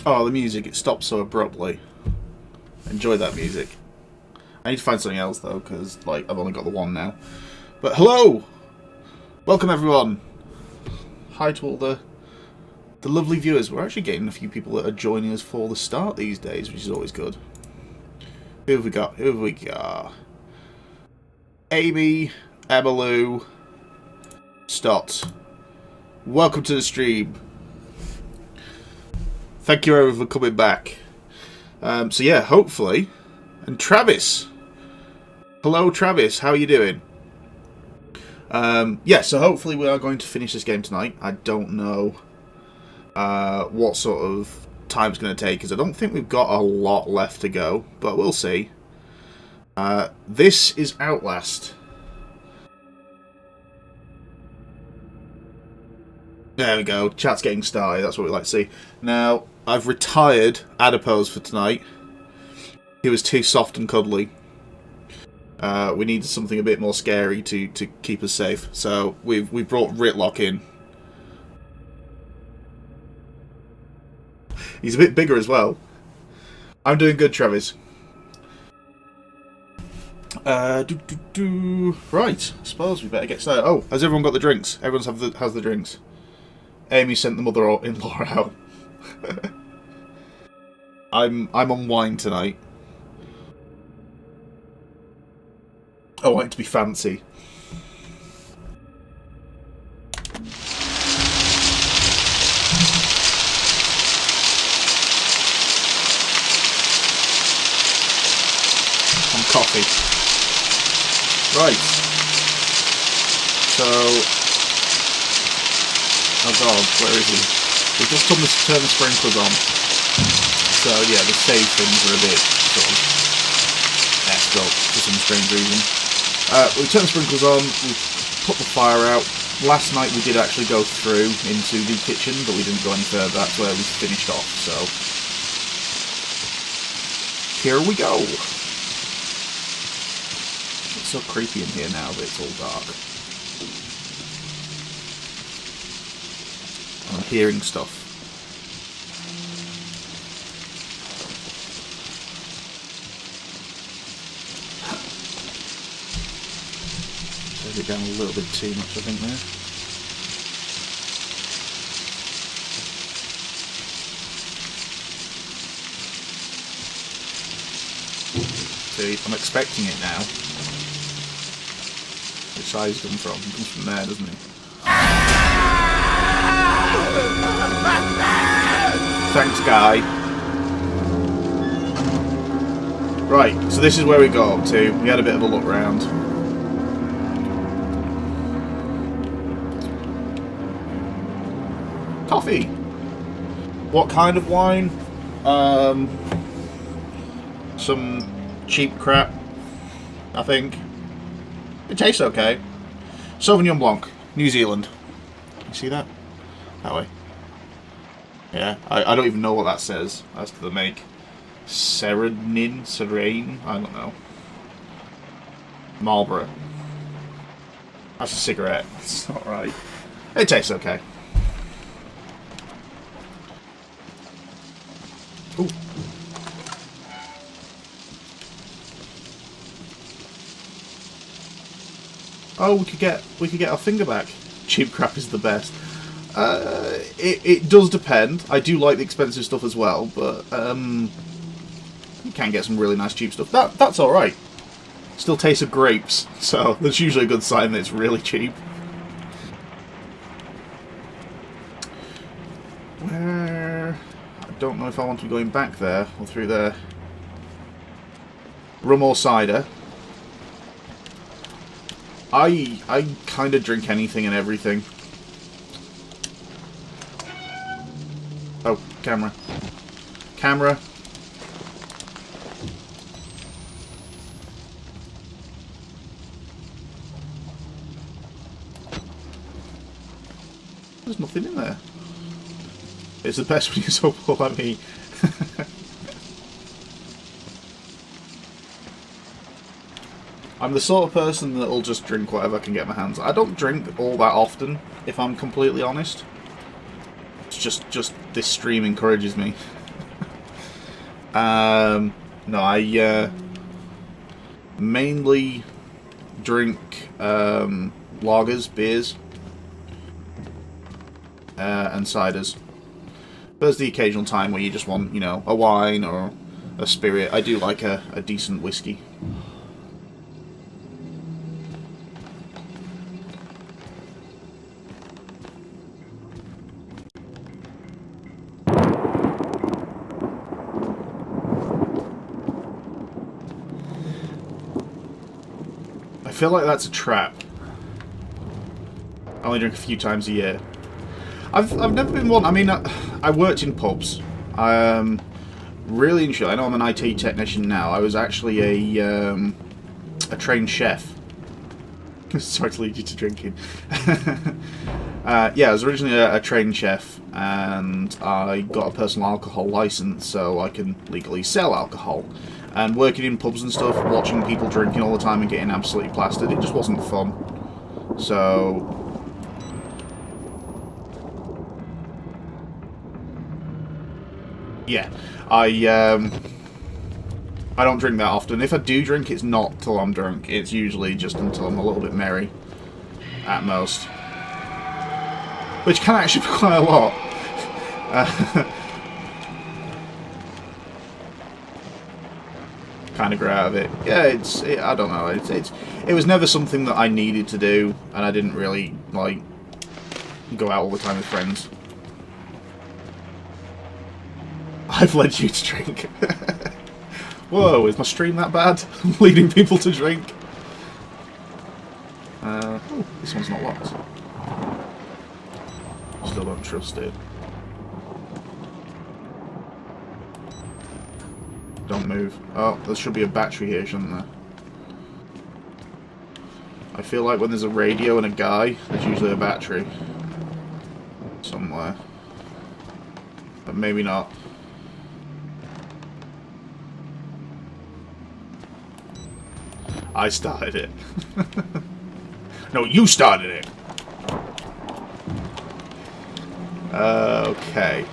Oh, the music, it stops so abruptly. Enjoy that music. I need to find something else, though, because, like, I've only got the one now. But, hello! Welcome, everyone! Hi to all the lovely viewers. We're actually getting a few people that are joining us for the start these days, which is always good. Who have we got? Who have we got? Amy, Emmalou, Stott. Welcome to the stream. Thank you everyone for coming back. So yeah, hopefully. And Travis. Hello Travis, how are you doing? Yeah, so hopefully we are going to finish this game tonight. I don't know what sort of time it's going to take, because I don't think we've got a lot left to go, but we'll see. This is Outlast. There we go, chat's getting started, that's what we like to see. Now, I've retired Adipose for tonight. He was too soft and cuddly. We needed something a bit more scary to keep us safe, so we brought Ritlock in. He's a bit bigger as well. I'm doing good, Travis. Right, I suppose we better get started. Oh, has everyone got the drinks? Everyone's has the drinks. Amy sent the mother-in-law out. I'm on wine tonight. I want it to be fancy. On coffee. Right. So, oh god, where is he? We've just turned the sprinklers on. So yeah, the save things are a bit sort of effed up for some strange reason. We turned the sprinklers on, we put the fire out. Last night we did actually go through into the kitchen, but we didn't go any further. That's where we finished off, so here we go. It's so creepy in here now that it's all dark. I'm hearing stuff. Turned it down a little bit too much, I think, there. See, I'm expecting it now. Which side does it come from? It comes from there, doesn't it? Thanks, guy. Right, so this is where we got up to. We had a bit of a look round. Coffee. What kind of wine? Some cheap crap, I think. It tastes okay. Sauvignon Blanc, New Zealand. You see that? That way. Yeah, I don't even know what that says as to the make. Serene, I don't know. Marlboro. That's a cigarette. It's not right. It tastes okay. Ooh. Oh, we could get our finger back. Cheap crap is the best. It does depend. I do like the expensive stuff as well, but you can get some really nice cheap stuff. That's all right. Still tastes of grapes, so that's usually a good sign that it's really cheap. Where? I don't know if I want to be going back there or through there. Rum or cider? I kind of drink anything and everything. Oh, camera. Camera. There's nothing in there. It's the best when you're so poor like me. I'm the sort of person that'll just drink whatever I can get my hands on. I don't drink all that often, if I'm completely honest. It's just this stream encourages me. No, I mainly drink lagers, beers, and ciders. There's the occasional time where you just want, you know, a wine or a spirit. I do like a decent whiskey. I feel like that's a trap. I only drink a few times a year. I've never been one. I mean, I worked in pubs. Really enjoy. I know I'm an IT technician now. I was actually a trained chef. Sorry to lead you to drinking. Yeah, I was originally a trained chef, and I got a personal alcohol license, so I can legally sell alcohol. And working in pubs and stuff, watching people drinking all the time and getting absolutely plastered, it just wasn't fun. So yeah, I don't drink that often. If I do drink, it's not till I'm drunk. It's usually just until I'm a little bit merry, at most. Which can actually be quite a lot. Kind of grow out of it. Yeah, I don't know. It was never something that I needed to do, and I didn't really like go out all the time with friends. I've led you to drink. Whoa, is my stream that bad? Leading people to drink? Oh, this one's not locked. Still don't trust it. Don't move. Oh, there should be a battery here, shouldn't there? I feel like when there's a radio and a guy, there's usually a battery. Somewhere. But maybe not. I started it. No, you started it! Okay.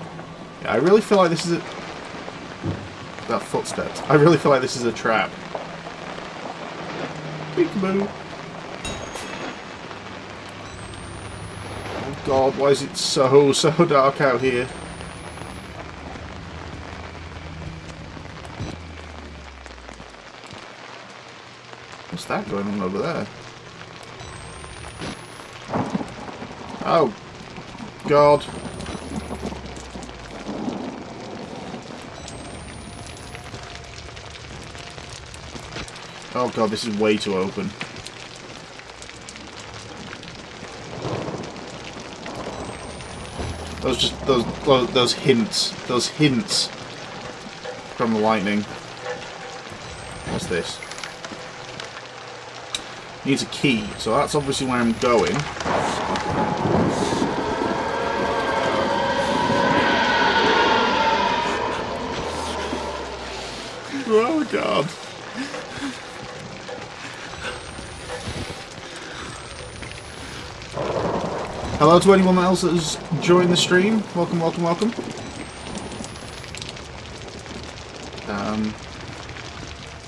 Yeah, I really feel like this is a... That footsteps. I really feel like this is a trap. Peekaboo. Oh god, why is it so dark out here? What's that going on over there? Oh god. Oh god, this is way too open. Those hints from the lightning. What's this? Needs a key, so that's obviously where I'm going. Oh god. Hello to anyone else that has joined the stream. Welcome, welcome, welcome.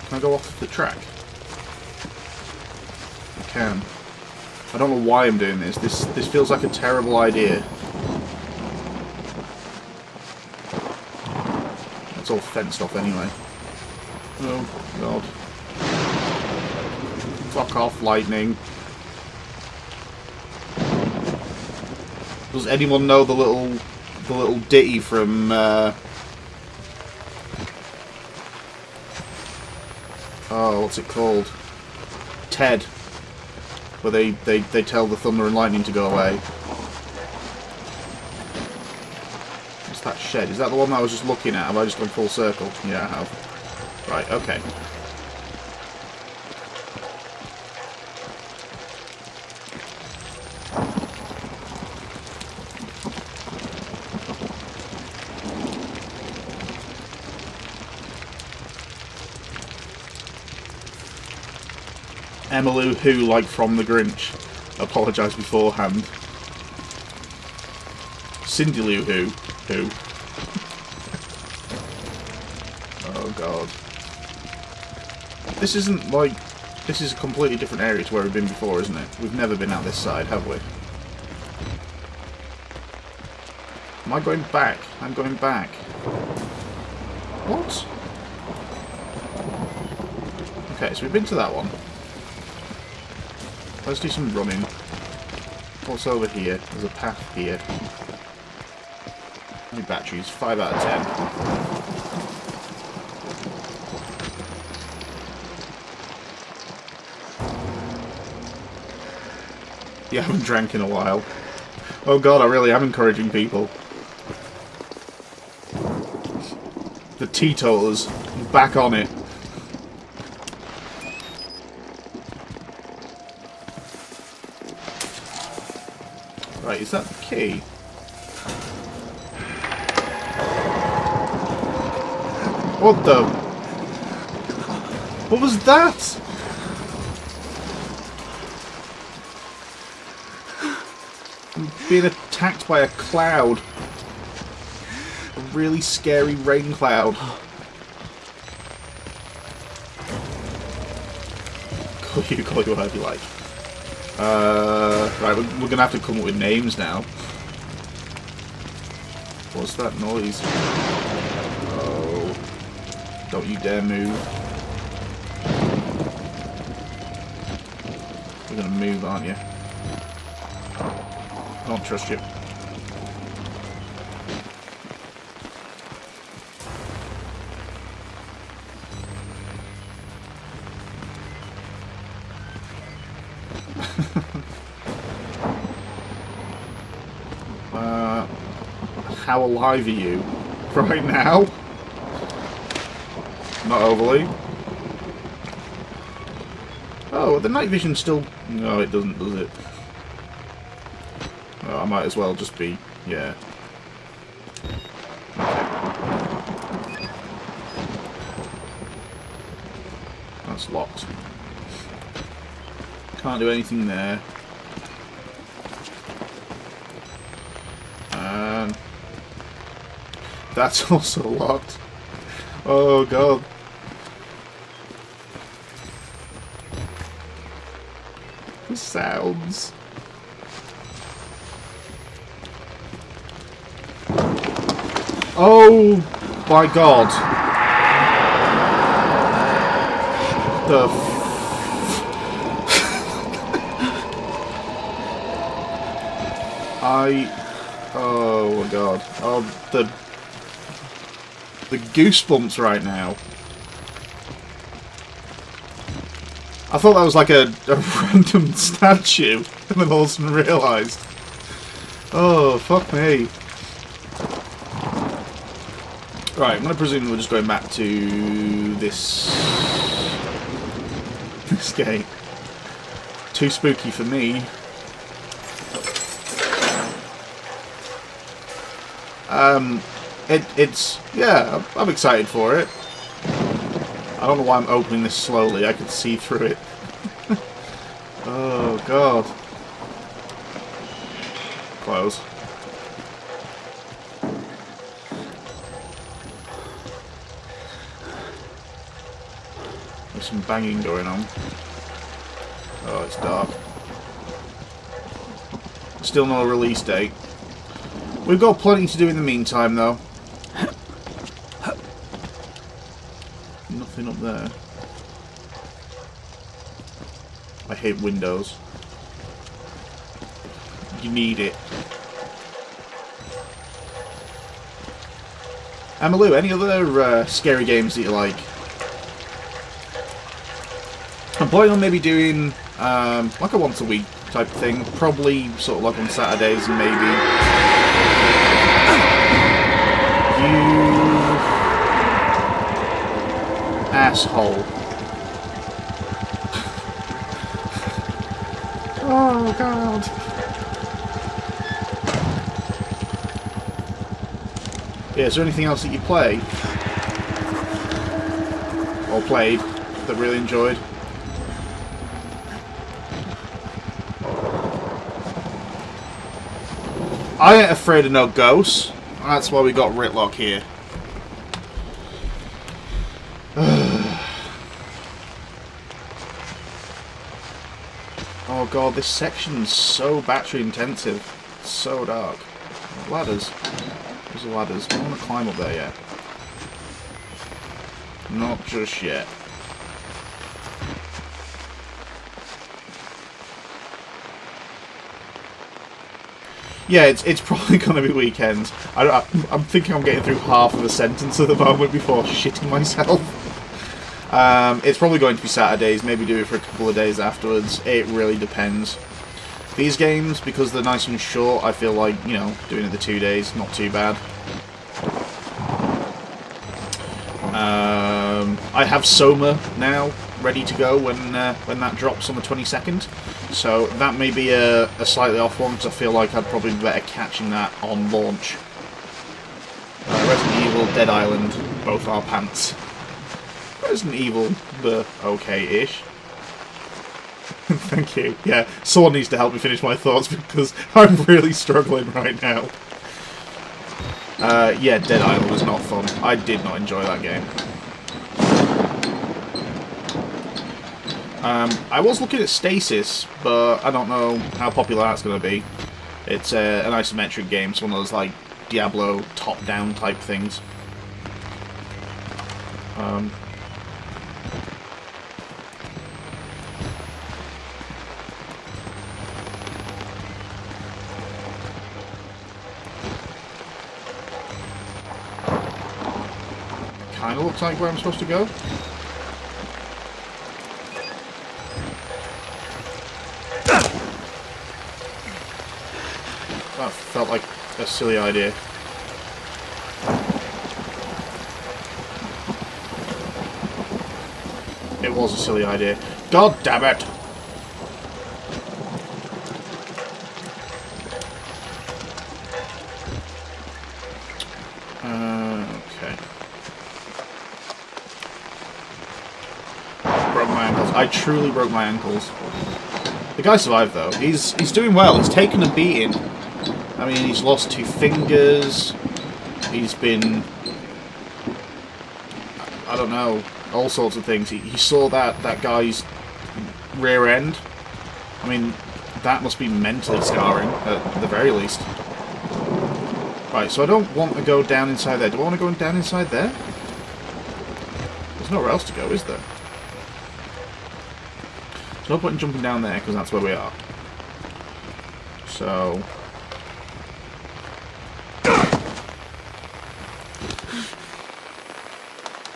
Can I go off the track? I can. I don't know why I'm doing this. This feels like a terrible idea. It's all fenced off anyway. Oh god. Fuck off, lightning. Does anyone know the little ditty from oh, what's it called? Ted. Where they tell the thunder and lightning to go away. What's that shed? Is that the one that I was just looking at? Have I just gone full circle? Yeah, I have. Right, okay. Emmylou who, like from the Grinch, apologise beforehand. Cindy Lou who. Oh god. This isn't like... This is a completely different area to where we've been before, isn't it? We've never been out this side, have we? Am I going back? I'm going back. What? Okay, so we've been to that one. Let's do some running. What's over here? There's a path here. New batteries, 5 out of 10. Yeah, I haven't drank in a while. Oh god, I really am encouraging people. The teetotalers, back on it. Right, is that the key? What the... What was that? I'm being attacked by a cloud. A really scary rain cloud. Call you whatever you like. Right, we're gonna have to come up with names now. What's that noise? Oh. Don't you dare move. You're gonna move, aren't you? I don't trust you. How alive are you right now? Not overly. Oh, the night vision still... No, it doesn't, does it? Oh, I might as well just be... Yeah. Okay. That's locked. Can't do anything there. And... That's also locked. Oh god. The sounds. Oh my god. The oh my god. Oh, the goosebumps right now. I thought that was like a random statue, and then all of a sudden realised. Oh, fuck me. Right, I'm going to presume we're just going back to this game. Too spooky for me. It's yeah, I'm excited for it. I don't know why I'm opening this slowly. I can see through it. Oh god. Close. There's some banging going on. Oh, it's dark. Still no release date. We've got plenty to do in the meantime, though. Nothing up there. I hate windows. You need it. Amalu, any other scary games that you like? I'm planning on maybe doing like a once a week type of thing. Probably sort of like on Saturdays and maybe... You... asshole. Oh god. Yeah, is there anything else that you play? Or played that really enjoyed? I ain't afraid of no ghosts. That's why we got Ritlock here. Oh god, this section's so battery intensive. It's so dark. Ladders. There's the ladders. I don't want to climb up there yet. Not just yet. Yeah, it's probably going to be weekends. I'm thinking I'm getting through half of a sentence at the moment before shitting myself. It's probably going to be Saturdays, maybe do it for a couple of days afterwards. It really depends. These games, because they're nice and short, I feel like, you know, doing it the 2 days, not too bad. I have Soma now ready to go when that drops on the 22nd. So that may be a slightly off one, because I feel like I'd probably be better catching that on launch. Resident Evil, Dead Island, both are pants. Resident Evil, the okay-ish. Thank you. Yeah, someone needs to help me finish my thoughts, because I'm really struggling right now. Yeah, Dead Island was not fun. I did not enjoy that game. I was looking at Stasis, but I don't know how popular that's going to be. It's an isometric game, it's one of those like Diablo top-down type things. Kinda looks like where I'm supposed to go. That felt like a silly idea. It was a silly idea. God damn it! Okay. Broke my ankles. I truly broke my ankles. The guy survived though. He's doing well. He's taken a beating. I mean, he's lost 2 fingers. He's been, I don't know, all sorts of things. He saw that guy's rear end. I mean, that must be mentally scarring at the very least. Right, so I don't want to go down inside there. Do I want to go down inside there? There's nowhere else to go, is there? There's no point in jumping down there, because that's where we are. So...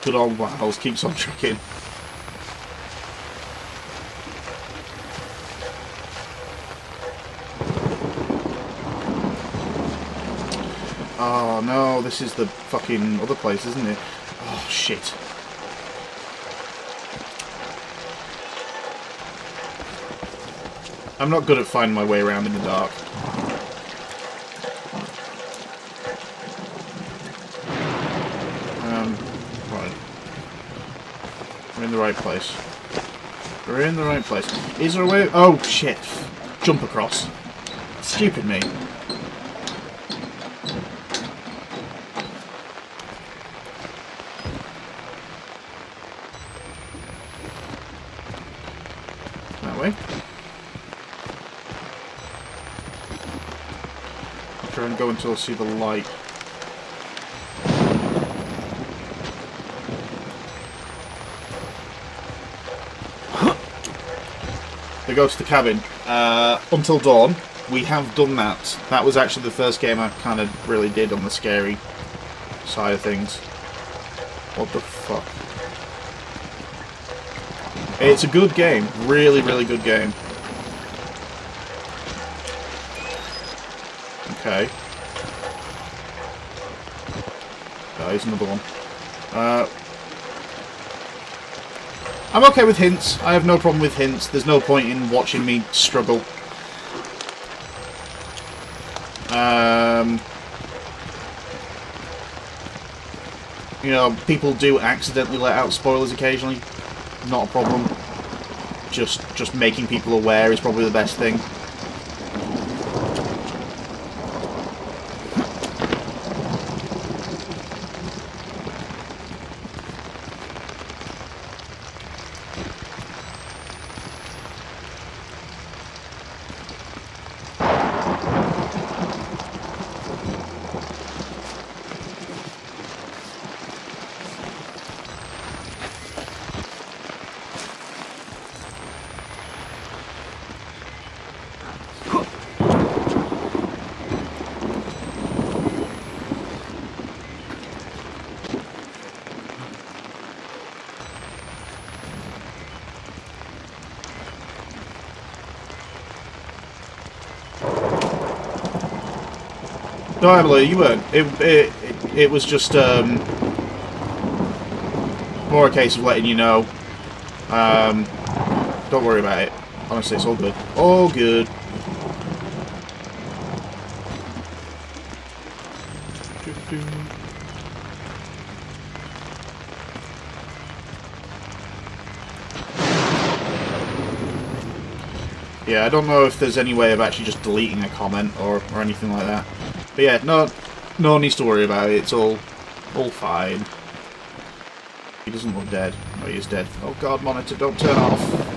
Good old Miles keeps on trucking. Oh no, this is the fucking other place, isn't it? Oh shit. I'm not good at finding my way around in the dark. Right. We're in the right place. We're in the right place. Is there a way? Oh shit. Jump across. Stupid me. That way. I'll try and go until I see the light. There goes the cabin. Until Dawn, we have done that. That was actually the first game I kind of really did on the scary side of things. What the fuck? It's a good game. Really, really good game. Okay. Here's another one. I'm okay with hints. I have no problem with hints. There's no point in watching me struggle. You know, people do accidentally let out spoilers occasionally. Not a problem. Just making people aware is probably the best thing. No, Emily, you weren't. It was just more a case of letting you know. Don't worry about it. Honestly, it's all good. All good. Yeah, I don't know if there's any way of actually just deleting a comment or anything like that. But yeah, no one needs to worry about it. It's all fine. He doesn't look dead. No, he is dead. Oh god, monitor, don't turn off.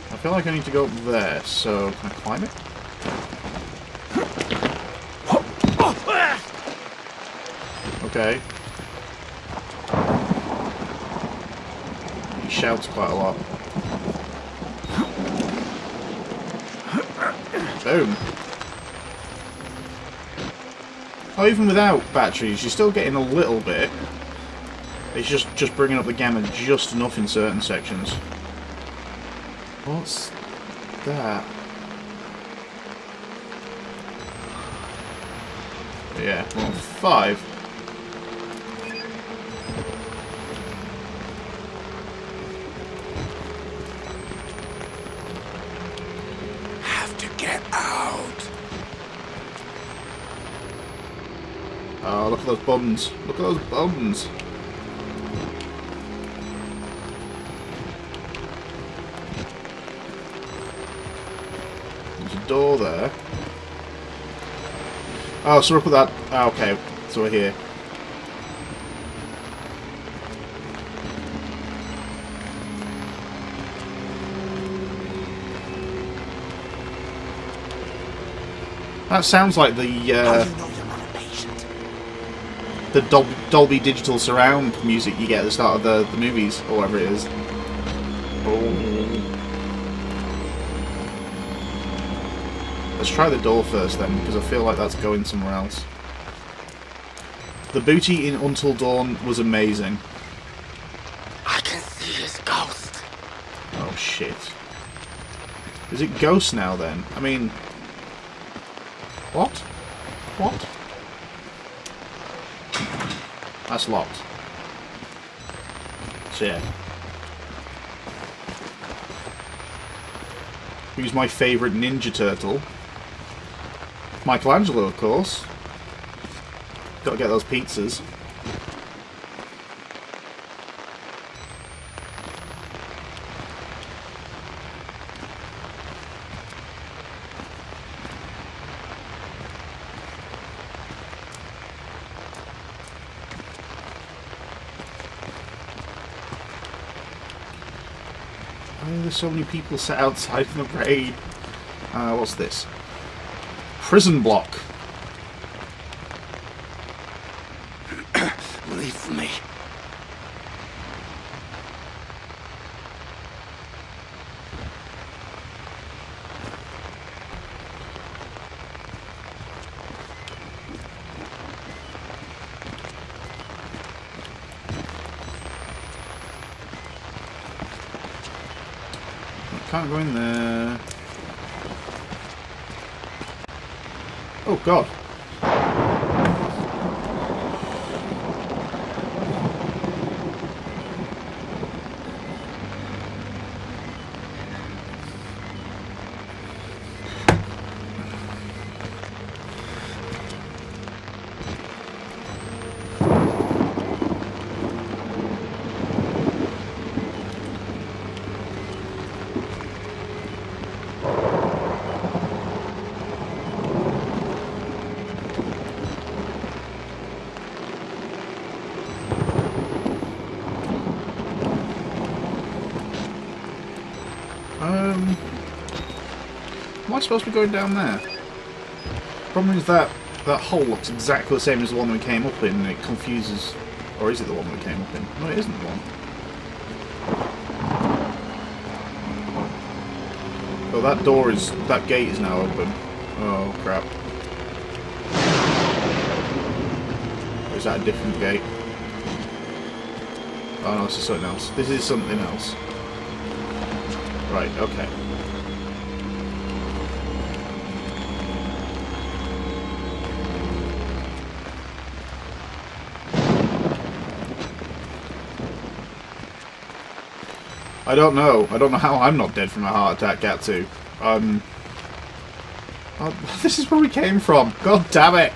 I feel like I need to go up there, so can I climb it? Okay. He shouts quite a lot. Boom. Oh, even without batteries, you're still getting a little bit. It's just bringing up the gamma just enough in certain sections. What's that? Yeah, well, 5. Have to get out. Oh, look at those buttons. Look at those buttons. There's a door there. Oh, so we're up with that. Oh, okay, so we're here. That sounds like the Dolby Digital surround music you get at the start of the movies, or whatever it is. Oh. Let's try the door first then, because I feel like that's going somewhere else. The booty in Until Dawn was amazing. I can see his ghost. Oh shit. Is it ghost now then? I mean... What? What? That's locked. So yeah. Who's my favourite Ninja Turtle? Michelangelo, of course. Gotta get those pizzas. Why are there so many people sat outside in the rain? What's this? Prison block. Leave me. Can't go in there. Oh god. Am I supposed to be going down there? Problem is that hole looks exactly the same as the one we came up in, and it confuses... Or is it the one we came up in? No, it isn't the one. Oh, that gate is now open. Oh, crap. Or is that a different gate? Oh no, this is something else. This is something else. Right, okay. I don't know. I don't know how I'm not dead from a heart attack, Gatsu. Oh, this is where we came from. God damn it.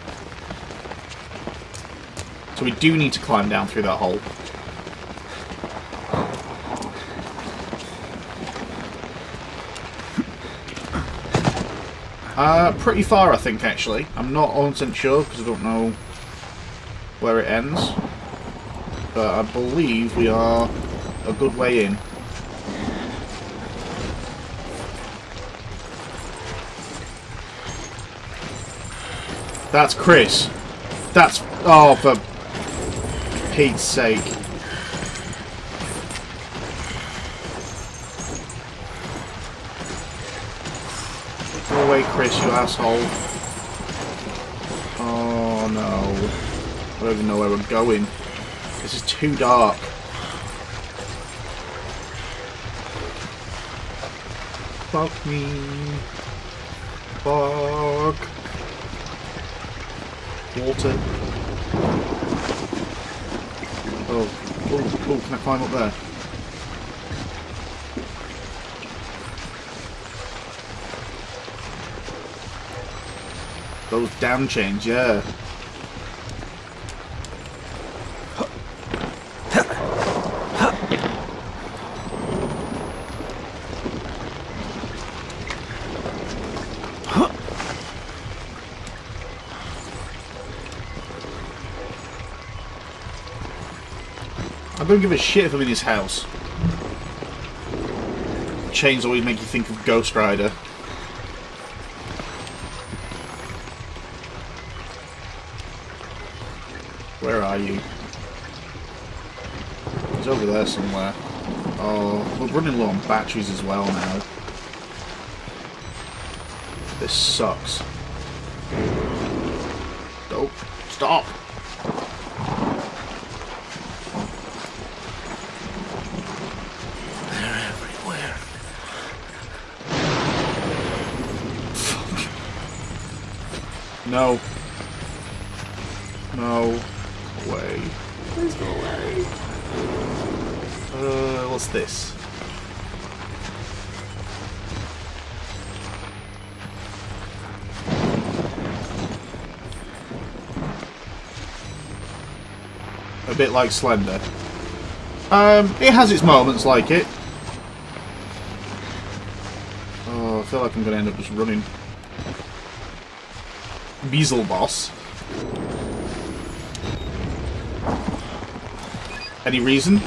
So we do need to climb down through that hole. Pretty far, I think, actually. I'm not 100% sure, because I don't know where it ends. But I believe we are a good way in. That's Chris. That's... Oh, for Pete's sake. Go away, Chris, you asshole. Oh, no. I don't even know where we're going. This is too dark. Fuck me. Fuck. Water. Oh, can I climb up there? Those damn chains, yeah. I don't give a shit if I'm in his house. Chains always make you think of Ghost Rider. Where are you? He's over there somewhere. Oh, we're running low on batteries as well now. This sucks. Nope. Stop! No. No. Go away. Please go away. What's this? A bit like Slender. It has its moments like it. Oh, I feel like I'm going to end up just running. Beezle boss. Any reason?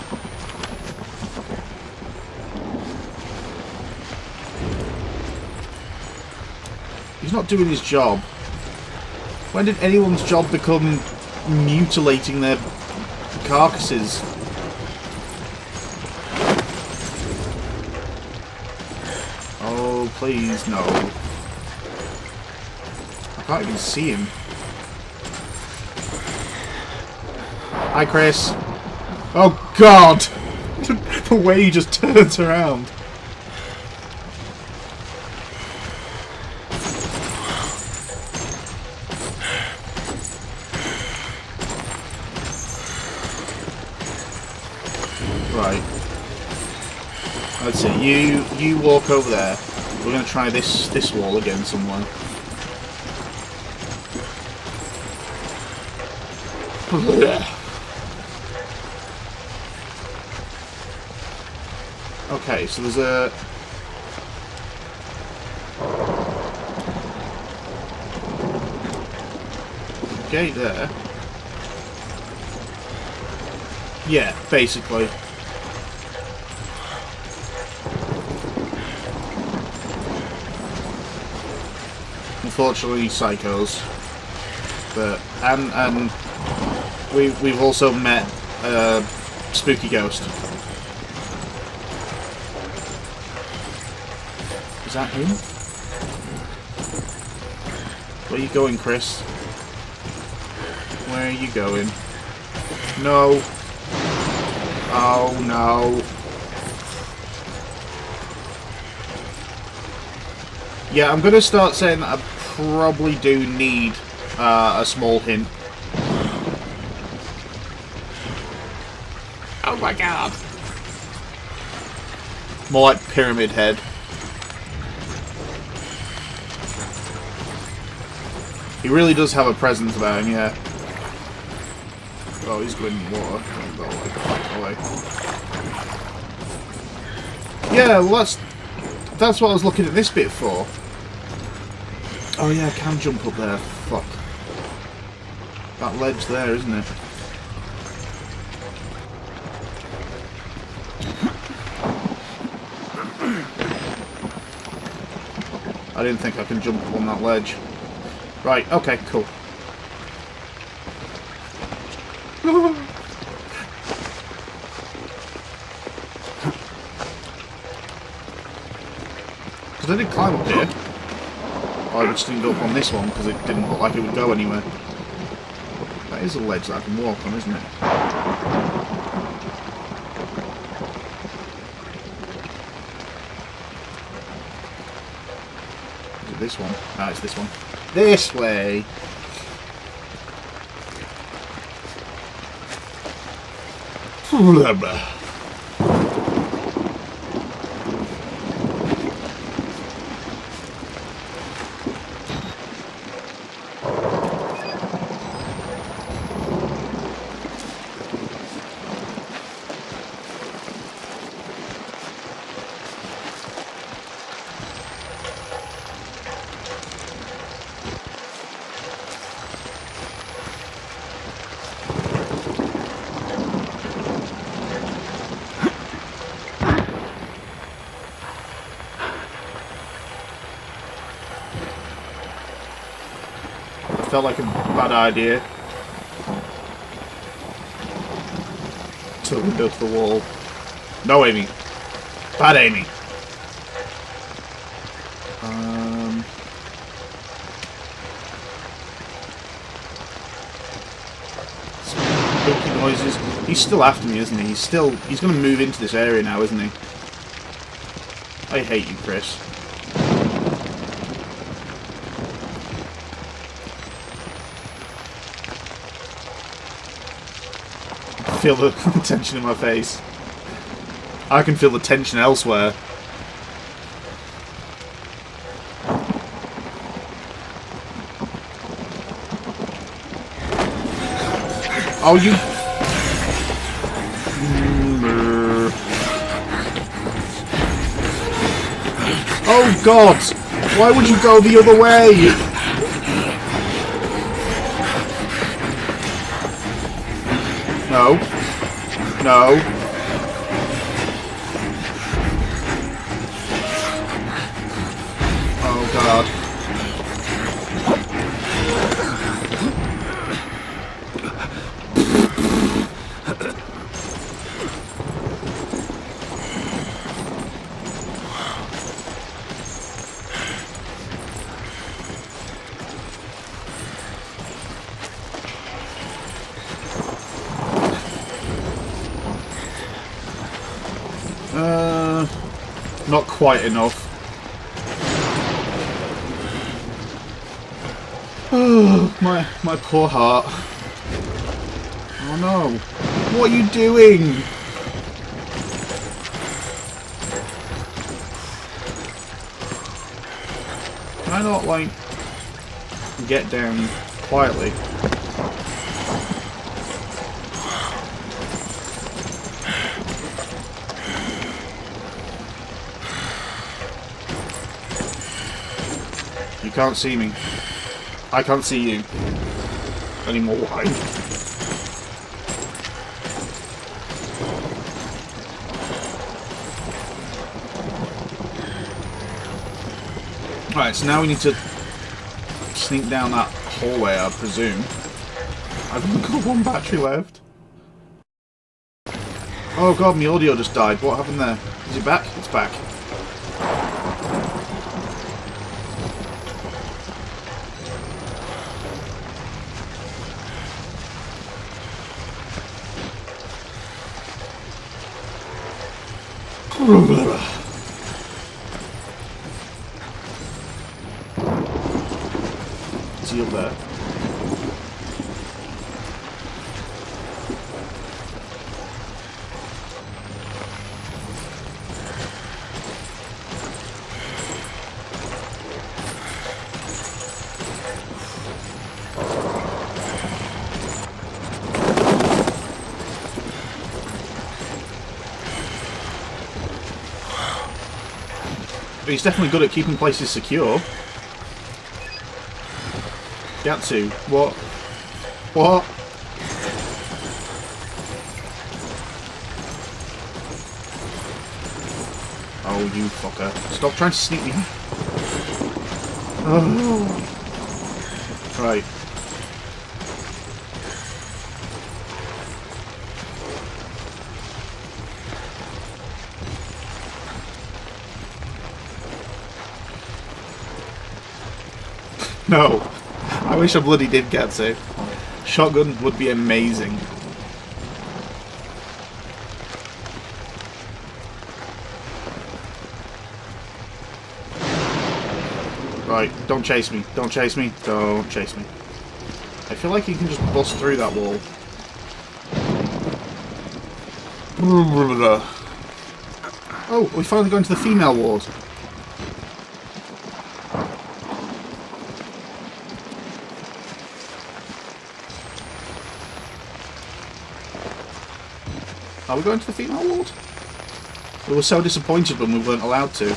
He's not doing his job. When did anyone's job become mutilating their carcasses? Oh, please, no. I can't even see him. Hi, Chris. Oh, God! The way he just turns around. Right. Let's see. You walk over there. We're going to try this wall again somewhere. Okay, so there's a gate there. Yeah, basically. Unfortunately, psychos. But and we've also met a spooky ghost. Is that him? Where are you going, Chris? Where are you going? No. Oh, no. Yeah, I'm going to start saying that I probably do need a small hint. Oh my god. More like Pyramid Head. He really does have a presence about him, yeah. Oh, he's going in the water. Go away. Yeah, well that's what I was looking at this bit for. Oh yeah, I can jump up there. Fuck. That ledge there, isn't it? I didn't think I can jump up on that ledge. Right, okay, cool. Because I did climb up here. I just didn't go up on this one because it didn't look like it would go anywhere. That is a ledge that I can walk on, isn't it? Is it this one? Ah, it's this one. This way! Blah, blah. Felt like a bad idea. To the window to the wall. No aiming. Bad aiming. Spooky noises. He's still after me, isn't he? He's going to move into this area now, isn't he? I hate you, Chris. Feel the tension in my face. I can feel the tension elsewhere. Oh, you... Oh, God! Why would you go the other way? No. No. Oh, God. Not quite enough. Oh, my poor heart. Oh no. What are you doing? Can I not, like, get down quietly? You can't see me. I can't see you. Anymore. Why? Right, so now we need to sneak down that hallway, I presume. I've only got one battery left. Oh god, my audio just died. What happened there? Is it back? It's back. Is he up there? But he's definitely good at keeping places secure. Gatsu, what? What? Oh, you fucker. Stop trying to sneak me. Oh. Right. No. I wish I bloody did Gatsu. Shotgun would be amazing. Right, don't chase me. Don't chase me. Don't chase me. I feel like you can just bust through that wall. Oh, we finally got into the female ward. Are we going to the female ward? We were so disappointed when we weren't allowed to.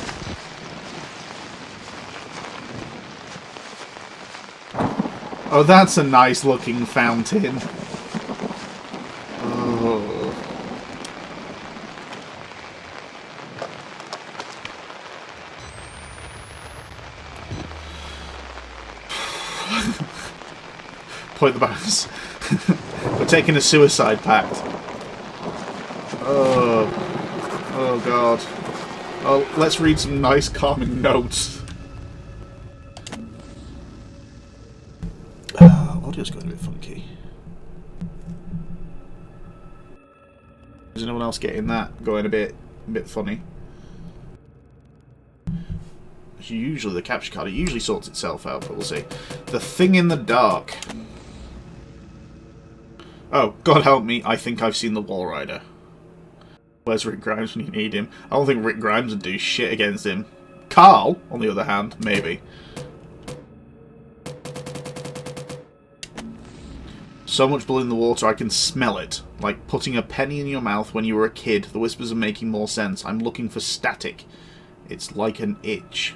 Oh, that's a nice looking fountain. Oh. Point the bounce. We're taking a suicide pact. Oh. Oh god. Oh, let's read some nice calming notes. Audio's going a bit funky. Is anyone else getting that going a bit funny? Usually the capture card, it usually sorts itself out, but we'll see. The thing in the dark. Oh, God help me, I think I've seen the Wall Rider. Where's Rick Grimes when you need him? I don't think Rick Grimes would do shit against him. Carl, on the other hand, maybe. So much blood in the water, I can smell it. Like putting a penny in your mouth when you were a kid. The whispers are making more sense. I'm looking for static. It's like an itch.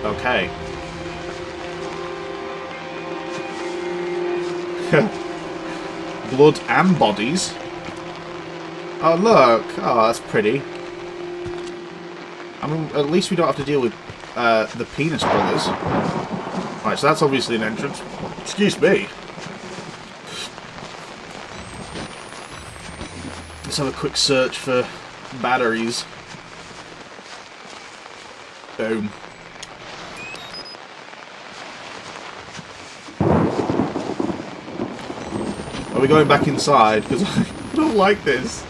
Okay. Blood and bodies. Oh, look. Oh, that's pretty. I mean, at least we don't have to deal with the Penis Brothers. Right, so that's obviously an entrance. Excuse me. Let's have a quick search for batteries. Boom. Are we going back inside? Because I don't like this.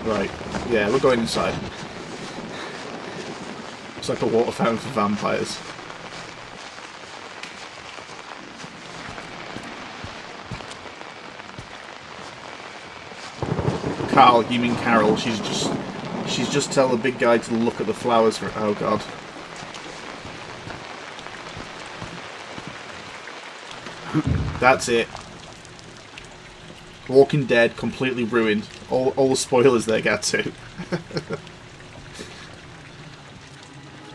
Right. Yeah, we're going inside. It's like a water fountain for vampires. Carl, you mean Carol? She's just tell the big guy to look at the flowers for. Oh god. That's it. Walking Dead completely ruined. All the spoilers there get to.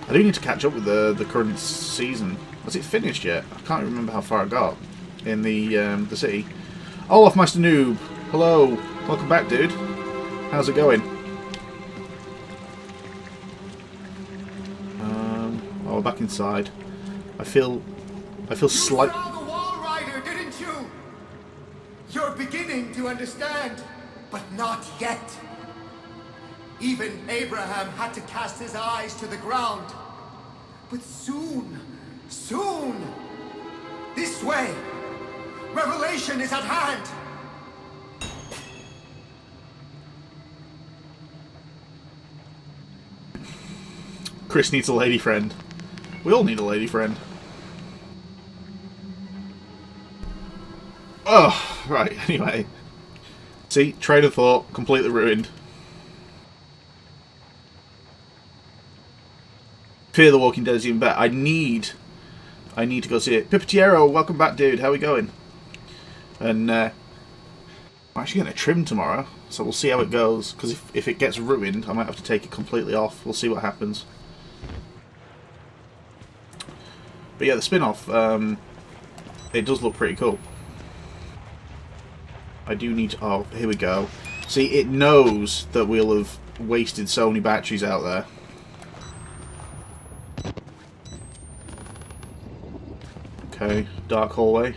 I do need to catch up with the current season. Has it finished yet? I can't remember how far I got in the city. Olaf Meister Noob, hello, welcome back, dude. How's it going? Oh, we're back inside. I feel slight. You saw the Wall Rider, didn't you? You're beginning to understand, but not yet. Even Abraham had to cast his eyes to the ground. But soon, Soon! This way! Revelation is at hand! Chris needs a lady friend. We all need a lady friend. Oh, right, anyway. See, train of thought, completely ruined. Fear the Walking Dead is even better. I need to go see it. Pipitiero, welcome back, dude. How are we going? And I'm actually going to trim tomorrow, so we'll see how it goes. Because if it gets ruined, I might have to take it completely off. We'll see what happens. But yeah, the spin-off, it does look pretty cool. I do need to... Oh, here we go. See, it knows that we'll have wasted so many batteries out there. Okay, dark hallway.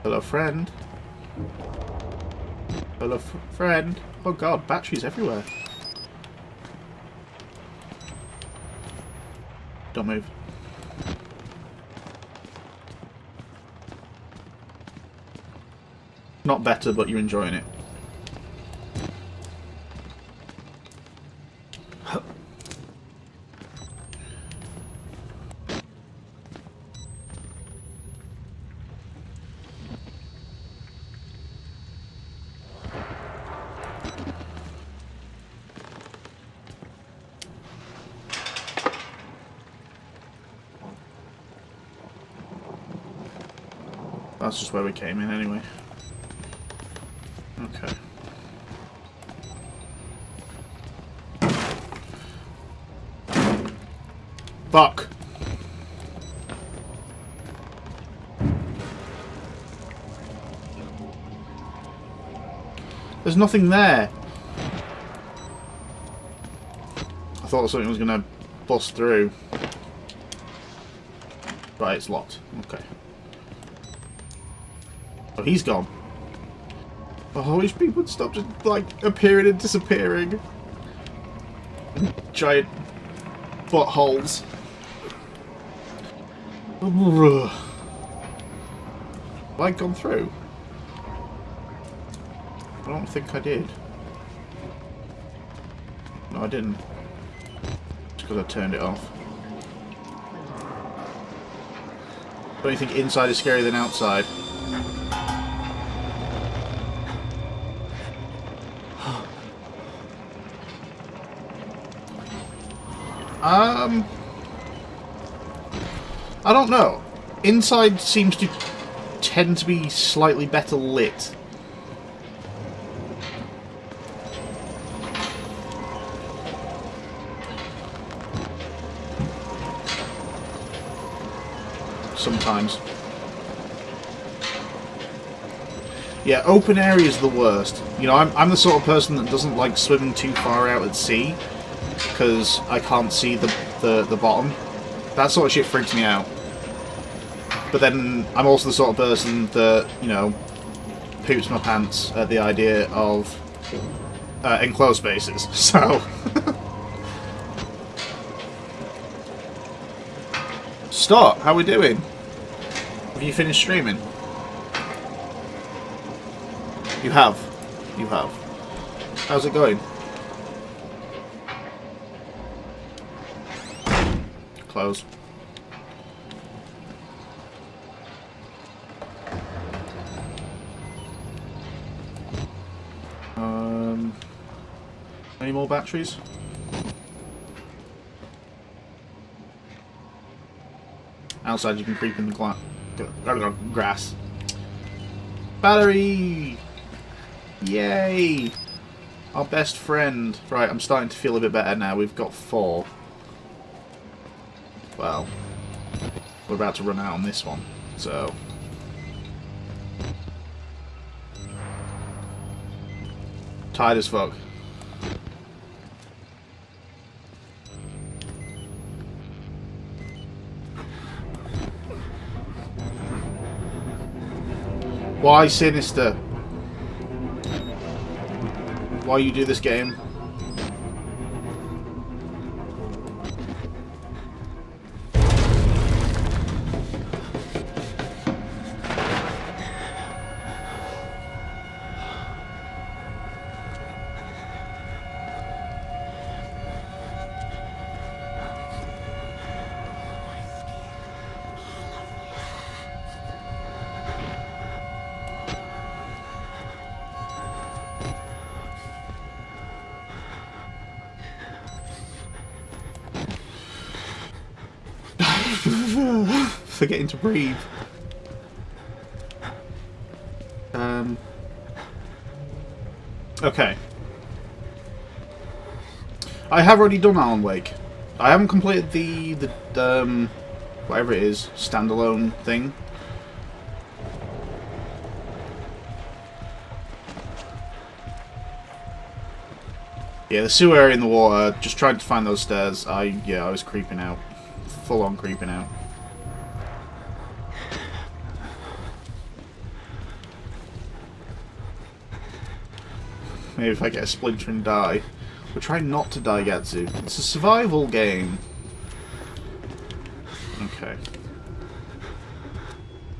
Hello, friend. Hello, friend. Oh god, batteries everywhere. Don't move. Not better, but you're enjoying it. That's just where we came in anyway. Okay. Fuck! There's nothing there! I thought something was gonna bust through. Right, it's locked. Okay. Oh, he's gone. Oh, I wish people would stop just, like, appearing and disappearing. Giant buttholes. Have I gone through? I don't think I did. No, I didn't. Just because I turned it off. Don't you think inside is scarier than outside? I don't know. Inside seems to tend to be slightly better lit. Sometimes. Yeah, open area is the worst. You know, I'm the sort of person that doesn't like swimming too far out at sea because I can't see the bottom. That sort of shit freaks me out. But then I'm also the sort of person that, you know, poops my pants at the idea of enclosed spaces. So Start, how we doing? Have you finished streaming? You have. You have. How's it going? Close. Any more batteries? Outside you can creep in the grass. Battery! Yay! Our best friend. Right, I'm starting to feel a bit better now. We've got 4. Well, we're about to run out on this one, so... Tired as fuck. Why sinister? why you do this game. Forgetting to breathe. Okay. I have already done Alan Wake. I haven't completed the whatever it is, standalone thing. Yeah, the sewer area in the water, just trying to find those stairs, I was creeping out. Full on creeping out. Maybe if I get a splinter and die. We're trying not to die, Gatsu. It's a survival game. Okay.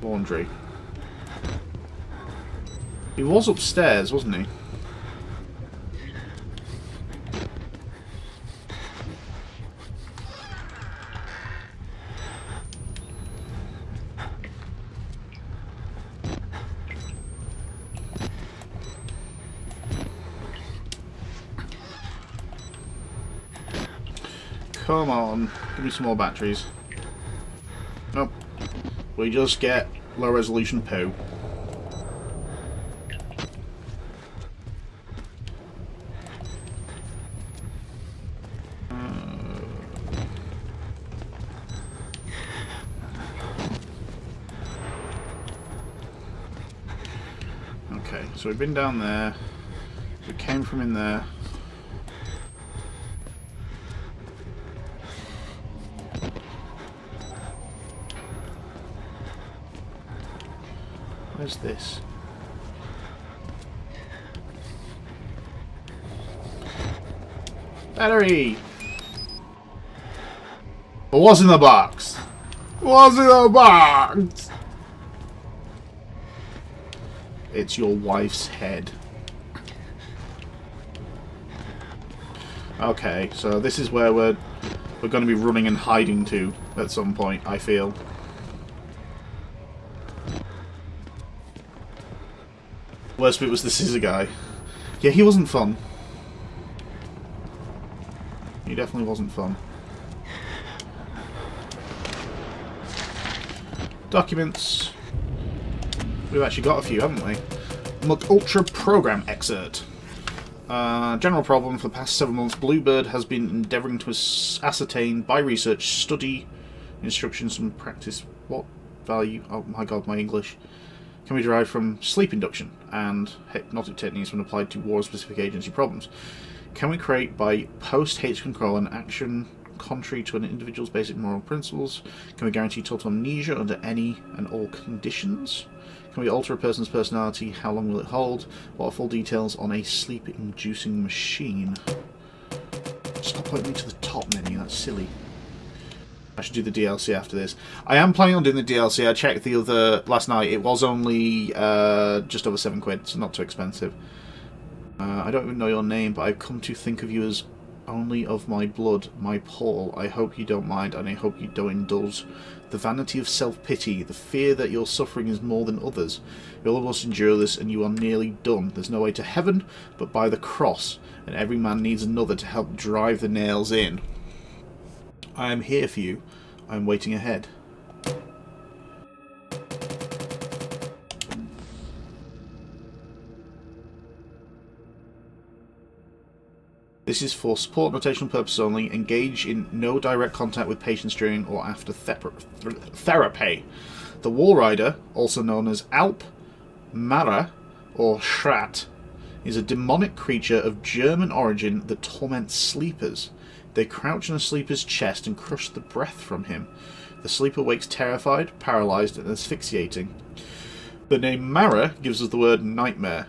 Laundry. He was upstairs, wasn't he? Come on, give me some more batteries. Nope. We just get low resolution poo. Okay, so we've been down there. We came from in there. Where's this? Battery! But what's in the box? What's in the box? It's your wife's head. Okay, so this is where we're going to be running and hiding to at some point, I feel. Worst bit was the scissor guy. Yeah, he wasn't fun. He definitely wasn't fun. Documents. We've actually got a few, haven't we? Muck Ultra Program Excerpt. General problem for the past 7 months. Bluebird has been endeavouring to ascertain by research, study, instructions and practice what value, oh my god, my English, can be derived from sleep induction and hypnotic techniques when applied to war-specific agency problems. Can we create by post-haste control an action contrary to an individual's basic moral principles? Can we guarantee total amnesia under any and all conditions? Can we alter a person's personality? How long will it hold? What are full details on a sleep-inducing machine? Stop pointing me to the top menu, that's silly. I should do the DLC after this. I am planning on doing the DLC. I checked the other last night. It was only just over £7, so not too expensive. I don't even know your name, but I've come to think of you as only of my blood, my Paul. I hope you don't mind, and I hope you don't indulge the vanity of self-pity, the fear that your suffering is more than others. You'll almost endure this, and you are nearly done. There's no way to heaven but by the cross, and every man needs another to help drive the nails in. I am here for you. I am waiting ahead. This is for support notational purposes only. Engage in no direct contact with patients during or after therapy. The War Rider, also known as Alp, Mara, or Schrat, is a demonic creature of German origin that torments sleepers. They crouch on a sleeper's chest and crush the breath from him. The sleeper wakes terrified, paralysed, and asphyxiating. The name Mara gives us the word nightmare.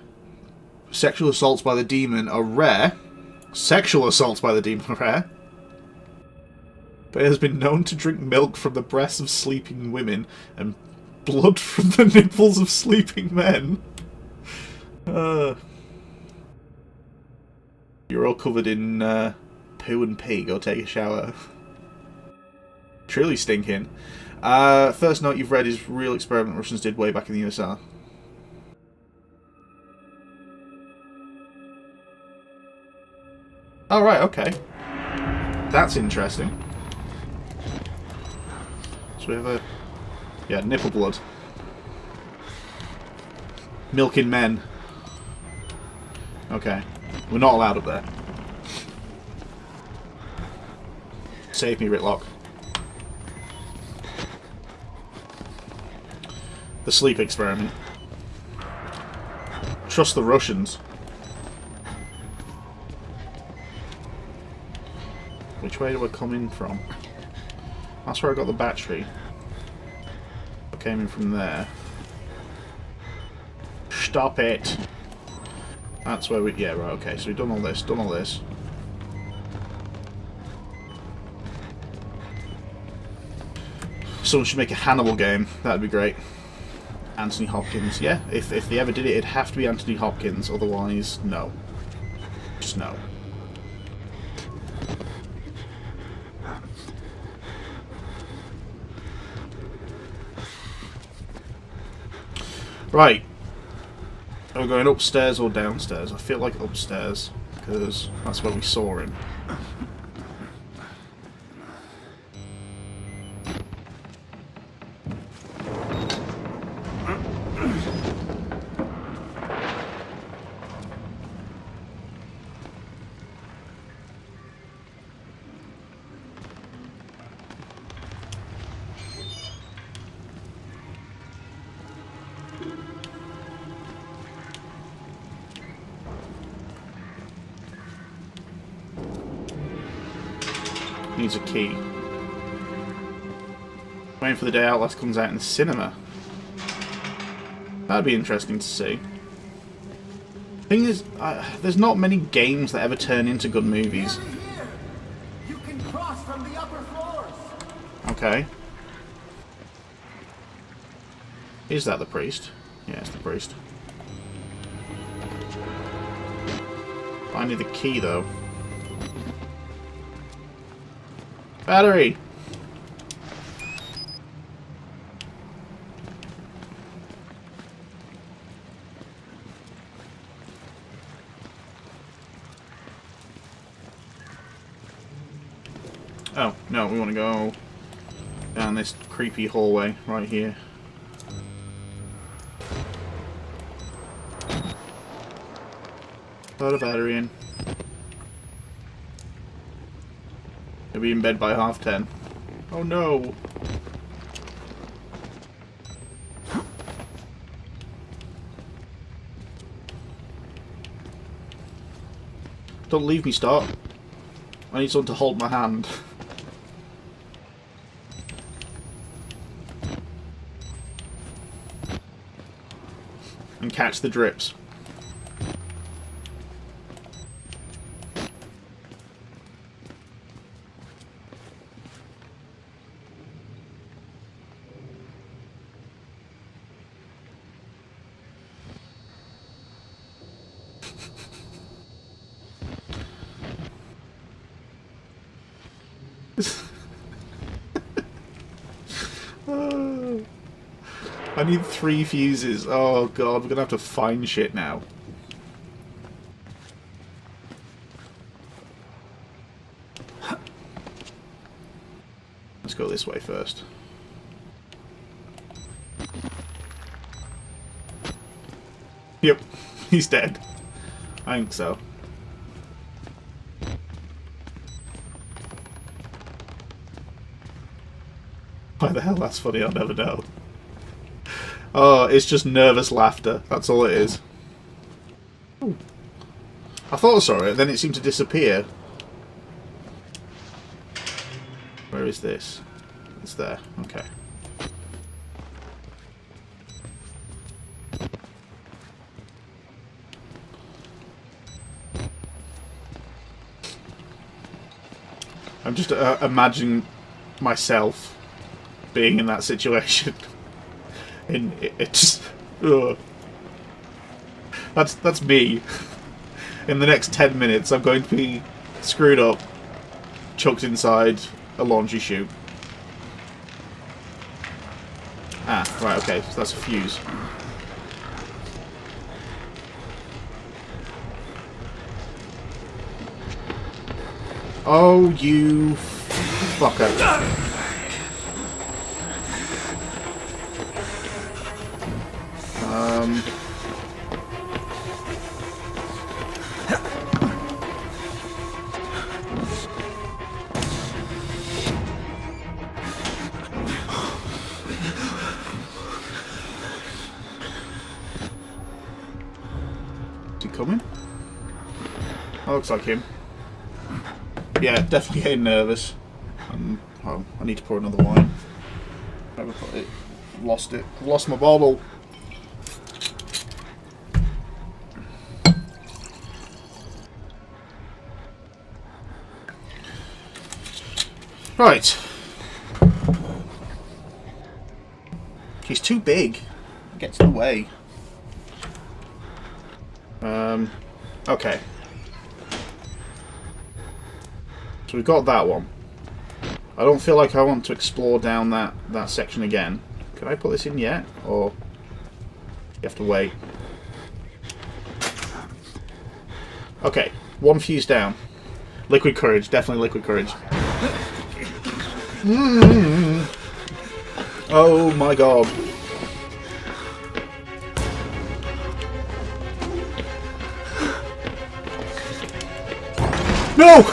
Sexual assaults by the demon are rare. Sexual assaults by the demon are rare. But it has been known to drink milk from the breasts of sleeping women and blood from the nipples of sleeping men. You're all covered in poo and pee. Go take a shower. Truly stinking. First note you've read is real experiment Russians did way back in the USSR. Oh, right, okay. That's interesting. So we have a... yeah, nipple blood. Milking men. Okay. We're not allowed up there. Save me, Ritlock. The sleep experiment. Trust the Russians. Which way do I come in from? That's where I got the battery. I came in from there. Stop it! That's where we... yeah, right, okay. So we've done all this, done all this. Someone should make a Hannibal game. That'd be great. Anthony Hopkins. Yeah, if they ever did it, it'd have to be Anthony Hopkins. Otherwise, no. Just no. Right. Are we going upstairs or downstairs? I feel like upstairs, because that's where we saw him. Needs a key. Waiting for the day Outlast comes out in the cinema. That'd be interesting to see. Thing is, there's not many games that ever turn into good movies. You can cross from the upper floors. Okay. Is that the priest? Yeah, it's the priest. I need the key though. Battery! Oh, no, we want to go down this creepy hallway right here. Put a battery in. He'll be in bed by 10:30. Oh no! Don't leave me, stop. I need someone to hold my hand. And catch the drips. I need 3 fuses. Oh god, we're gonna have to find shit now. Let's go this way first. Yep, he's dead. I think so. Why the hell that's funny, I'll never know. Oh, it's just nervous laughter. That's all it is. Ooh. I thought I saw it, then it seemed to disappear. Where is this? It's there. Okay. I'm just imagining myself being in that situation. It just... Ugh. That's me. In the next 10 minutes, I'm going to be screwed up, chucked inside a laundry chute. Ah, right, okay, so that's a fuse. Oh, you fucker. Is he coming? That looks like him. Yeah, definitely getting nervous. Oh, I need to pour another wine. Never put it. Lost it. I've lost my bottle. Right. He's too big. He gets in the way. Okay. So we've got that one. I don't feel like I want to explore down that section again. Can I put this in yet? Or you have to wait? Okay, one fuse down. Liquid courage, definitely liquid courage. Oh my god. No!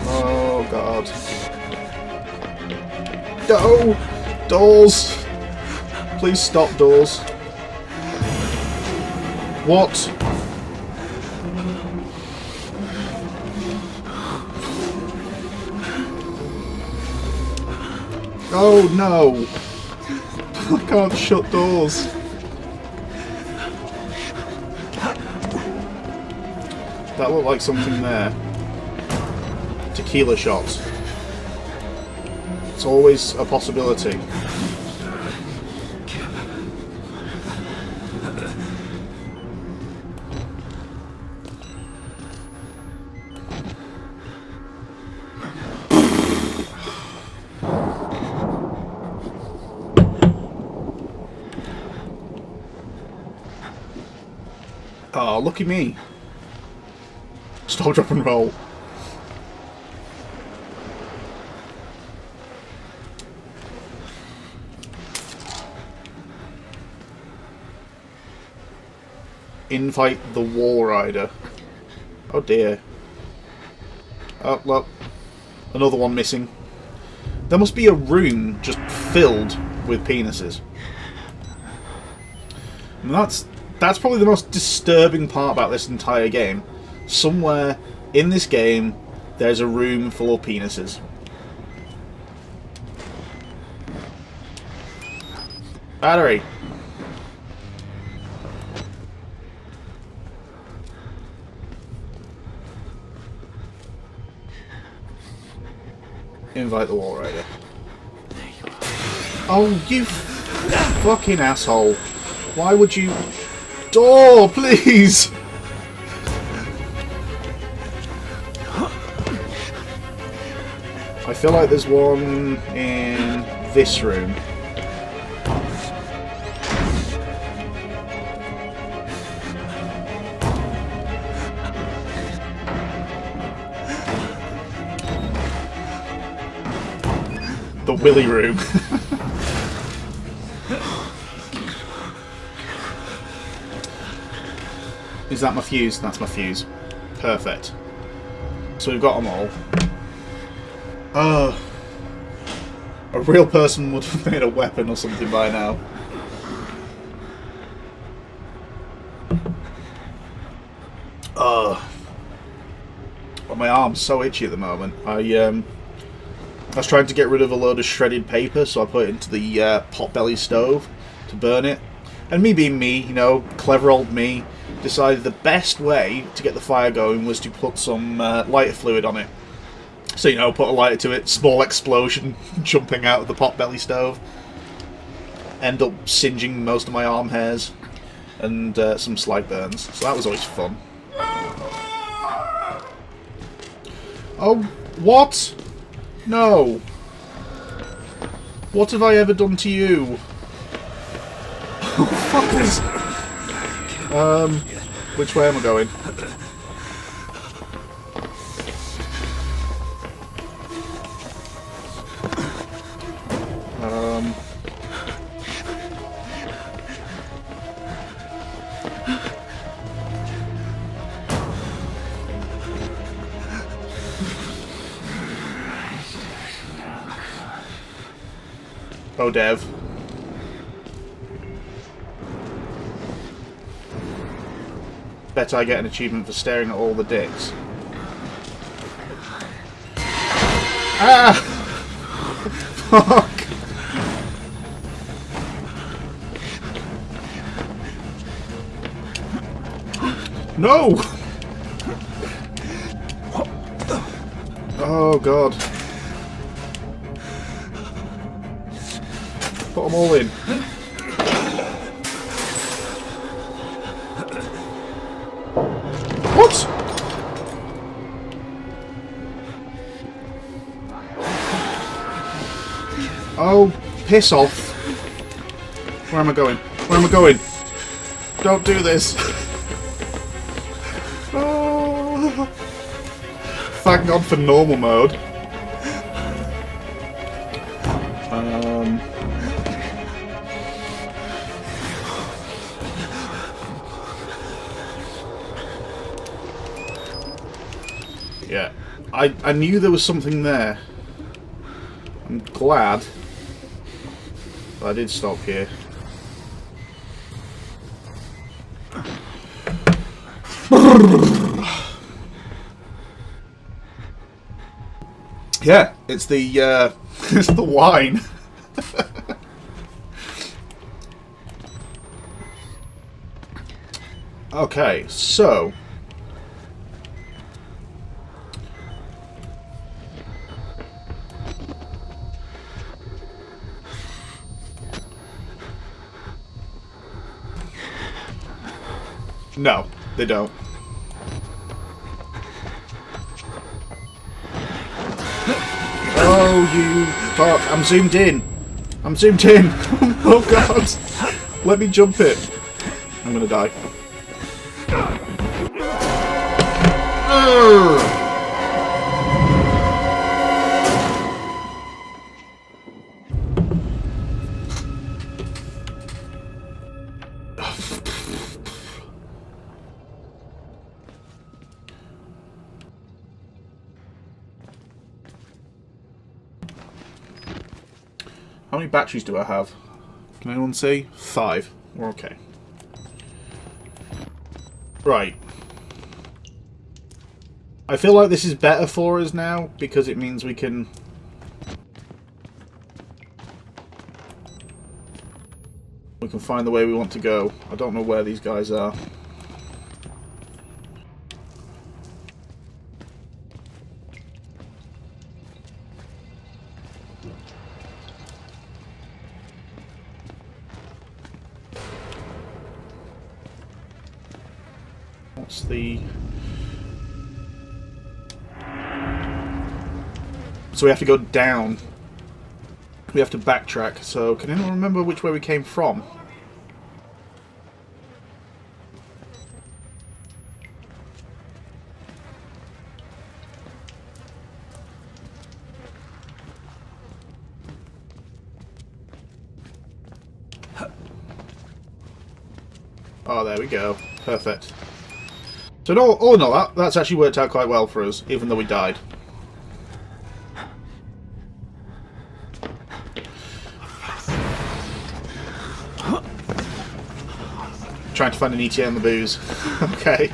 Oh god. No! Doors! Please stop, doors. What? Oh no! I can't shut doors. That looked like something there. Tequila shots. It's always a possibility. Oh, look at me. Stop, drop and roll. Invite the Wall Rider. Oh dear. Oh, look. Another one missing. There must be a room just filled with penises. And that's probably the most disturbing part about this entire game. Somewhere in this game, there's a room full of penises. Battery. Invite the Wall Rider. Oh, you fucking asshole. Why would you... Door, please! I feel like there's one in this room. The Willy room. Is that my fuse? That's my fuse. Perfect. So we've got them all. A real person would have made a weapon or something by now. Oh, my arm's so itchy at the moment. I was trying to get rid of a load of shredded paper, so I put it into the potbelly stove to burn it. And me being me, you know, clever old me, decided the best way to get the fire going was to put some lighter fluid on it. So, you know, put a lighter to it, small explosion jumping out of the potbelly stove. End up singeing most of my arm hairs, and some slight burns. So that was always fun. Oh, what? No. What have I ever done to you? Oh, fuckers. Which way am I going? Oh, Dev. Bet I get an achievement for staring at all the dicks. Ah! Fuck! No! Oh, God. Put them all in. What? Oh, piss off. Where am I going? Where am I going? Don't do this. Oh. Thank God for normal mode. Yeah, I knew there was something there. I'm glad that I did stop here. Yeah, it's the it's the wine. Okay, so no, they don't. Oh, you fuck. I'm zoomed in. I'm zoomed in. Oh, God. Let me jump it. I'm gonna die. Urgh. How many batteries do I have? Can anyone see? 5. We're okay. Right. I feel like this is better for us now, because it means we can... we can find the way we want to go. I don't know where these guys are. What's the... So we have to go down. We have to backtrack. So can anyone remember which way we came from? Oh, there we go. Perfect. So no, oh no, that's actually worked out quite well for us, even though we died. Trying to find an ETA on the booze. Okay.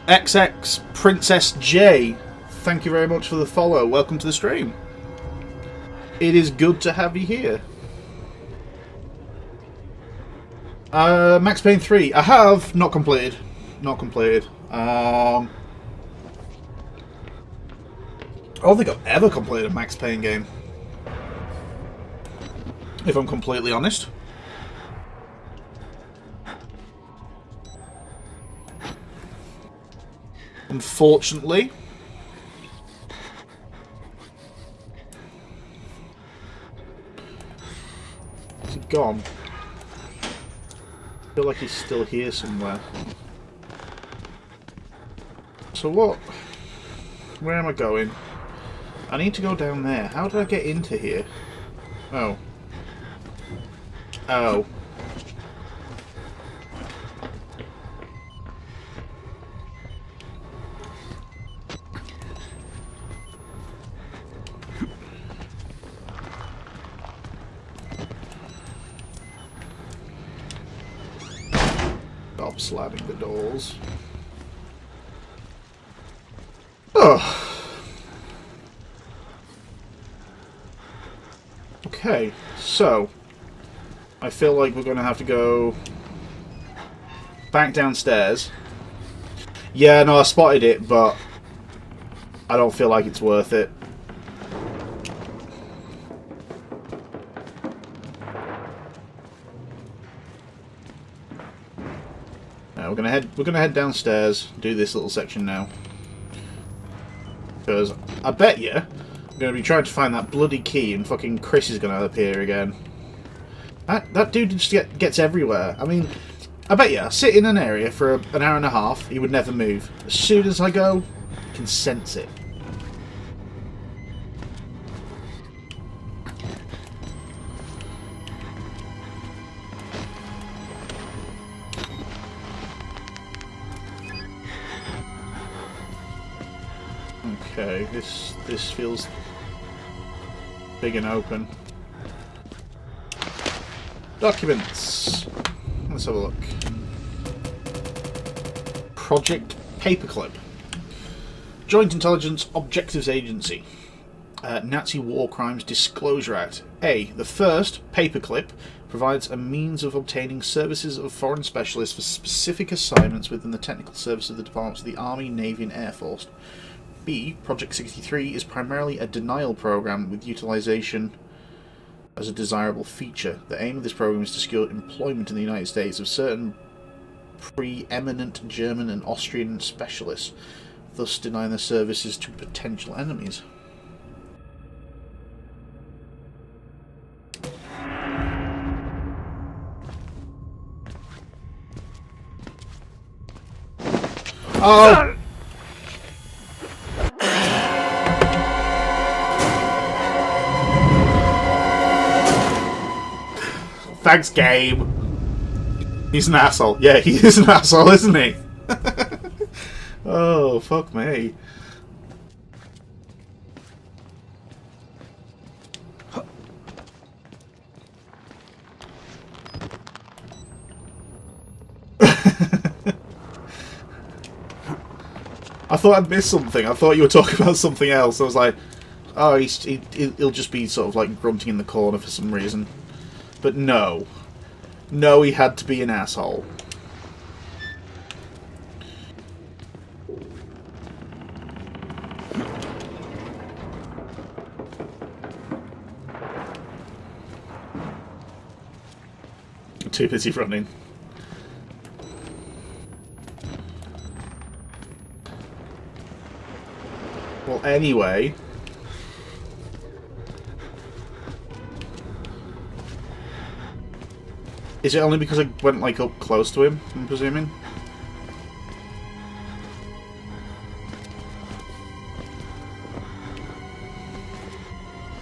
XX Princess J, thank you very much for the follow. Welcome to the stream. It is good to have you here. Max Payne 3. I have not completed. Not completed. I don't think I've ever completed a Max Payne game, if I'm completely honest. Unfortunately. Is he gone? I feel like he's still here somewhere. So what? Where am I going? I need to go down there. How did I get into here? Oh. Oh. Stop slamming the doors. Oh. Okay, so I feel like we're going to have to go back downstairs. Yeah, no, I spotted it, but I don't feel like it's worth it. We're gonna head downstairs, do this little section now. Because I bet you I'm gonna be trying to find that bloody key and fucking Chris is gonna appear again. That dude just gets everywhere. I mean, I bet you I sit in an area for an hour and a half, he would never move. As soon as I go, I can sense it. Okay, this feels big and open. Documents. Let's have a look. Project Paperclip. Joint Intelligence Objectives Agency. Nazi War Crimes Disclosure Act. A. The first, Paperclip, provides a means of obtaining services of foreign specialists for specific assignments within the technical service of the departments of the Army, Navy and Air Force. B. Project 63 is primarily a denial program with utilization as a desirable feature. The aim of this program is to secure employment in the United States of certain preeminent German and Austrian specialists, thus denying their services to potential enemies. Oh! Thanks, Gabe. He's an asshole. Yeah, he is an asshole, isn't he? Oh, fuck me. I thought I'd missed something. I thought you were talking about something else. I was like, oh, he'll just be sort of like grunting in the corner for some reason. But no. No, he had to be an asshole. Too busy running. Well, anyway... Is it only because I went, like, up close to him, I'm presuming?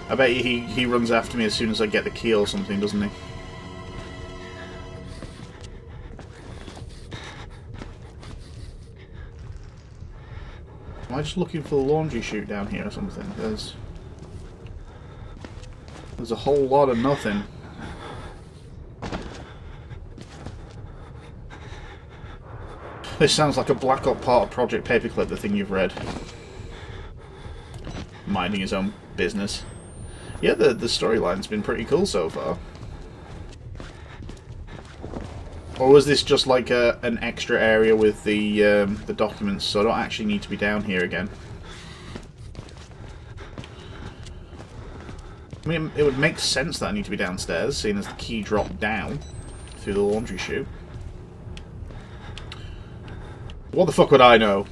I bet he runs after me as soon as I get the key or something, doesn't he? Am I just looking for the laundry chute down here or something? There's a whole lot of nothing. This sounds like a Black Ops part of Project Paperclip, the thing you've read. Minding his own business. Yeah, the storyline's been pretty cool so far. Or was this just like an extra area with the documents, so I don't actually need to be down here again? I mean, it would make sense that I need to be downstairs, seeing as the key dropped down through the laundry chute. What the fuck would I know?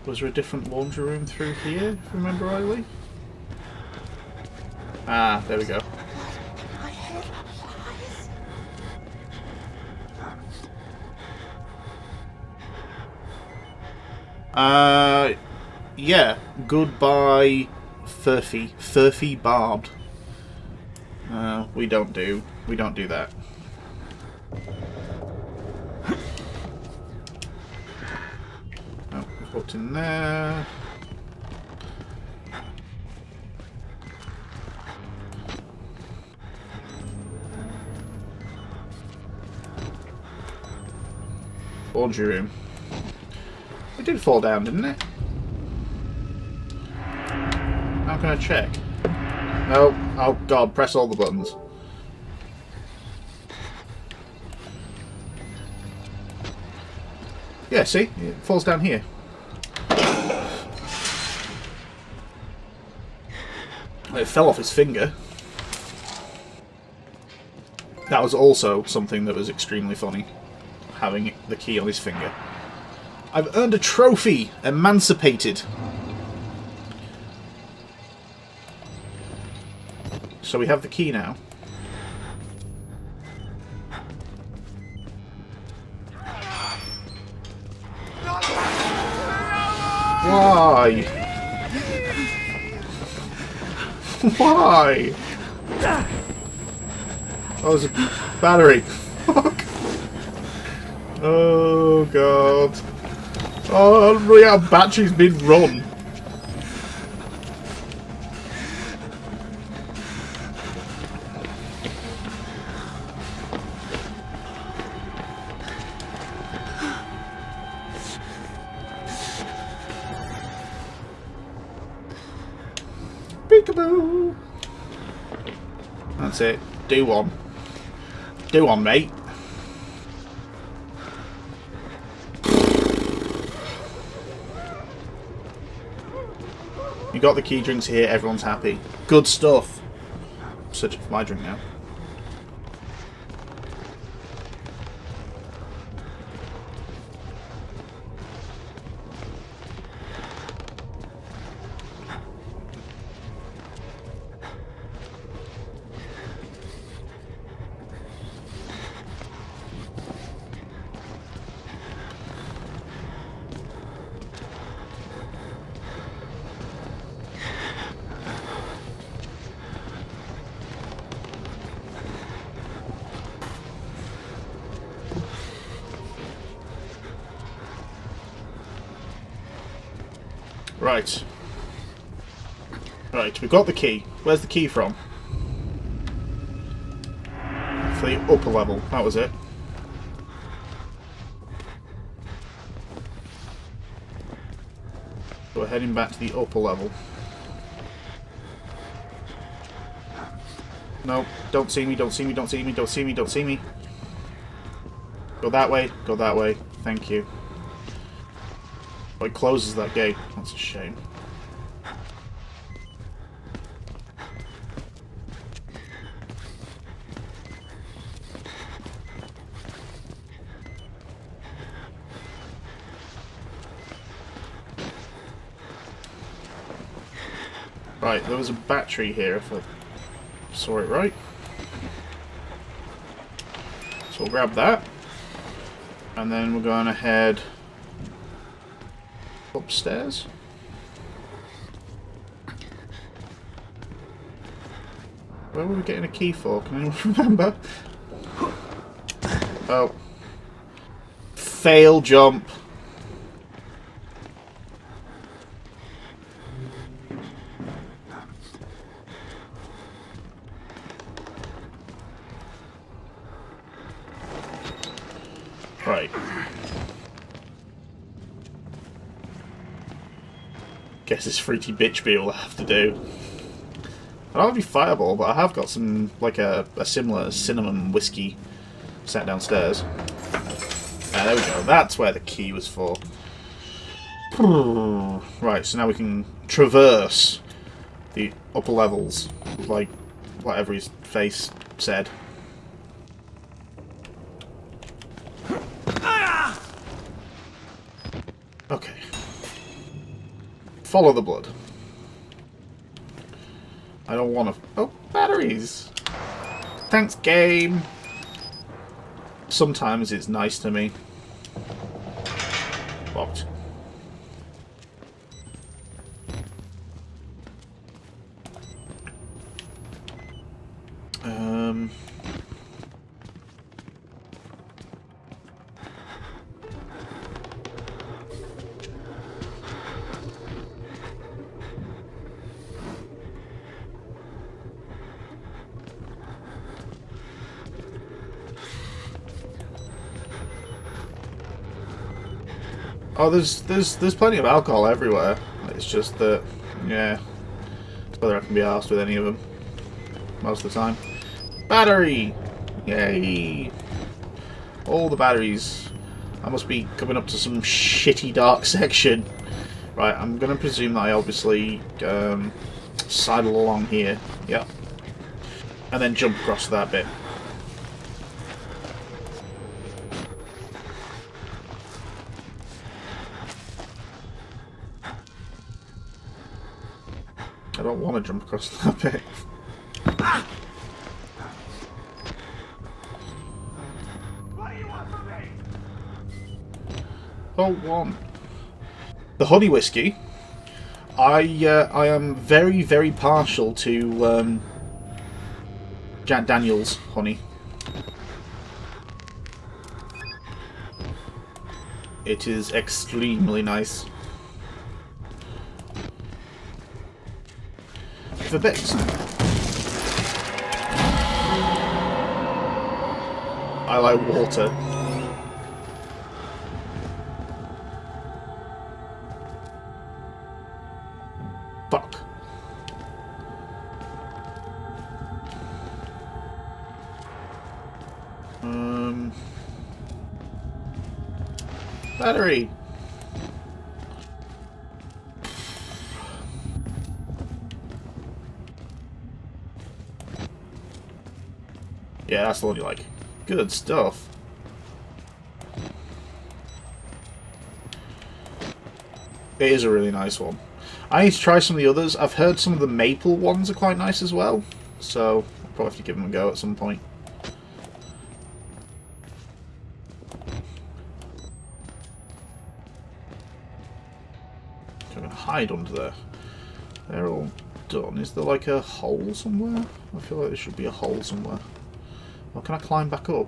Was there a different laundry room through here, if I remember rightly? Ah, there we go. Yeah. Goodbye, Furphy Barbed. We don't do that. Oh, we've walked in there. Laundry room. It did fall down, didn't it? How can I check? No. Oh god, press all the buttons. Yeah, see? It falls down here. It fell off his finger. That was also something that was extremely funny. Having the key on his finger. I've earned a trophy! Emancipated! So we have the key now. Why? Why? Oh, there's a battery. Fuck. Oh god. Oh, yeah, battery's been run. Peekaboo. That's it. Do one. Do one, mate. You got the key drinks here, everyone's happy. Good stuff. I'm searching for my drink now. Right. Right, we've got the key. Where's the key from? For the upper level. That was it. We're heading back to the upper level. No, don't see me, don't see me, don't see me, don't see me, don't see me. Go that way, go that way. Thank you. Oh, it closes that gate. That's a shame. Right, there was a battery here if I saw it right. So we'll grab that. And then we're going to head upstairs. Where were we getting a key for? Can anyone remember? Oh. Fail jump. Right. Guess it's fruity bitch bee all I have to do. I don't have any fireball, but I have got some, like a similar cinnamon whiskey set downstairs. Ah, there we go. That's where the key was for. Right, so now we can traverse the upper levels, like whatever his face said. Okay. Follow the blood. I don't want to... Oh, batteries! Thanks, game! Sometimes it's nice to me. Locked. Oh, there's plenty of alcohol everywhere. It's just that, yeah, it's whether I can be arsed with any of them most of the time. Battery! Yay! All the batteries. I must be coming up to some shitty dark section. Right, I'm going to presume that I obviously sidle along here. Yep. And then jump across that bit. I don't want to jump across that bit. What do you want from me? Oh, one. The honey whiskey. I am very, very partial to Jack Daniels honey. It is extremely nice. The bits. I like water. Fuck. Battery. Yeah, that's the one you like. Good stuff. It is a really nice one. I need to try some of the others. I've heard some of the maple ones are quite nice as well, so I'll probably have to give them a go at some point. I'm going to hide under there. They're all done. Is there like a hole somewhere? I feel like there should be a hole somewhere. Or can I climb back up?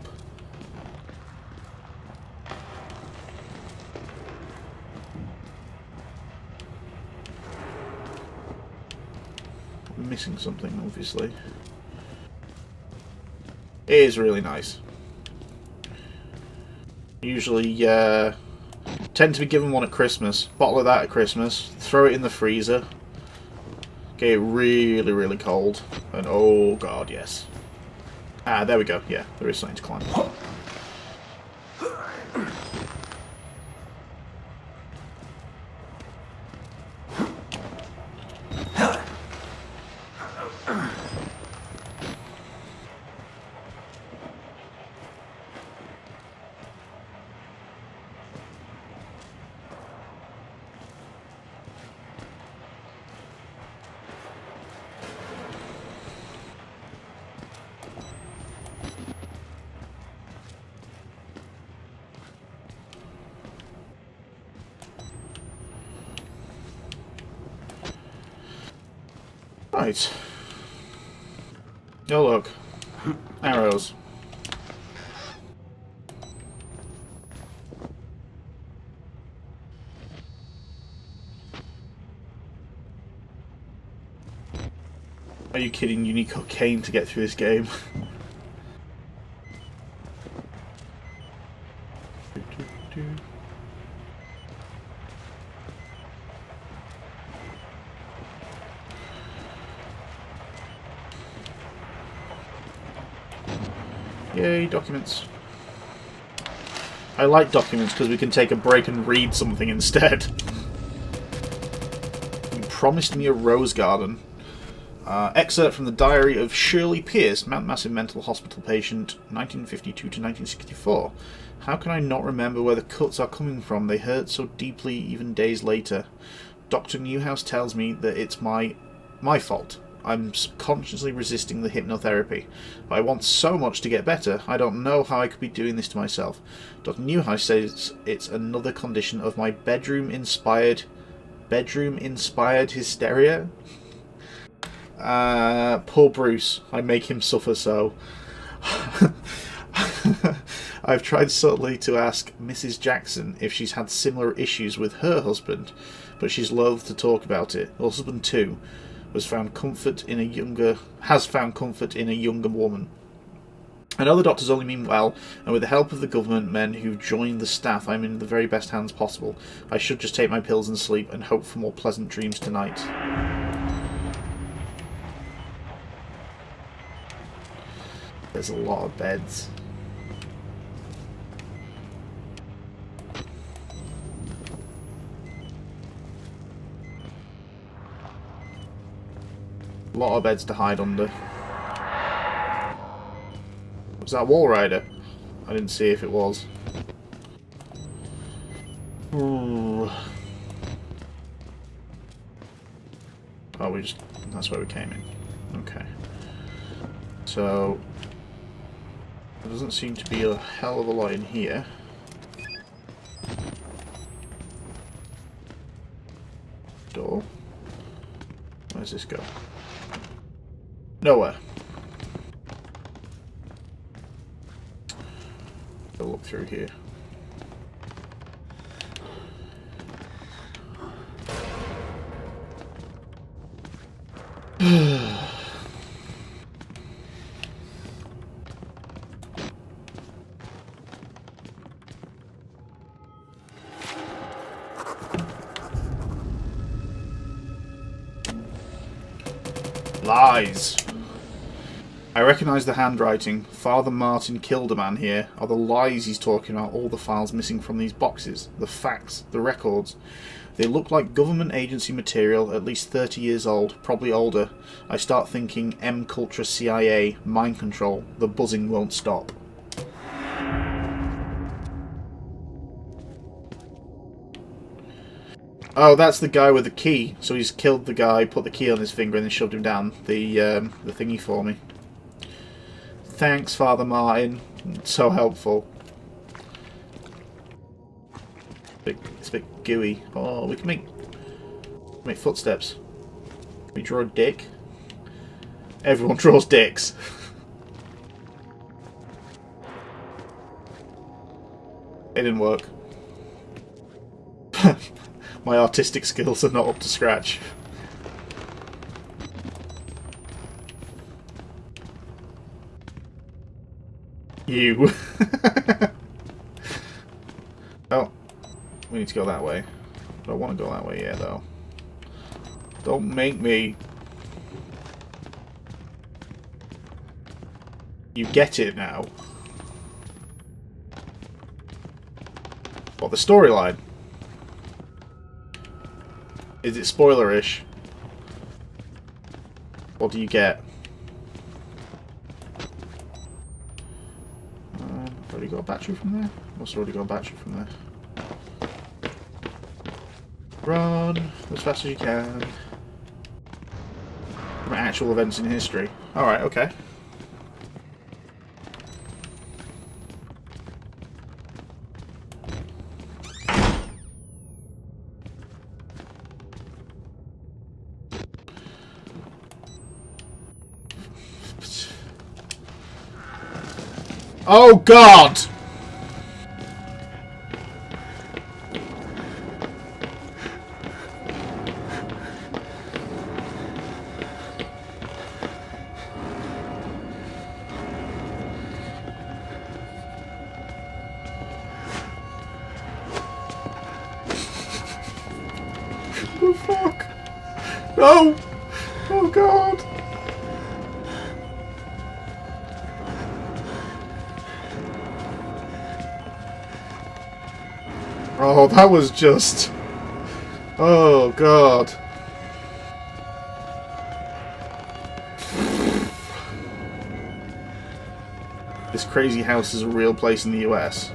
I'm missing something, obviously. It is really nice. Usually, tend to be given one at Christmas. Bottle of that at Christmas. Throw it in the freezer. Get it really, really cold. And oh god, yes. Ah, there we go. Yeah, there is something to climb. Right. Oh look. Arrows. Are you kidding? You need cocaine to get through this game. Yay, documents. I like documents because we can take a break and read something instead. You promised me a rose garden. Excerpt from the diary of Shirley Pierce, Mount Massive mental hospital patient, 1952 to 1964. How can I not remember where the cuts are coming from? They hurt so deeply even days later. Dr. Newhouse tells me that it's my fault. I'm subconsciously resisting the hypnotherapy. But I want so much to get better. I don't know how I could be doing this to myself. Dr. Newhouse says it's another condition of my bedroom-inspired hysteria. Poor Bruce. I make him suffer so. I've tried subtly to ask Mrs. Jackson if she's had similar issues with her husband, but she's loath to talk about it. Her husband, too, has found comfort in a younger woman. I know the doctors only mean well, and with the help of the government men who've joined the staff, I'm in the very best hands possible. I should just take my pills and sleep and hope for more pleasant dreams tonight. There's a lot of beds. A lot of beds to hide under. Was that Wall Rider? I didn't see if it was. Ooh. Oh, that's where we came in. Okay. So, there doesn't seem to be a hell of a lot in here. Door. Where's this go? Nowhere. I'll look through here. Lies. I recognise the handwriting. Father Martin killed a man here. Are the lies he's talking about all the files missing from these boxes? The facts, the records. They look like government agency material, at least 30 years old, probably older. I start thinking M-Culture CIA, mind control. The buzzing won't stop. Oh, that's the guy with the key. So he's killed the guy, put the key on his finger, and then shoved him down the thingy for me. Thanks, Father Martin. So helpful. It's a bit gooey. Oh, we can make footsteps. We draw a dick. Everyone draws dicks. It didn't work. My artistic skills are not up to scratch. You. Oh, we need to go that way. I don't want to go that way yet, though. Don't make me. You get it now. What, the storyline? Is it spoilerish? What do you get? Already got a battery from there? Must have already got a battery from there. Run as fast as you can. From actual events in history. Alright, okay. Oh God! No! Oh god! Oh, that was just... Oh god. This crazy house is a real place in the US.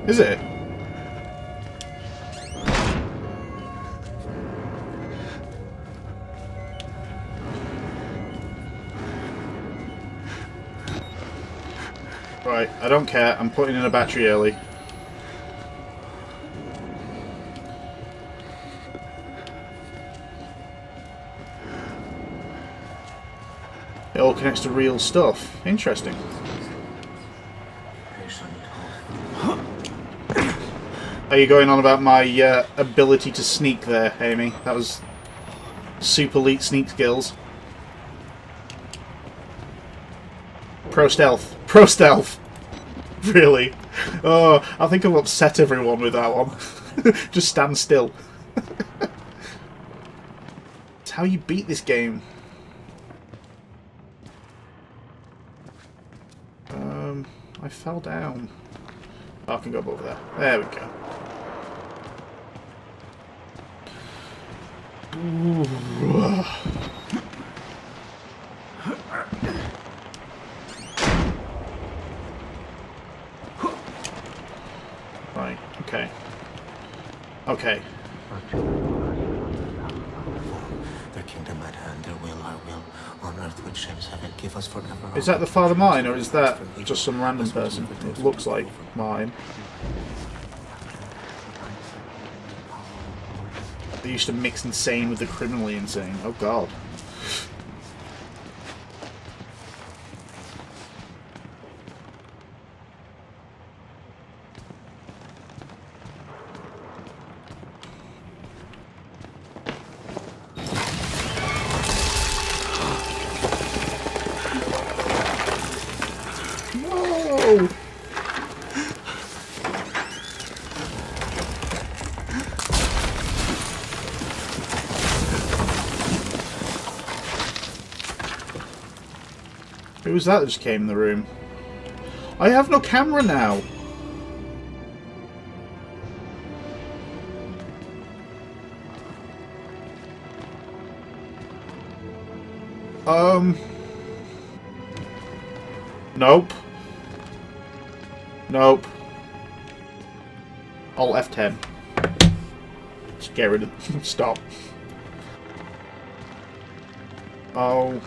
Is it? Right, I don't care. I'm putting in a battery early. It all connects to real stuff. Interesting. Are you going on about my ability to sneak there, Amy? That was super elite sneak skills. Pro stealth. Pro stealth! Really? Oh, I think I've upset everyone with that one. Just stand still. It's how you beat this game. I fell down. Oh, I can go up over there. There we go. Right, okay. Okay. Their kingdom at hand, their will, our will, on earth which shapes heaven, give us forever. Is that the father mine, or is that just some random person? It looks like mine. They used to mix insane with the criminally insane. Oh god. Whoa! Who was that that just came in the room? I have no camera now! Nope. Nope. Alt F10. Just get rid of... Stop. Oh.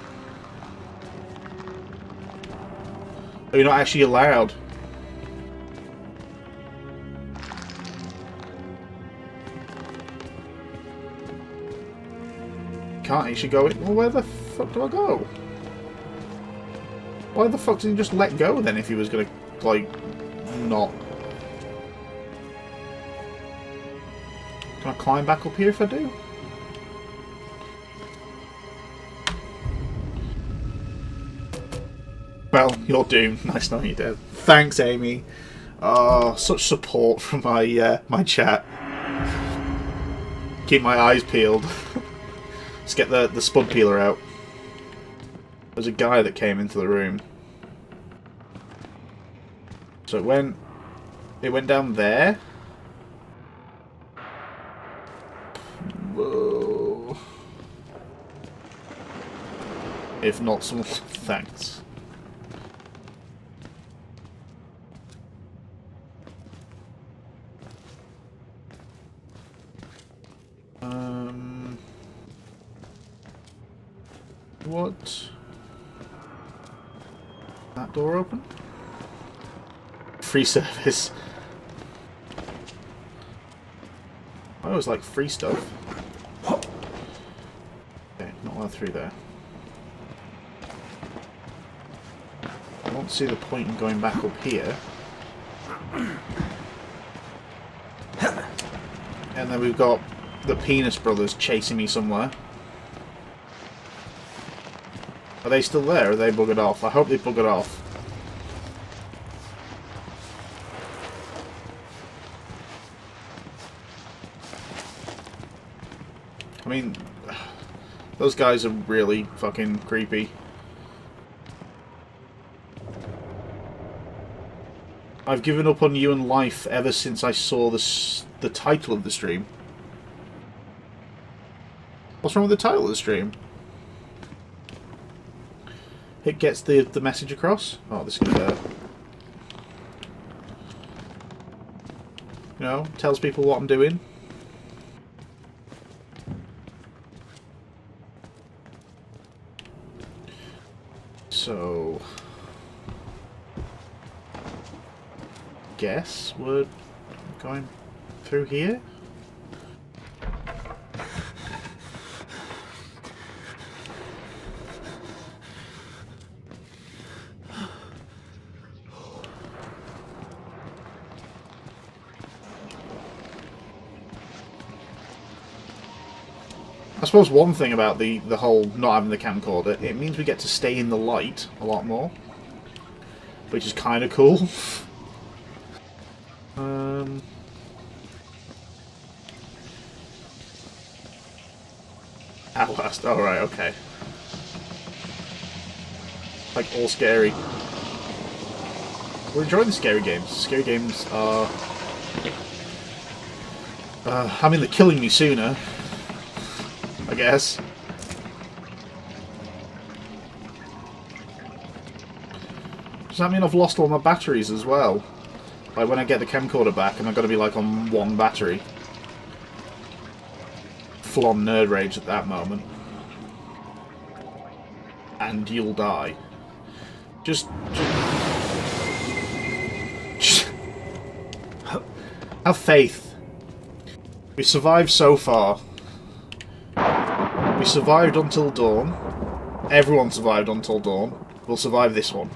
Oh, you're not actually allowed. Can't actually go in. Well, where the fuck do I go? Why the fuck did he just let go then if he was gonna, like, not? Can I climb back up here if I do? Well, you're doomed. Nice knowing you, Dev. Thanks, Amy. Oh, such support from my my chat. Keep my eyes peeled. Let's get the spud peeler out. There's a guy that came into the room. So it went down there. Whoa. If not, someone thanks. What? That door open? Free service. I always like free stuff. Okay, not allowed through there. I don't see the point in going back up here. And then we've got the Penis Brothers chasing me somewhere. Are they still there? Or are they buggered off? I hope they buggered off. I mean, Those guys are really fucking creepy. I've given up on you and life ever since I saw the title of the stream. What's wrong with the title of the stream? It gets the message across. Oh, this is gonna... You know, tells people what I'm doing. So... guess we're going through here? I suppose one thing about the whole not having the camcorder, it means we get to stay in the light a lot more, which is kind of cool. Outlast, alright, okay. Like, all scary. We're enjoying the scary games. Scary games are... I mean, they're killing me sooner, I guess. Does that mean I've lost all my batteries as well? Like, when I get the camcorder back, am I going to be, like, on one battery? Full-on nerd rage at that moment. And you'll die. Just have faith. We survived so far. We survived until dawn. Everyone survived until dawn. We'll survive this one.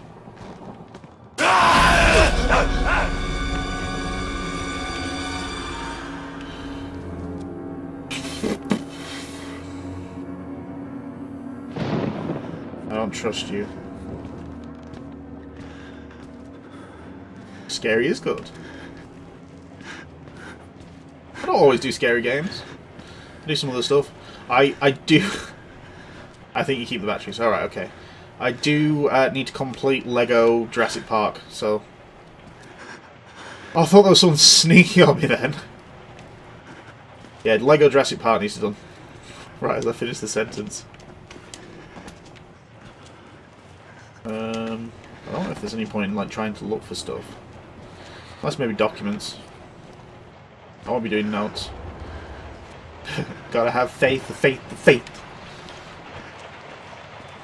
I don't trust you. Scary is good. I don't always do scary games. I do some other stuff. I do... I think you keep the batteries. Alright, okay. I do need to complete Lego Jurassic Park, so... Oh, I thought there was someone sneaky on me then. Yeah, Lego Jurassic Park needs to be done. Right, as I finish the sentence. I don't know if there's any point in like trying to look for stuff. Unless maybe documents. I won't be doing notes. Gotta have faith, the faith, the faith.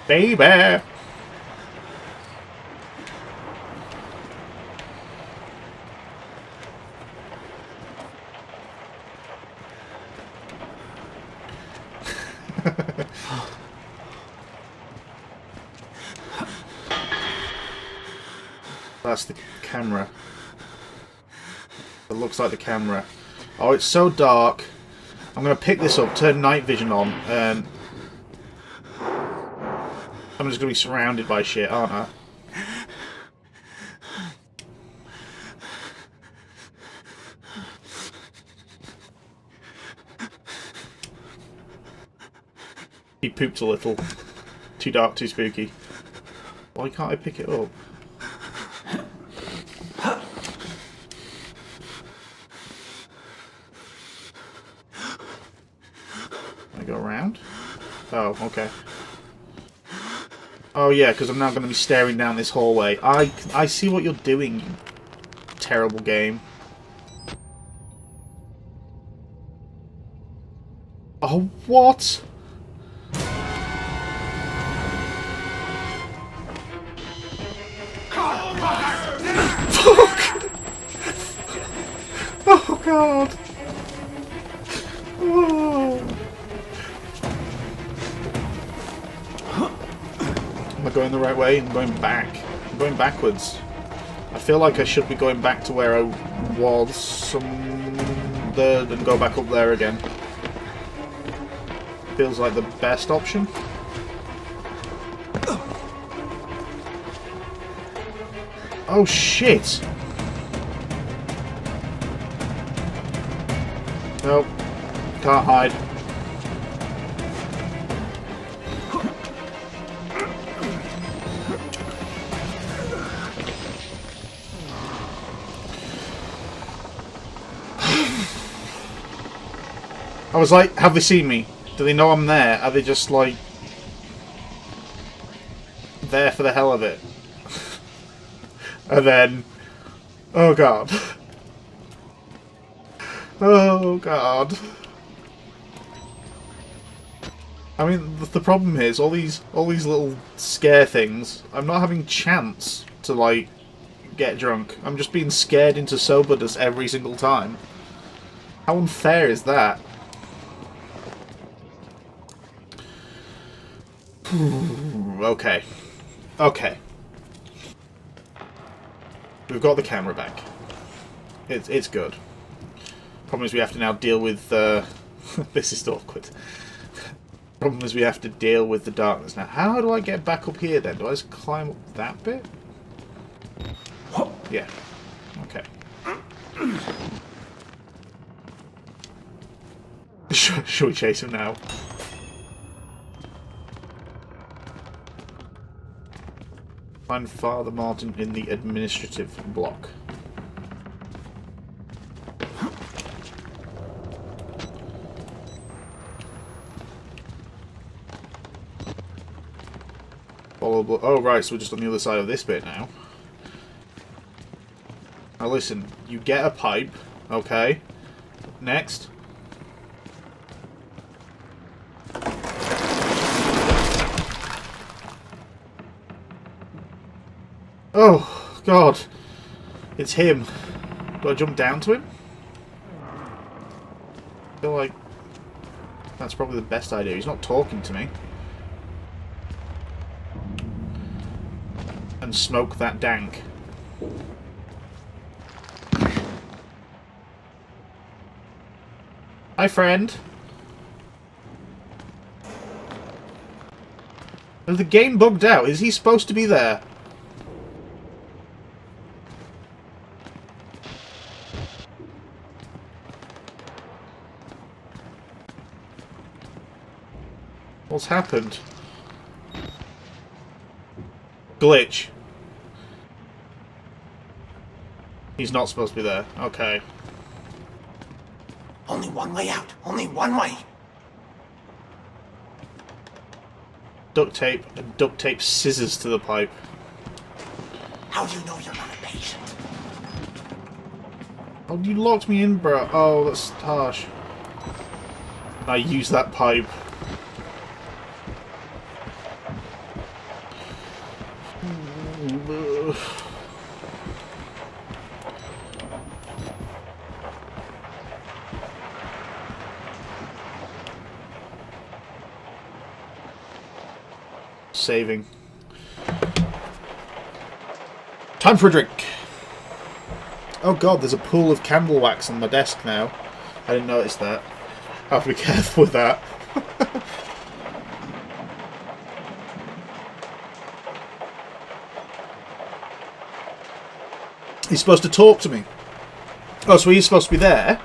Baby! That's the camera. It looks like the camera. Oh, it's so dark. I'm going to pick this up, turn night vision on, and I'm just going to be surrounded by shit, aren't I? He pooped a little. Too dark, too spooky. Why can't I pick it up? Go around? Oh, okay. Oh yeah, because I'm now going to be staring down this hallway. I see what you're doing, you terrible game. Oh, what? Fuck! Oh god! Oh. Am I going the right way? I'm going back. I'm going backwards. I feel like I should be going back to where I was and go back up there again. Feels like the best option. Oh shit! Nope. Can't hide. I was like, have they seen me? Do they know I'm there? Are they just like there for the hell of it? And then, oh god. Oh god. I mean, the problem is all these little scare things. I'm not having chance to like get drunk. I'm just being scared into soberness every single time. How unfair is that? Okay. Okay. We've got the camera back. It's good. Problem is we have to now deal with this is awkward. Problem is we have to deal with the darkness. Now, how do I get back up here then? Do I just climb up that bit? Yeah. Okay. Should we chase him now? Find Father Martin in the administrative block. Follow. Oh right, so we're just on the other side of this bit now. Now listen, you get a pipe, okay? Next. Oh, God. It's him. Do I jump down to him? I feel like that's probably the best idea. He's not talking to me. And smoke that dank. Hi, friend. Is the game bugged out? Is he supposed to be there? What's happened? Glitch. He's not supposed to be there. Okay. Only one way out. Only one way. Duct tape and duct tape scissors to the pipe. How do you know you're not a patient? Oh, you locked me in, bro. Oh, that's harsh. I use that pipe. Saving. Time for a drink. Oh god, there's a pool of candle wax on my desk now. I didn't notice that. I have to be careful with that. He's supposed to talk to me. Oh, so he's supposed to be there?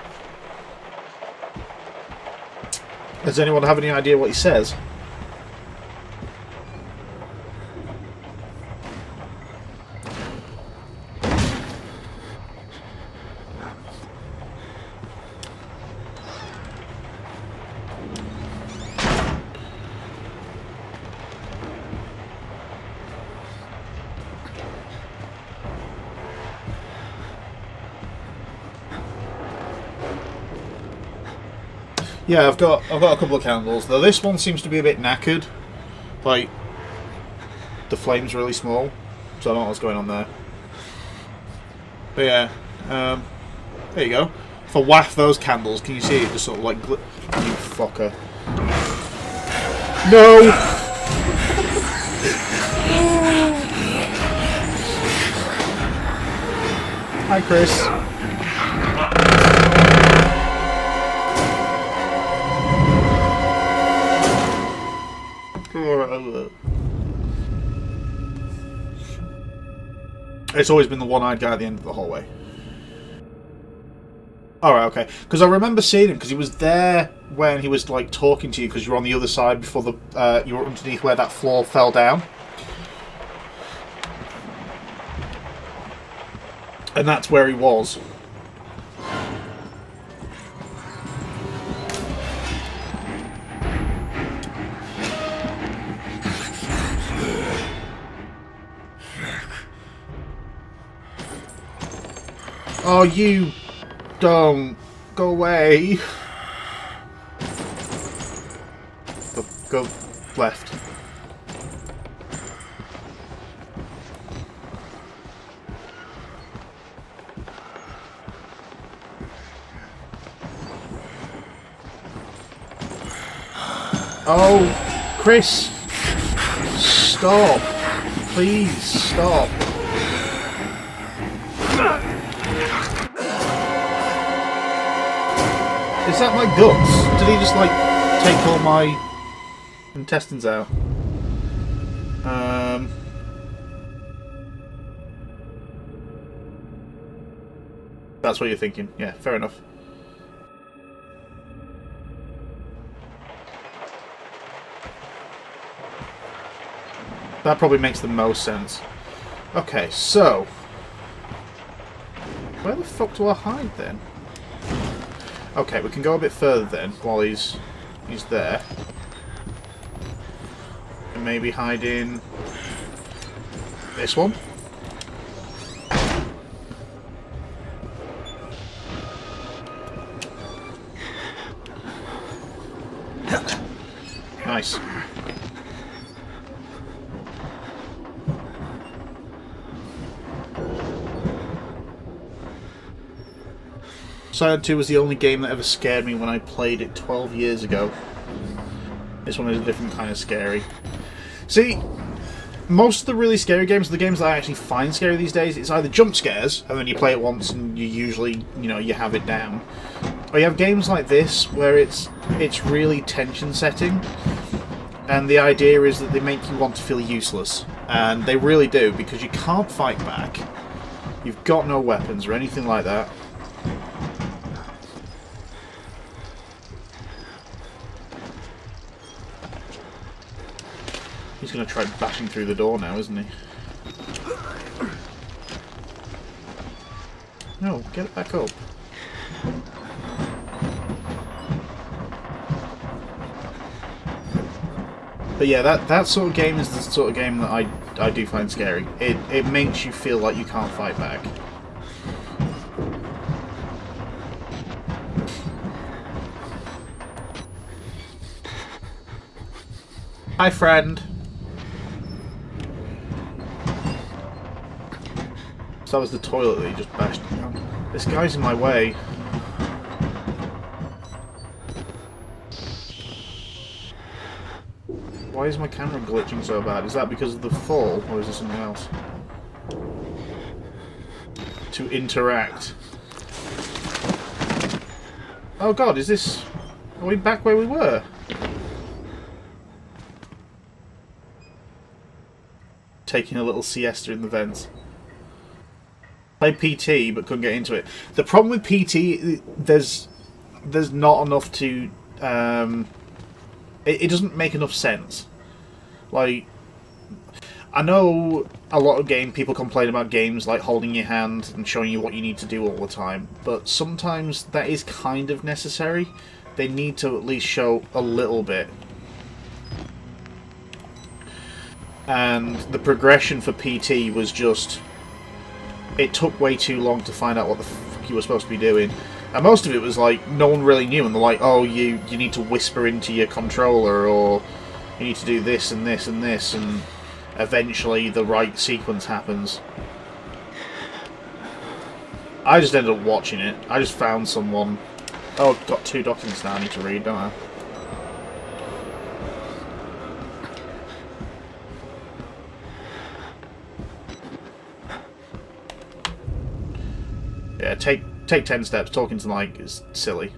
Does anyone have any idea what he says? Yeah, I've got a couple of candles, though this one seems to be a bit knackered. Like, the flame's really small, so I don't know what's going on there. But yeah, there you go. If I waft those candles, can you see it just sort of like you fucker. No! Hi, Chris. It's always been the one-eyed guy at the end of the hallway. Alright, okay. Because I remember seeing him, because he was there when he was, like, talking to you, because you were on the other side before the you were underneath where that floor fell down. And that's where he was. Oh, you don't. Go away. Go left. Oh, Chris. Stop. Please, stop. Is that my guts? Did he just, like, take all my intestines out? That's what you're thinking. Yeah, fair enough. That probably makes the most sense. Okay, so... where the fuck do I hide, then? Okay, we can go a bit further, then, while he's there. And maybe hide in... this one? Nice. Silent 2 was the only game that ever scared me when I played it 12 years ago. This one is a different kind of scary. See, most of the really scary games, the games that I actually find scary these days, it's either jump scares, and then you play it once and you usually, you have it down. Or you have games like this, where it's really tension setting, and the idea is that they make you want to feel useless. And they really do, because you can't fight back. You've got no weapons or anything like that. He's going to try bashing through the door now, isn't he? No, get it back up. But yeah, that sort of game is the sort of game that I do find scary. It makes you feel like you can't fight back. Hi, friend. So that was the toilet that he just bashed down. This guy's in my way. Why is my camera glitching so bad? Is that because of the fall, or is it something else? To interact. Oh god, is this... are we back where we were? Taking a little siesta in the vents. Played PT, but couldn't get into it. The problem with PT, there's not enough to... it doesn't make enough sense. Like, I know a lot of people complain about games like holding your hand and showing you what you need to do all the time, but sometimes that is kind of necessary. They need to at least show a little bit. And the progression for PT was just... it took way too long to find out what the fuck you were supposed to be doing. And most of it was like, no one really knew, and they're like, oh, you need to whisper into your controller, or you need to do this and this and this, and eventually the right sequence happens. I just ended up watching it. I just found someone... oh, I've got 2 documents now I need to read, don't I? Yeah, take 10 steps. Talking to the mic is silly.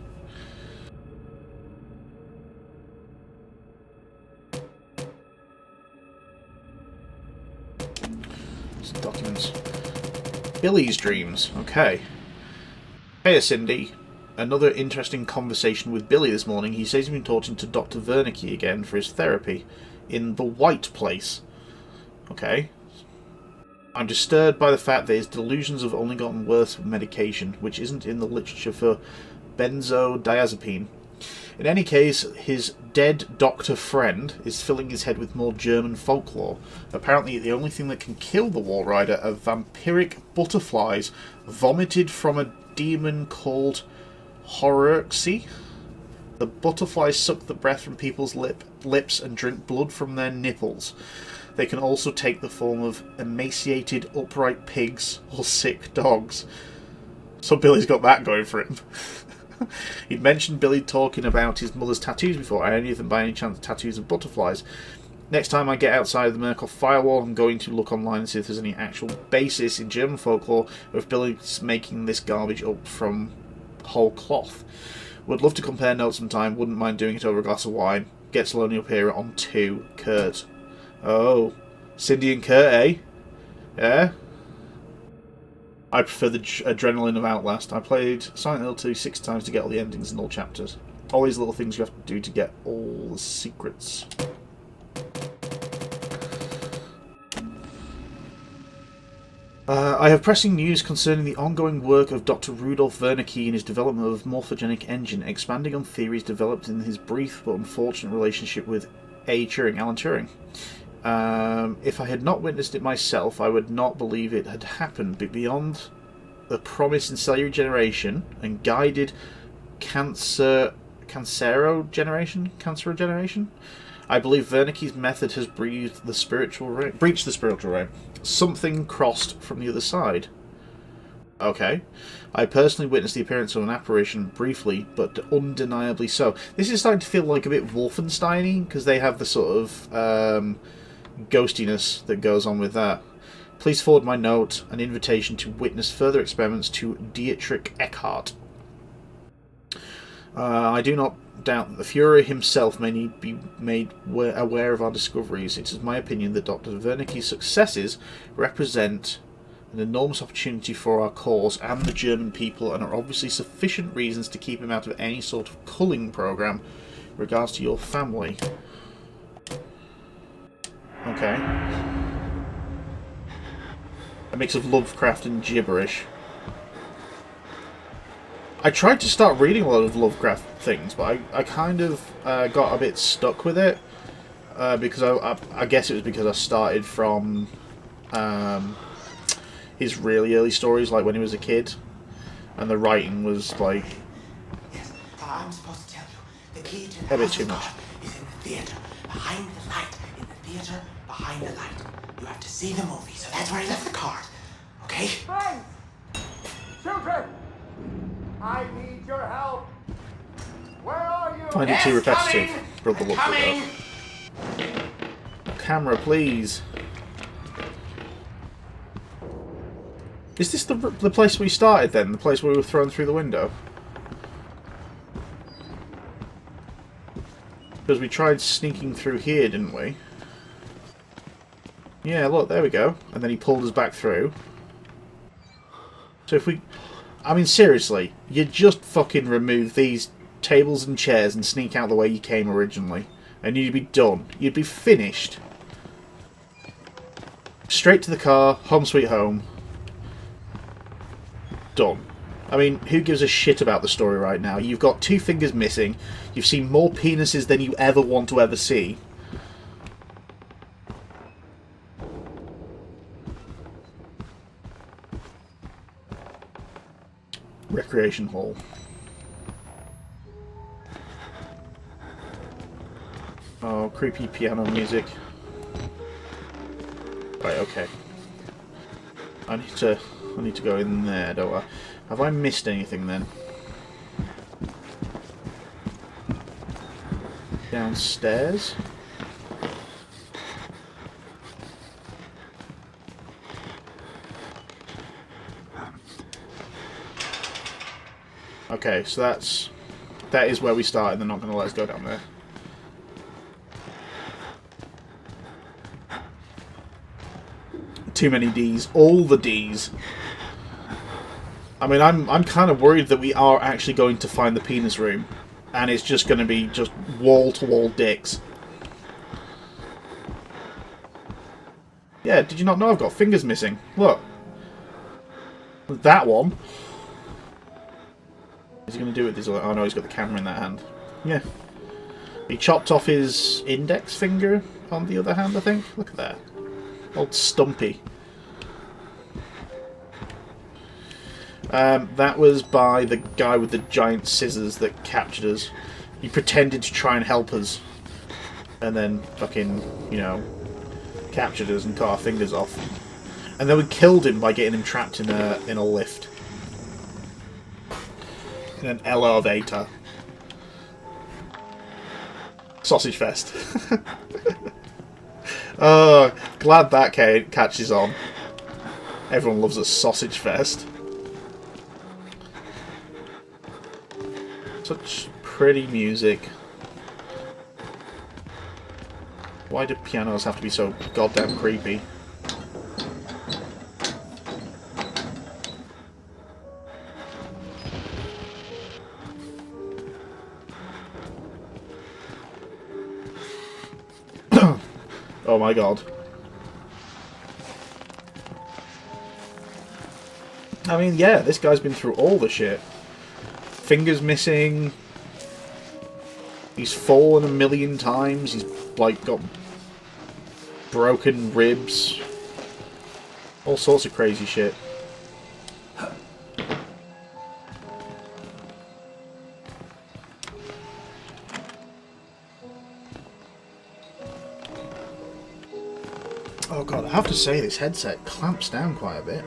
Some documents. Billy's dreams. Okay. Hey, Cindy. Another interesting conversation with Billy this morning. He says he's been talking to Dr. Wernicke again for his therapy in the White Place. Okay. I'm disturbed by the fact that his delusions have only gotten worse with medication, which isn't in the literature for benzodiazepine. In any case, his dead doctor friend is filling his head with more German folklore. Apparently, the only thing that can kill the War Rider are vampiric butterflies vomited from a demon called Horrorxy. The butterflies suck the breath from people's lips and drink blood from their nipples. They can also take the form of emaciated, upright pigs or sick dogs. So Billy's got that going for him. He'd mentioned Billy talking about his mother's tattoos before. Are any of them by any chance tattoos of butterflies? Next time I get outside of the Murkoff firewall, I'm going to look online and see if there's any actual basis in German folklore, or if Billy's making this garbage up from whole cloth. Would love to compare notes sometime, wouldn't mind doing it over a glass of wine. Gets lonely up here on 2, Kurt. Oh, Cindy and Kurt, eh? Yeah? I prefer the adrenaline of Outlast. I played Silent Hill 2 6 times to get all the endings and all chapters. All these little things you have to do to get all the secrets. I have pressing news concerning the ongoing work of Dr. Rudolf Wernicke in his development of morphogenic engine, expanding on theories developed in his brief but unfortunate relationship with Alan Turing. If I had not witnessed it myself, I would not believe it had happened, but beyond the promise in cellular regeneration and guided cancerogeneration, I believe Wernicke's method has breached the spiritual realm. Something crossed from the other side. Okay. I personally witnessed the appearance of an apparition briefly, but undeniably so. This is starting to feel like a bit Wolfenstein-y, because they have the sort of ghostiness that goes on with that. Please forward my note, an invitation to witness further experiments to Dietrich Eckart. I do not doubt that the Fuhrer himself may need be made aware of our discoveries. It is my opinion that Dr. Wernicke's successes represent an enormous opportunity for our cause and the German people, and are obviously sufficient reasons to keep him out of any sort of culling program in regards to your family. Okay. A mix of Lovecraft and gibberish. I tried to start reading a lot of Lovecraft things, but I kind of got a bit stuck with it. Because I guess it was because I started from his really early stories, like when he was a kid. And the writing was like... Yes, I'm supposed to tell you. The key to the a bit too much. Is in the theater, behind the light. In the theater, behind the light. You have to see the movie, so that's where he left the card. Okay? Friends! Children! I need your help! Where are you? Find it too repetitive. Coming. Rub the look Coming. Camera, please. Is this the place we started then? The place where we were thrown through the window? Because we tried sneaking through here, didn't we? Yeah, look, there we go. And then he pulled us back through. So if we... I mean, seriously, you just fucking remove these tables and chairs and sneak out the way you came originally. And you'd be done. You'd be finished. Straight to the car, home sweet home. Done. I mean, who gives a shit about the story right now? You've got 2 fingers missing. You've seen more penises than you ever want to ever see. Recreation hall. Oh, creepy piano music. Right, okay. I need to go in there, don't I? Have I missed anything then? Downstairs? Okay, so that is where we started. They're not going to let us go down there. Too many D's. All the D's. I mean, I'm kind of worried that we are actually going to find the penis room, and it's just going to be just wall-to-wall dicks. Yeah, did you not know I've got fingers missing? Look. That one. What's he going to do with this? Oh no, he's got the camera in that hand. Yeah. He chopped off his index finger on the other hand, I think. Look at that. Old Stumpy. That was by the guy with the giant scissors that captured us. He pretended to try and help us. And then fucking, you know, captured us and cut our fingers off. And then we killed him by getting him trapped in a lift. In an elevator. Sausage Fest. Oh, glad that catches on. Everyone loves a Sausage Fest. Such pretty music. Why do pianos have to be so goddamn creepy? Oh my god. I mean, yeah, this guy's been through all the shit. Fingers missing. He's fallen a million times. He's, like, got broken ribs. All sorts of crazy shit. Oh god, I have to say this headset clamps down quite a bit.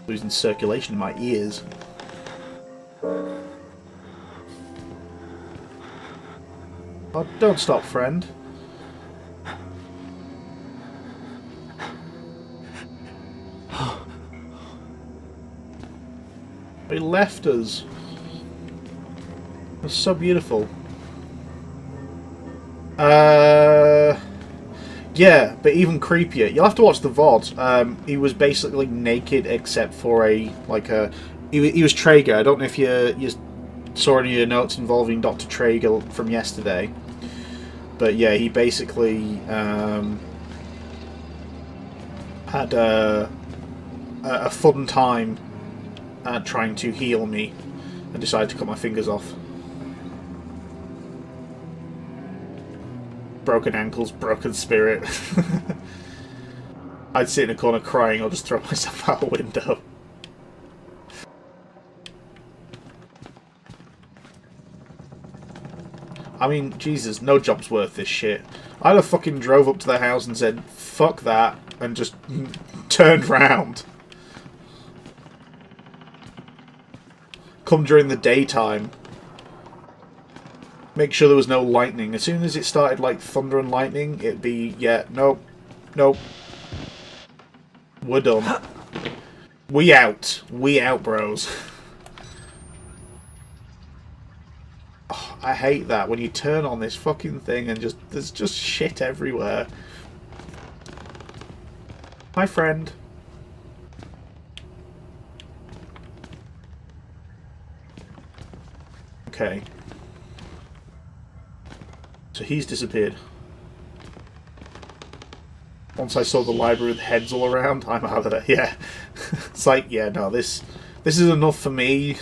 Losing circulation in my ears. Oh, don't stop, friend. They left us. It's so beautiful. Yeah, but even creepier. You'll have to watch the VOD. He was basically naked except for he was Traeger. I don't know if you saw any of your notes involving Dr. Traeger from yesterday. But yeah, he basically had a fun time trying to heal me and decided to cut my fingers off. Broken ankles, broken spirit. I'd sit in a corner crying or just throw myself out a window. I mean, Jesus, no job's worth this shit. I'd have fucking drove up to the house and said, fuck that, and just turned round. Come during the daytime. Make sure there was no lightning. As soon as it started like thunder and lightning, it'd be, yeah, nope, nope. We're done. We out, bros. Oh, I hate that when you turn on this fucking thing and there's just shit everywhere. Hi, friend. Okay. So he's disappeared. Once I saw the library with heads all around, I'm out of there. Yeah. It's like, yeah, no, this is enough for me.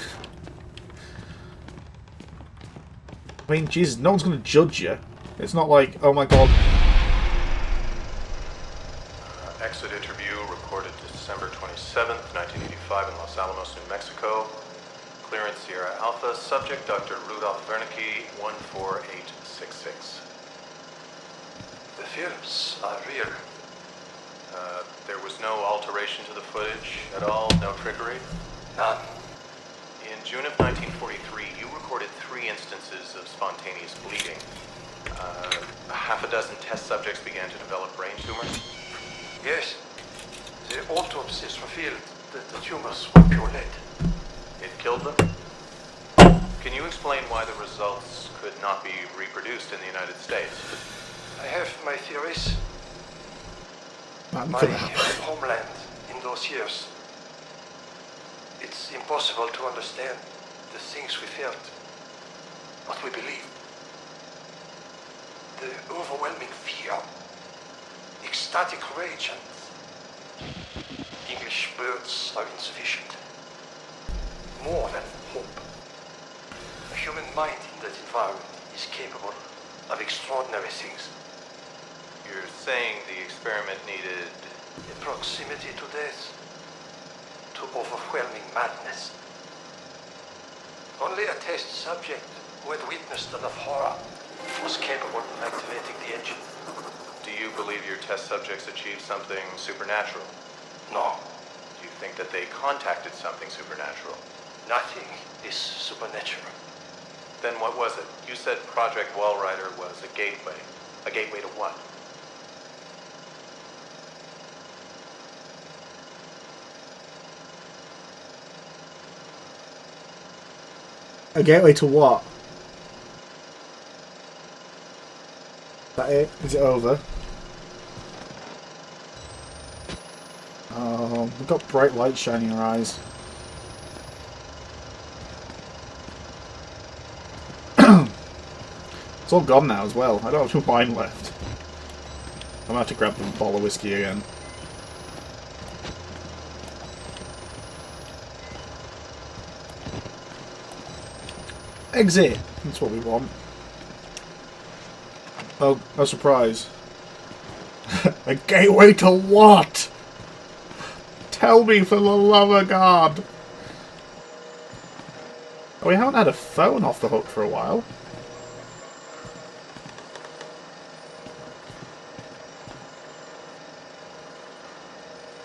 I mean, Jesus, no one's going to judge you. It's not like, oh my god. Exit interview recorded December 27th, 1985 in Los Alamos, New Mexico. Clearance Sierra Alpha. Subject Dr. Rudolph Wernicke, 14866. The films are real. There was no alteration to the footage at all? No trickery? None. In June of 1943, you recorded 3 instances of spontaneous bleeding. Half a dozen test subjects began to develop brain tumors. Yes. The autopsies revealed that the tumors were pure lead. It killed them? Can you explain why the results could not be reproduced in the United States? I have my theories. My homeland in those years. It's impossible to understand the things we felt, what we believed. The overwhelming fear, ecstatic rage, and English fresh birds are insufficient. More than hope. A human mind in that environment is capable of extraordinary things. You're saying the experiment needed... In proximity to death, to overwhelming madness. Only a test subject who had witnessed enough horror was capable of activating the engine. Do you believe your test subjects achieved something supernatural? No, Do you think that they contacted something supernatural? nothing is supernatural. Then what was it? You said Project Wallrider was a gateway. A gateway to what? A gateway to what? Is that it? Is it over? Oh, we've got bright light shining in our eyes. It's all gone now as well. I don't have any wine left. I'm gonna have to grab the bottle of whiskey again. Exit! That's what we want. Oh, no surprise. A gateway to what? Tell me, for the love of God! Oh, we haven't had a phone off the hook for a while.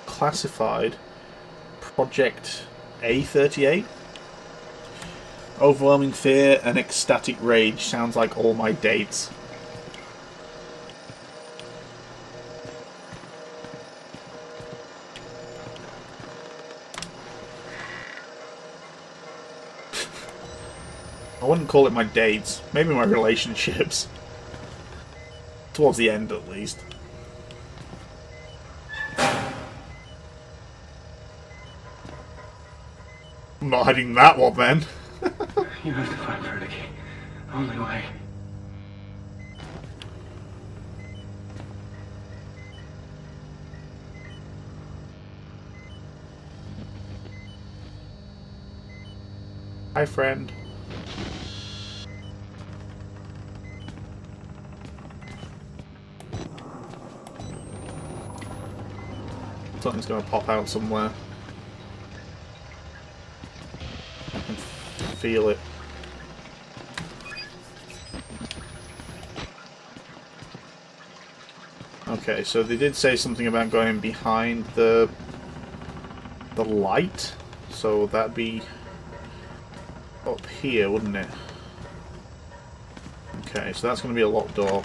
Classified. Project A38? Overwhelming fear and ecstatic rage sounds like all my dates. I wouldn't call it my dates. Maybe my relationships. Towards the end, at least. I'm not hiding that one, then. You have to find Vernicky. Only way. Hi, friend. Something's going to pop out somewhere. I can feel it. Okay, so they did say something about going behind the light, so that'd be up here, wouldn't it? Okay, so that's going to be a locked door.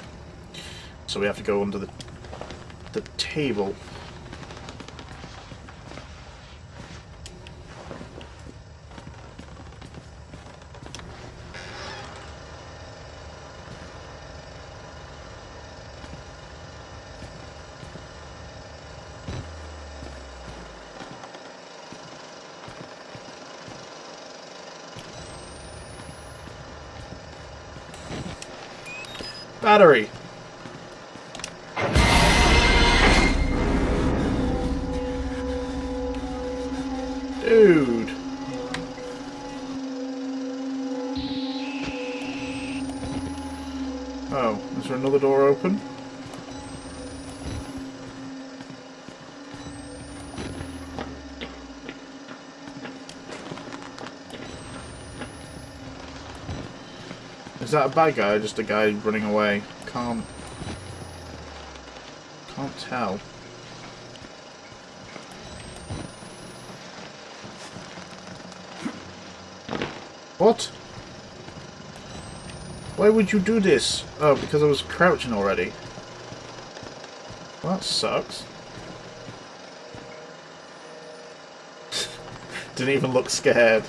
So we have to go under the table. Battery. Dude. Oh, is there another door open? Is that a bad guy or just a guy running away? Can't tell. What? Why would you do this? Oh, because I was crouching already. Well, that sucks. Didn't even look scared.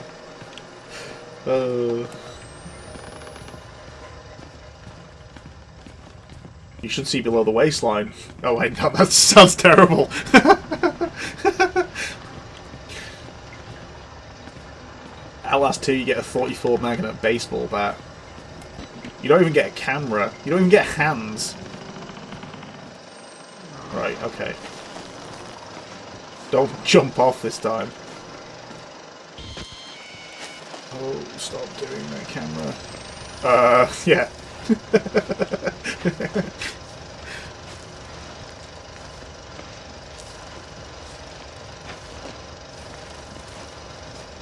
You should see below the waistline. Oh wait, no, that sounds terrible. Outlast 2, you get a 44 Magnet baseball bat. You don't even get a camera. You don't even get hands. Right, okay. Don't jump off this time. Oh, stop doing that, camera. Yeah.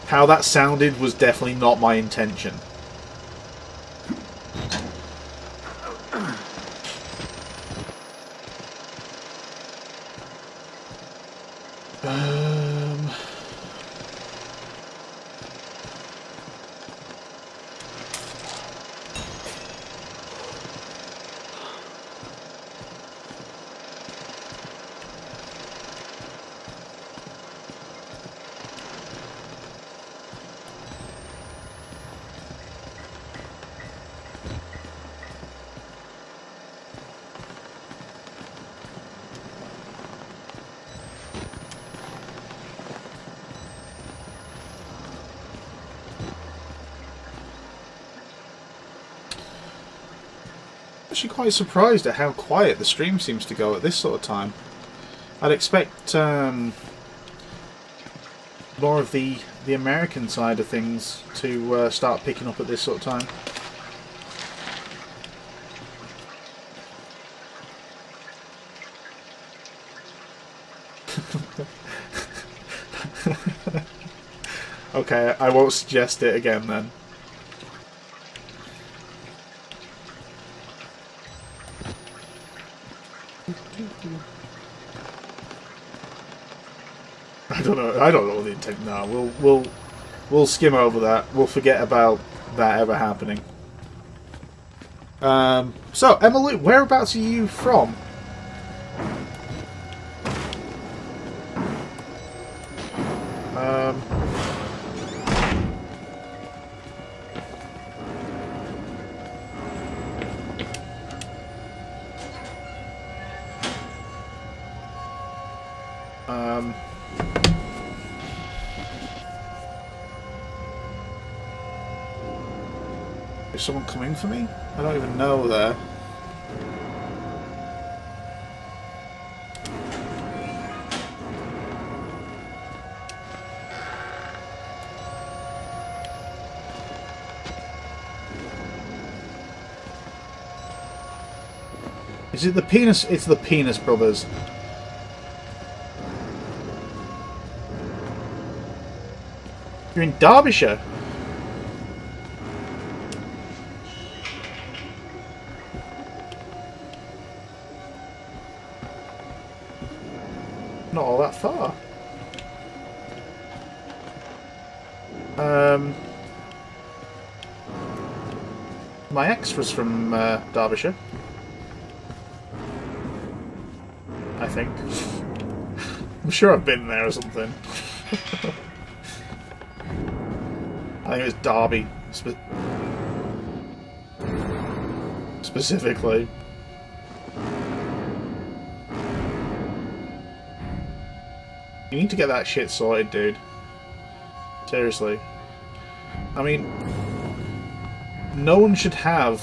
How that sounded was definitely not my intention. Actually quite surprised at how quiet the stream seems to go at this sort of time. I'd expect more of the American side of things to start picking up at this sort of time. Okay, I won't suggest it again then. I don't know the intent. No, we'll skim over that. We'll forget about that ever happening. So Emily, whereabouts are you from? Is someone coming for me? I don't even know there. Is it the penis? It's the Penis Brothers. You're in Derbyshire. Not all that far. My ex was from Derbyshire. I think. I'm sure I've been there or something. I think it was Derby. Specifically. You need to get that shit sorted, dude. Seriously. I mean, no one should have,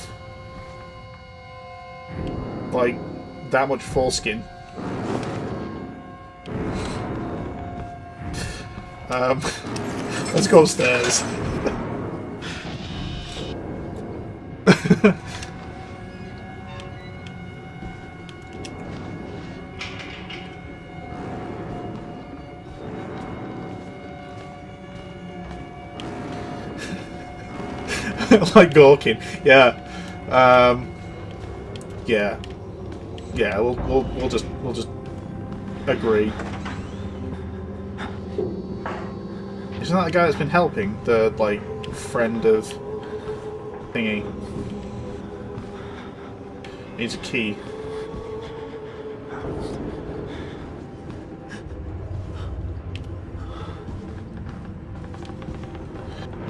like, that much foreskin. Let's go upstairs. Like Gorkin, yeah, yeah, we'll just agree. Isn't that the guy that's been helping? The, like, friend of thingy. Needs a key.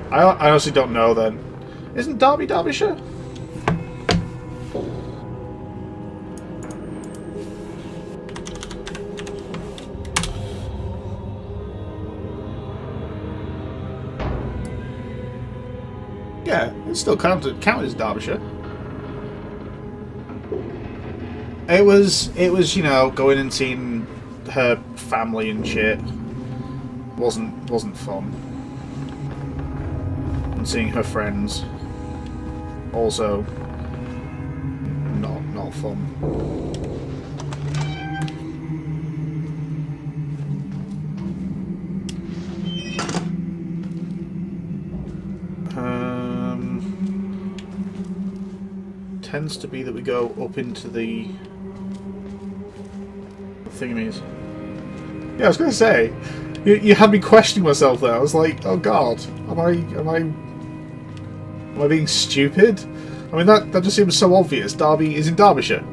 I honestly don't know then. Isn't Derby Derbyshire? Yeah, it's still counted as Derbyshire. It was, you know, going and seeing her family and shit wasn't fun. And seeing her friends also not fun. Tends to be that we go up into the thingamies. Yeah, I was going to say, you had me questioning myself there. I was like, oh god, am I being stupid? I mean, that just seems so obvious. Derby is in Derbyshire.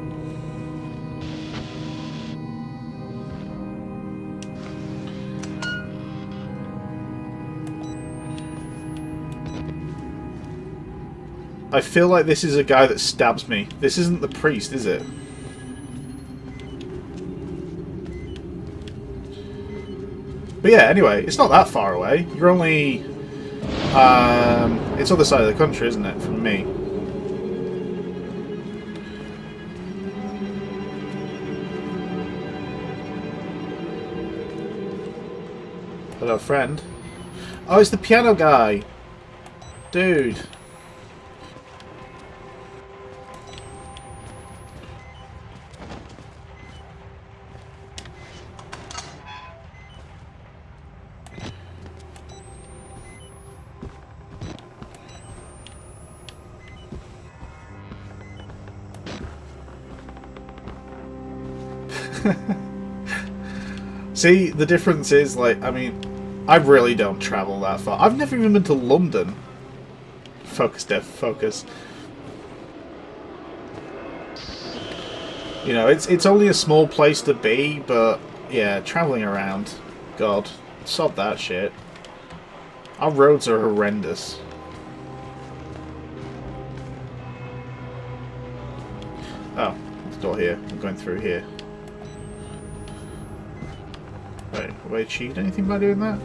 I feel like this is a guy that stabs me. This isn't the priest, is it? But yeah, anyway, it's not that far away. You're only... it's other side of the country, isn't it, from me? Hello, friend. Oh, it's the piano guy. Dude. See, the difference is, like, I mean, I really don't travel that far. I've never even been to London. Focus, Dev, focus. You know, it's only a small place to be, but, yeah, travelling around, God, sod that shit. Our roads are horrendous. Oh, there's a door here. I'm going through here. Wait, have I achieved anything by doing that?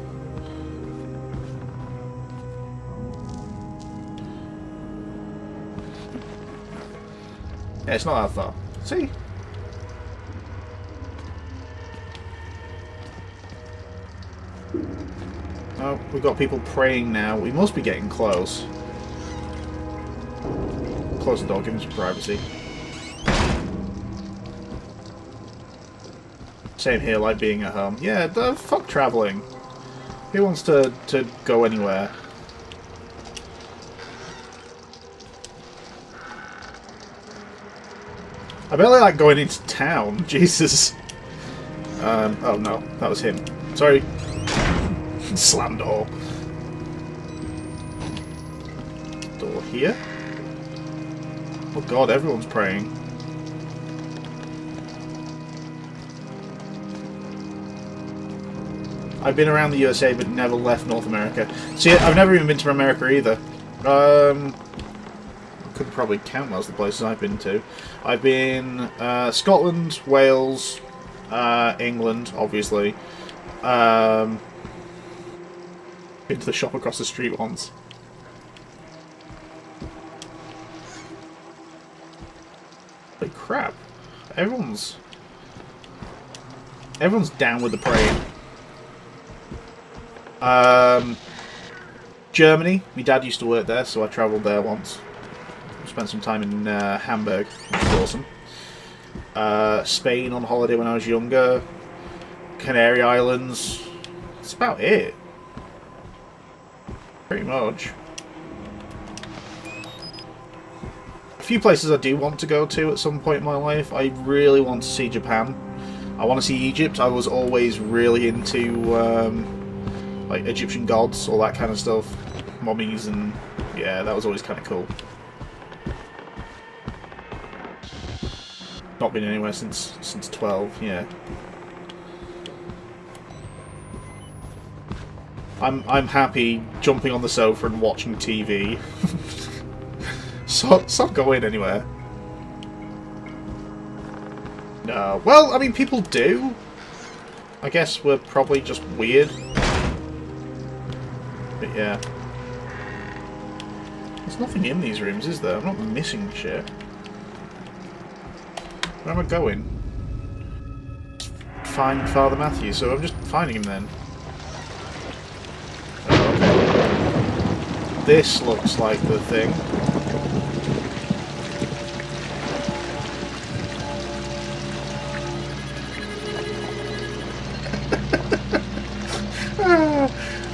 Yeah, it's not that far. See? Oh, we've got people praying now. We must be getting close. Close the door, give them some privacy. Same here, like being at home. Yeah, fuck travelling. Who wants to go anywhere? I barely like going into town. Jesus. Oh no, that was him. Sorry. Slam door. Door here? Oh god, everyone's praying. I've been around the USA but never left North America. See, I've never even been to America either. I could probably count most of the places I've been to. I've been Scotland, Wales, England, obviously. Been to the shop across the street once. Holy crap. Everyone's down with the praying. Germany. My dad used to work there, so I travelled there once. Spent some time in Hamburg, which was awesome. Spain on holiday when I was younger. Canary Islands. That's about it. Pretty much. A few places I do want to go to at some point in my life. I really want to see Japan. I want to see Egypt. I was always really into like Egyptian gods, all that kind of stuff. Mummies, and yeah, that was always kind of cool. Not been anywhere since 12, yeah. I'm happy jumping on the sofa and watching TV. So stop going anywhere. No. Well, I mean, people do. I guess we're probably just weird. But yeah. There's nothing in these rooms, is there? I'm not missing shit. Where am I going? find Father Matthew, so I'm just finding him then. Oh, okay. This looks like the thing.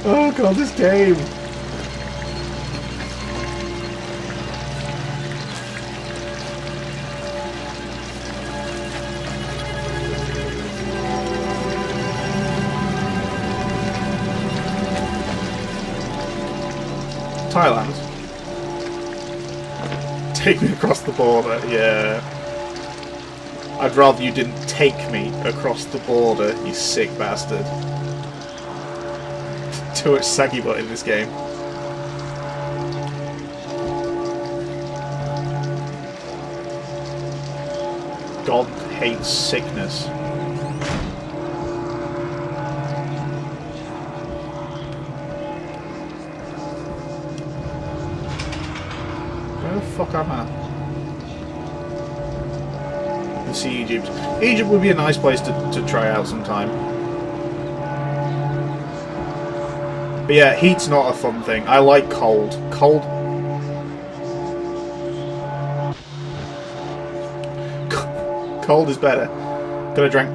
Oh god, this game! Thailand? Take me across the border, yeah. I'd rather you didn't take me across the border, you sick bastard. Too much saggy butt in this game. God hates sickness. Where the fuck am I? You see Egypt. Egypt would be a nice place to try out sometime. But yeah, heat's not a fun thing. I like cold. Cold. Cold is better. Gonna drink.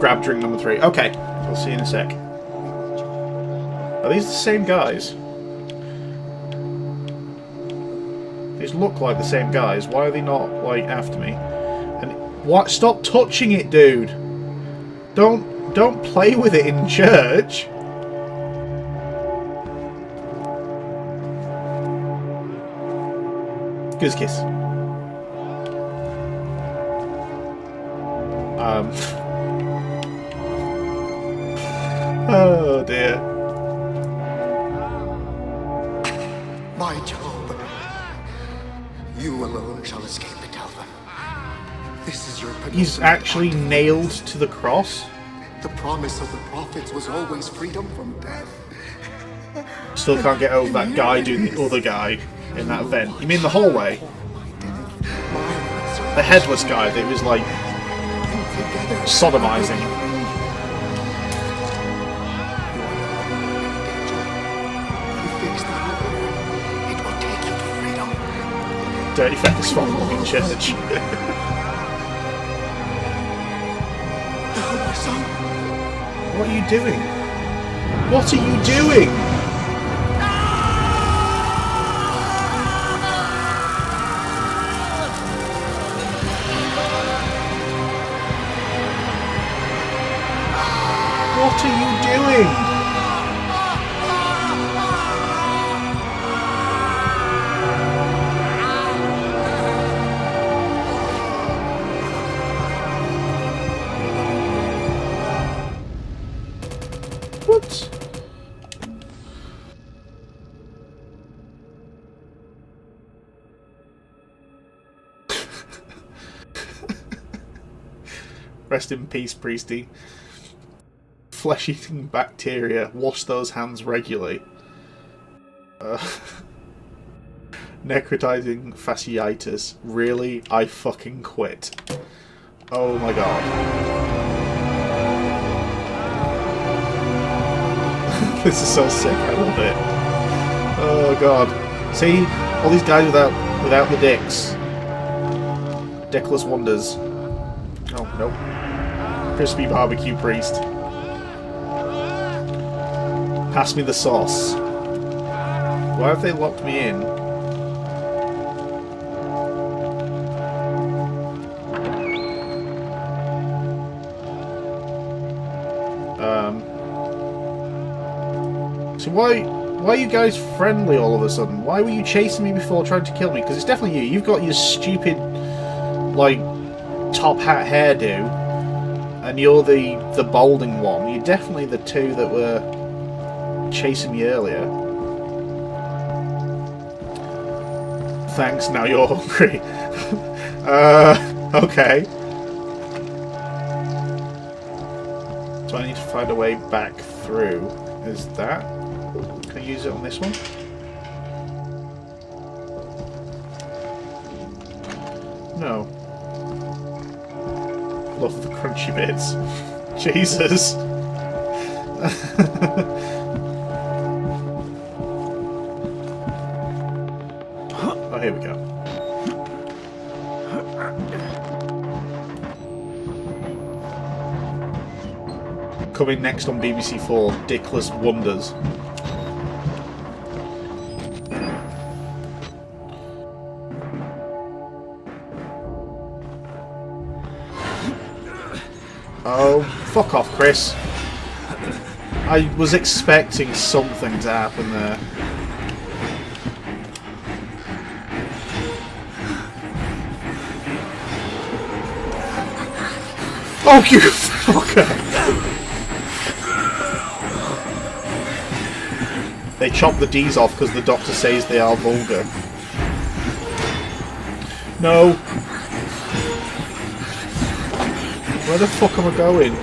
Grab drink number 3. Okay, I'll see you in a sec. Are these the same guys? These look like the same guys. Why are they not like after me? And what? Stop touching it, dude. Don't play with it in church. Goose kiss. Oh dear. My Job, you alone shall escape the Delphin. This is your penultimate He's actually act. nailed to the cross. The promise of the prophets was always freedom from death. Still can't get over that guy doing the other guy in that vent. You mean the hallway? The headless guy that was like sodomizing. It will take you to freedom. Dirty feathers falling in church. My son, What are you doing? What are you doing? What are you doing? What? Rest in peace, Priesty. Flesh-eating bacteria. Wash those hands regularly. Necrotizing fasciitis. Really? I fucking quit. Oh my god. This is so sick. I love it. Oh god. See? All these guys without the dicks. Dickless wonders. Oh, nope. Crispy barbecue priest. Pass me the sauce. Why have they locked me in? So why are you guys friendly all of a sudden? Why were you chasing me before trying to kill me? Because it's definitely you. You've got your stupid, like, top hat hairdo, and you're the balding one. You're definitely the two that were chasing me earlier. Thanks, now you're hungry. Okay. So I need to find a way back through. Is that? Can I use it on this one? No. Love the crunchy bits. Jesus. Oh, here we go. Coming next on BBC4, Dickless Wonders. Oh, fuck off, Chris. I was expecting something to happen there. Oh, you fucker! They chop the D's off because the doctor says they are vulgar. No! Where the fuck am I going?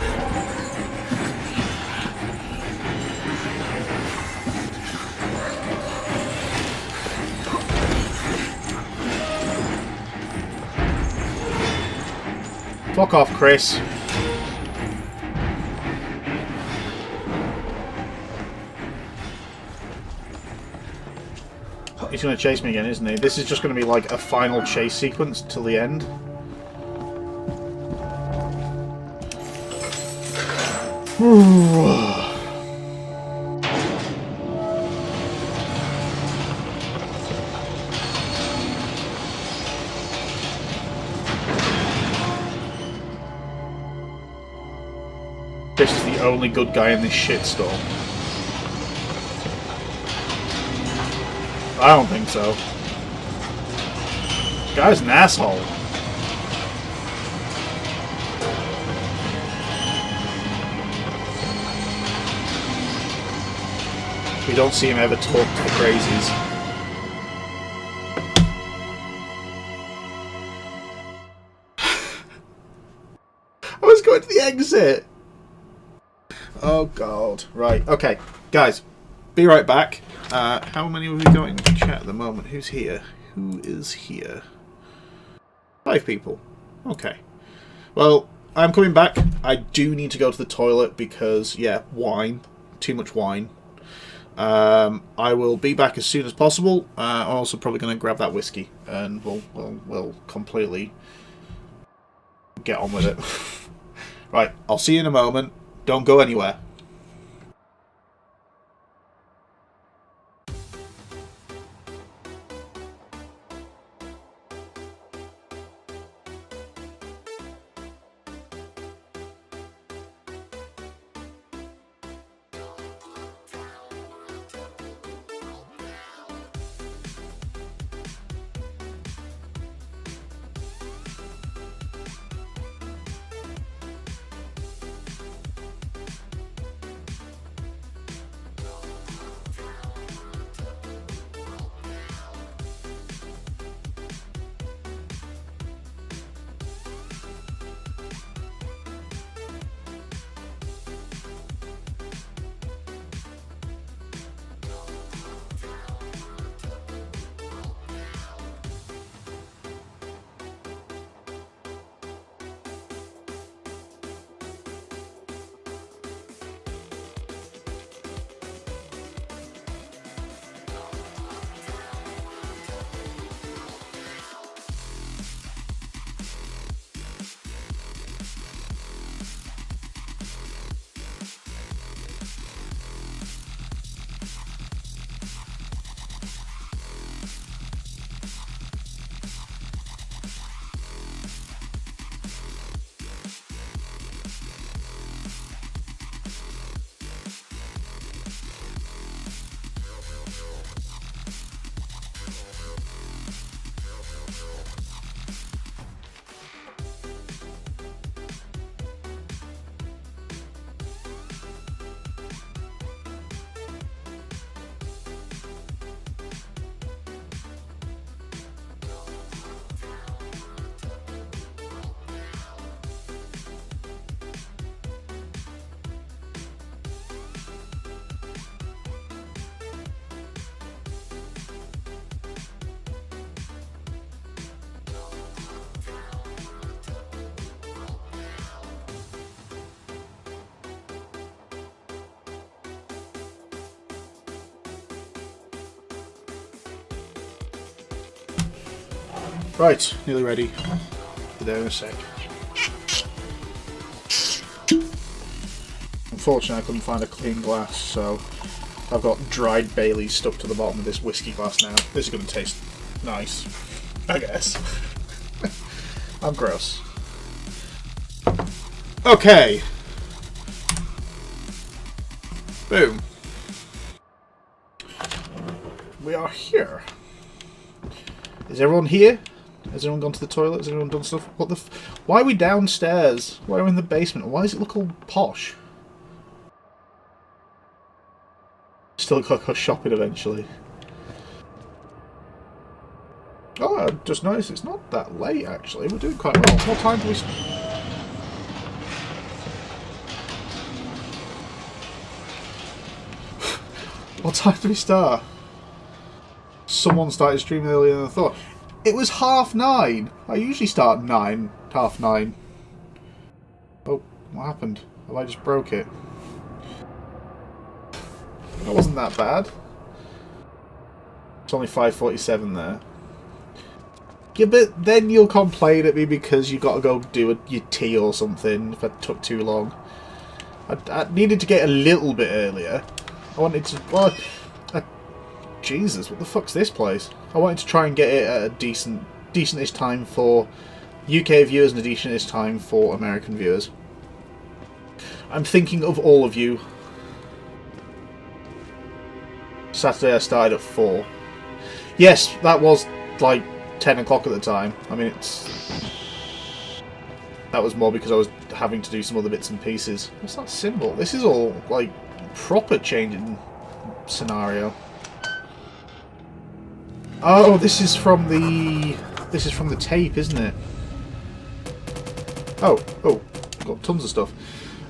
Fuck off, Chris. He's going to chase me again, isn't he? This is just going to be like a final chase sequence till the end. This is the only good guy in this shitstorm. I don't think so. Guy's an asshole. We don't see him ever talk to the crazies. I was going to the exit. Oh god. Right. Okay. Guys, be right back. How many have we got in the chat at the moment? Who's here? Who is here? 5 people. Okay. Well, I'm coming back. I do need to go to the toilet because, yeah, wine. Too much wine. I will be back as soon as possible. I'm also probably going to grab that whiskey and we'll completely get on with it. Right, I'll see you in a moment. Don't go anywhere. Right, nearly ready. Be there in a sec. Unfortunately, I couldn't find a clean glass, so I've got dried Baileys stuck to the bottom of this whiskey glass now. This is going to taste nice, I guess. I'm gross. Okay. Boom. We are here. Is everyone here? Has everyone gone to the toilet? Has everyone done stuff? What the why are we downstairs? Why are we in the basement? Why does it look all posh? Still got to go shopping eventually. Oh, I just noticed it's not that late actually. We're doing quite well. What time do we... What time do we start? Someone started streaming earlier than I thought. It was 9:30. I usually start 9, 9:30. Oh, what happened? Have I just broke it? That wasn't that bad. It's only 5:47 there. Yeah, but then you'll complain at me because you got to go do your tea or something if it took too long. I needed to get a little bit earlier. I wanted to... Well, Jesus, what the fuck's this place? I wanted to try and get it at a decentish time for UK viewers and a decentish time for American viewers. I'm thinking of all of you. Saturday I started at 4. Yes, that was like 10 o'clock at the time. I mean, that was more because I was having to do some other bits and pieces. What's that symbol? This is all like proper changing scenario. Oh, this is from the tape, isn't it? Oh, got tons of stuff.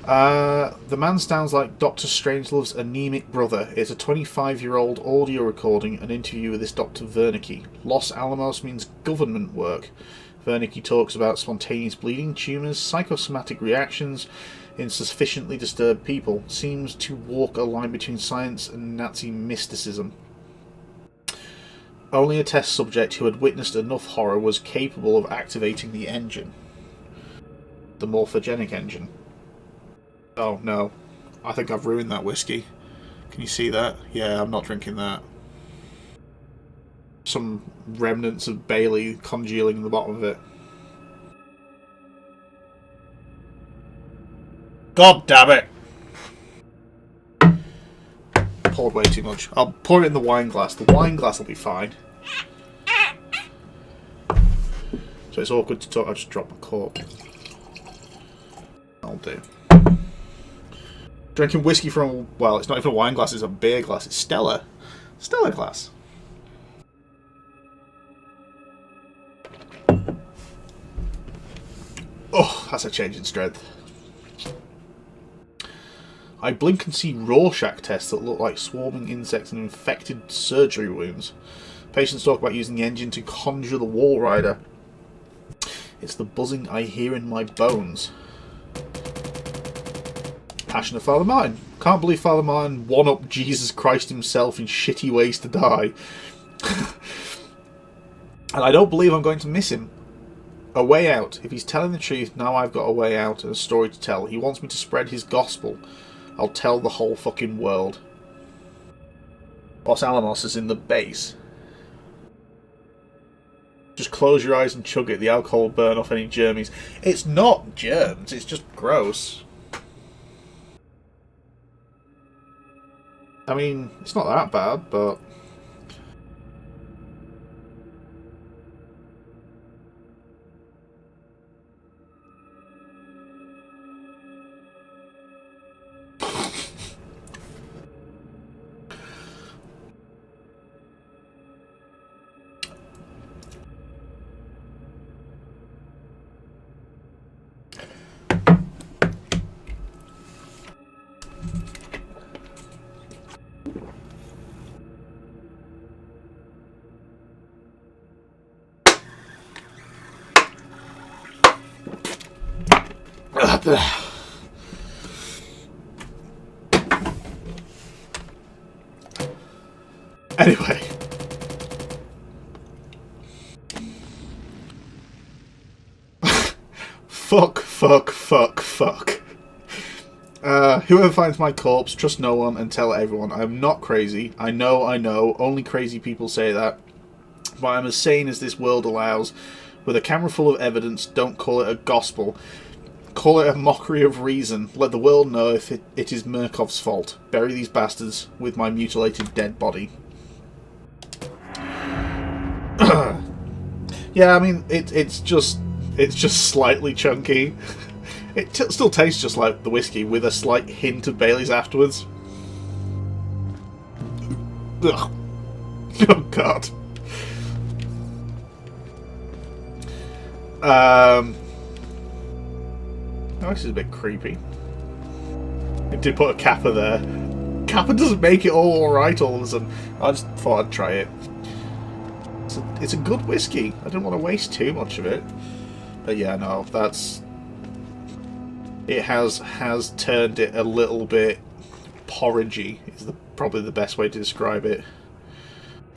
The man sounds like Dr. Strangelove's anemic brother. It's a 25-year-old audio recording, an interview with this Dr. Wernicke. Los Alamos means government work. Wernicke talks about spontaneous bleeding, tumours, psychosomatic reactions in sufficiently disturbed people. Seems to walk a line between science and Nazi mysticism. Only a test subject who had witnessed enough horror was capable of activating the engine. The morphogenic engine. Oh no. I think I've ruined that whiskey. Can you see that? Yeah, I'm not drinking that. Some remnants of Bailey congealing in the bottom of it. God damn it! Poured way too much. I'll pour it in the wine glass. The wine glass will be fine. So it's awkward to talk. I just dropped my cork. That'll do. Drinking whiskey from, well, it's not even a wine glass, it's a beer glass. It's Stella. Stella glass. Oh, that's a change in strength. I blink and see Rorschach tests that look like swarming insects and infected surgery wounds. Patients talk about using the engine to conjure the wall rider. It's the buzzing I hear in my bones. Passion of Father Martin. Can't believe Father Martin one-upped Jesus Christ himself in shitty ways to die. And I don't believe I'm going to miss him. A way out. If he's telling the truth, now I've got a way out and a story to tell. He wants me to spread his gospel. I'll tell the whole fucking world. Los Alamos is in the base. Just close your eyes and chug it. The alcohol will burn off any germs. It's not germs, it's just gross. I mean, it's not that bad, but... Anyway. fuck, fuck, fuck. Whoever finds my corpse, trust no one and tell everyone. I'm not crazy. I know. Only crazy people say that. But I'm as sane as this world allows. With a camera full of evidence, don't call it a gospel. Call it a mockery of reason. Let the world know if it is Murkov's fault. Bury these bastards with my mutilated dead body. Yeah, I mean, it's just slightly chunky. It still tastes just like the whiskey, with a slight hint of Bailey's afterwards. Ugh. Oh god. Oh, this is a bit creepy. It did put a kappa there. Kappa doesn't make it all alright all of a sudden. I just thought I'd try it. It's a good whiskey. I didn't want to waste too much of it. But yeah, no, that's... It has turned it a little bit porridgey, is probably the best way to describe it.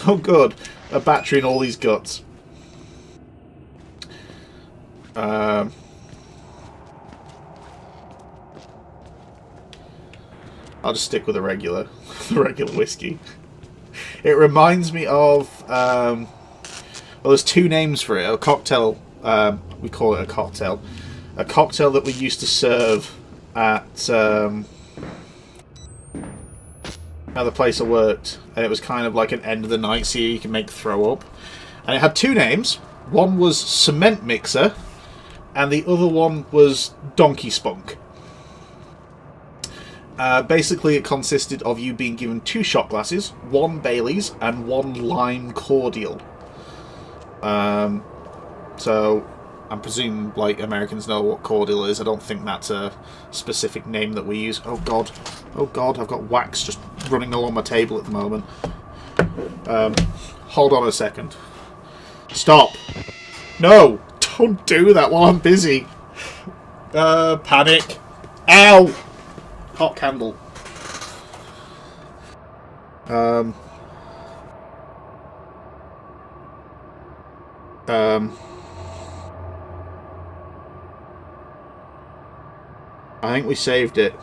Oh good, a battery in all these guts. I'll just stick with the regular whiskey. It reminds me of well, there's two names for it. A cocktail, we call it a cocktail. A cocktail that we used to serve at the place I worked, and it was kind of like an end of the night, so you can make throw up. And it had two names. One was Cement Mixer, and the other one was Donkey Spunk. Basically, it consisted of you being given 2 shot glasses, 1 Bailey's, and 1 lime cordial. So, I presume, like, Americans know what cordial is. I don't think that's a specific name that we use. Oh god, I've got wax just running along my table at the moment. Hold on a second. Stop! No! Don't do that while I'm busy! Panic! Ow! Hot candle. I think we saved it.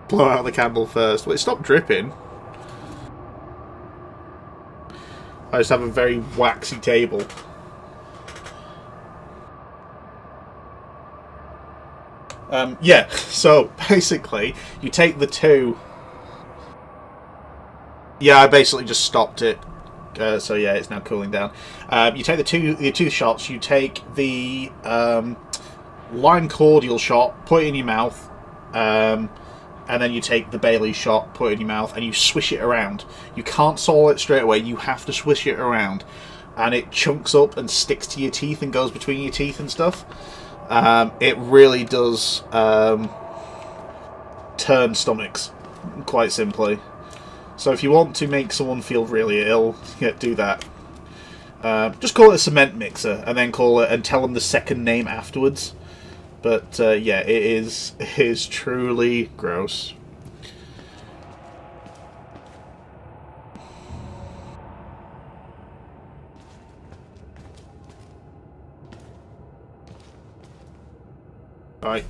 Blow out the candle first. Well, it stopped dripping. I just have a very waxy table. Yeah, so basically, you take the 2... Yeah, I basically just stopped it. So yeah, it's now cooling down. You take the two shots. You take the lime cordial shot, put it in your mouth, and then you take the Bailey shot, put it in your mouth, and you swish it around. You can't swallow it straight away. You have to swish it around, and it chunks up and sticks to your teeth and goes between your teeth and stuff. It really does turn stomachs, quite simply. So if you want to make someone feel really ill, yeah, do that. Just call it a cement mixer, and then tell them the second name afterwards. But yeah, it is truly gross. Right.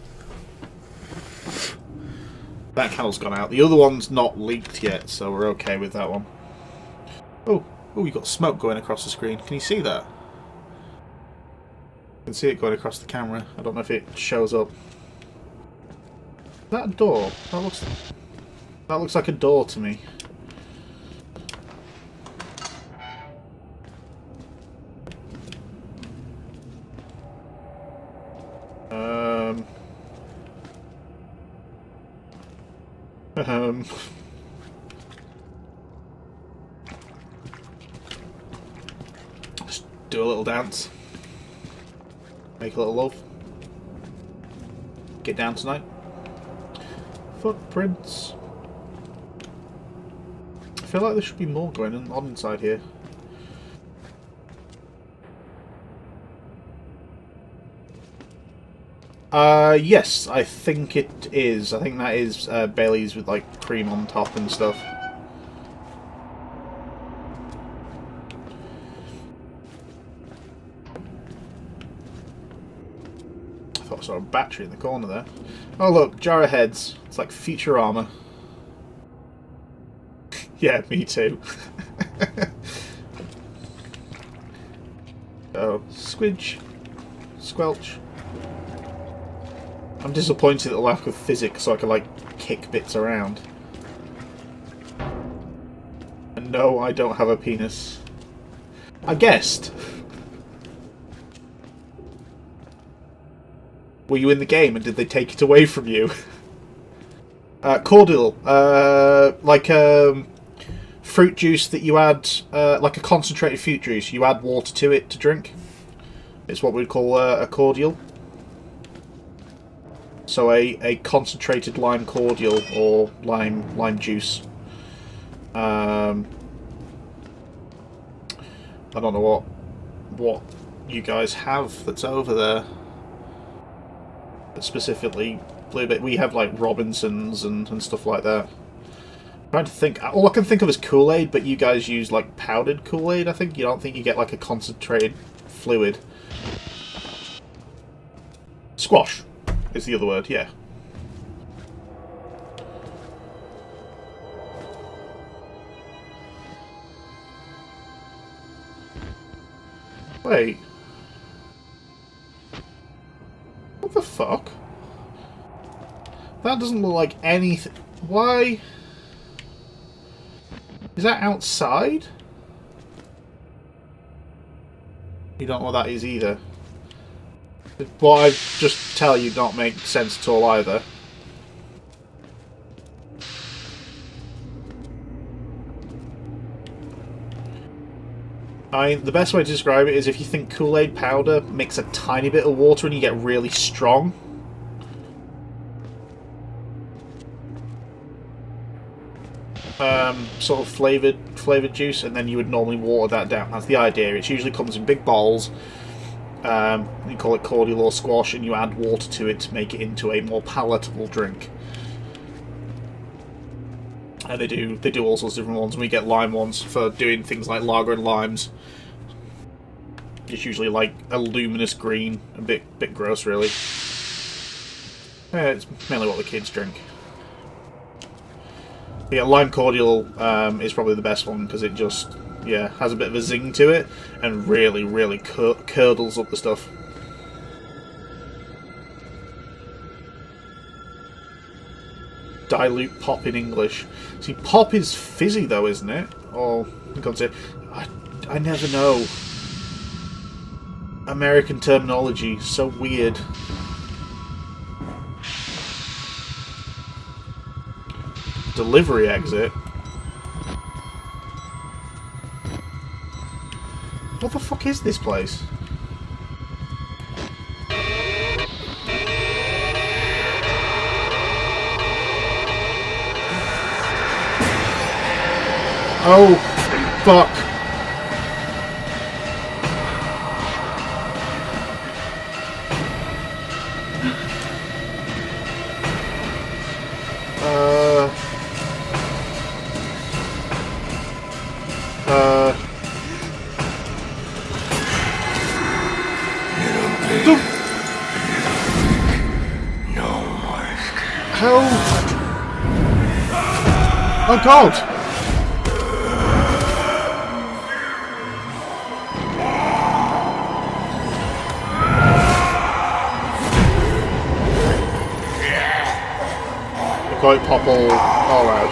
That candle's gone out. The other one's not leaked yet, so we're okay with that one. Oh, you've got smoke going across the screen. Can you see that? I can see it going across the camera. I don't know if it shows up. Is that a door? That looks like a door to me. Just do a little dance. Make a little love. Get down tonight. Footprints. I feel like there should be more going on inside here. Yes, I think it is. I think that is Bailey's with like cream on top and stuff. I thought I saw a battery in the corner there. Oh look, jar of heads. It's like Futurama. Yeah, me too. Oh, squidge. Squelch. I'm disappointed at the lack of physics so I can, like, kick bits around. And no, I don't have a penis. I guessed. Were you in the game and did they take it away from you? Cordial. Like, fruit juice that you add, like a concentrated fruit juice. You add water to it to drink. It's what we'd call a cordial. So a concentrated lime cordial or lime juice. I don't know what you guys have that's over there. But specifically, we have like Robinsons and stuff like that. I'm trying to think. All I can think of is Kool-Aid, but you guys use like powdered Kool-Aid. I think you don't think you get like a concentrated fluid. Squash is the other word, yeah. Wait. What the fuck? That doesn't look like anything. Why? Is that outside? You don't know what that is either. What I just tell you don't make sense at all either. The best way to describe it is if you think Kool-Aid powder, mix a tiny bit of water and you get really strong. Sort of flavoured juice, and then you would normally water that down. That's the idea. It usually comes in big bowls. You call it cordial or squash, and you add water to it to make it into a more palatable drink. And they do all sorts of different ones. We get lime ones for doing things like lager and limes. It's usually like a luminous green, a bit gross, really. It's mainly what the kids drink. Yeah, lime cordial is probably the best one because it just, yeah, has a bit of a zing to it and really, really curdles up the stuff. Dilute pop in English. See, pop is fizzy though, isn't it? Or, I never know. American terminology, so weird. Delivery exit? What the fuck is this place? Oh, fuck. How? Oh god! Quite pop all. Oh, right,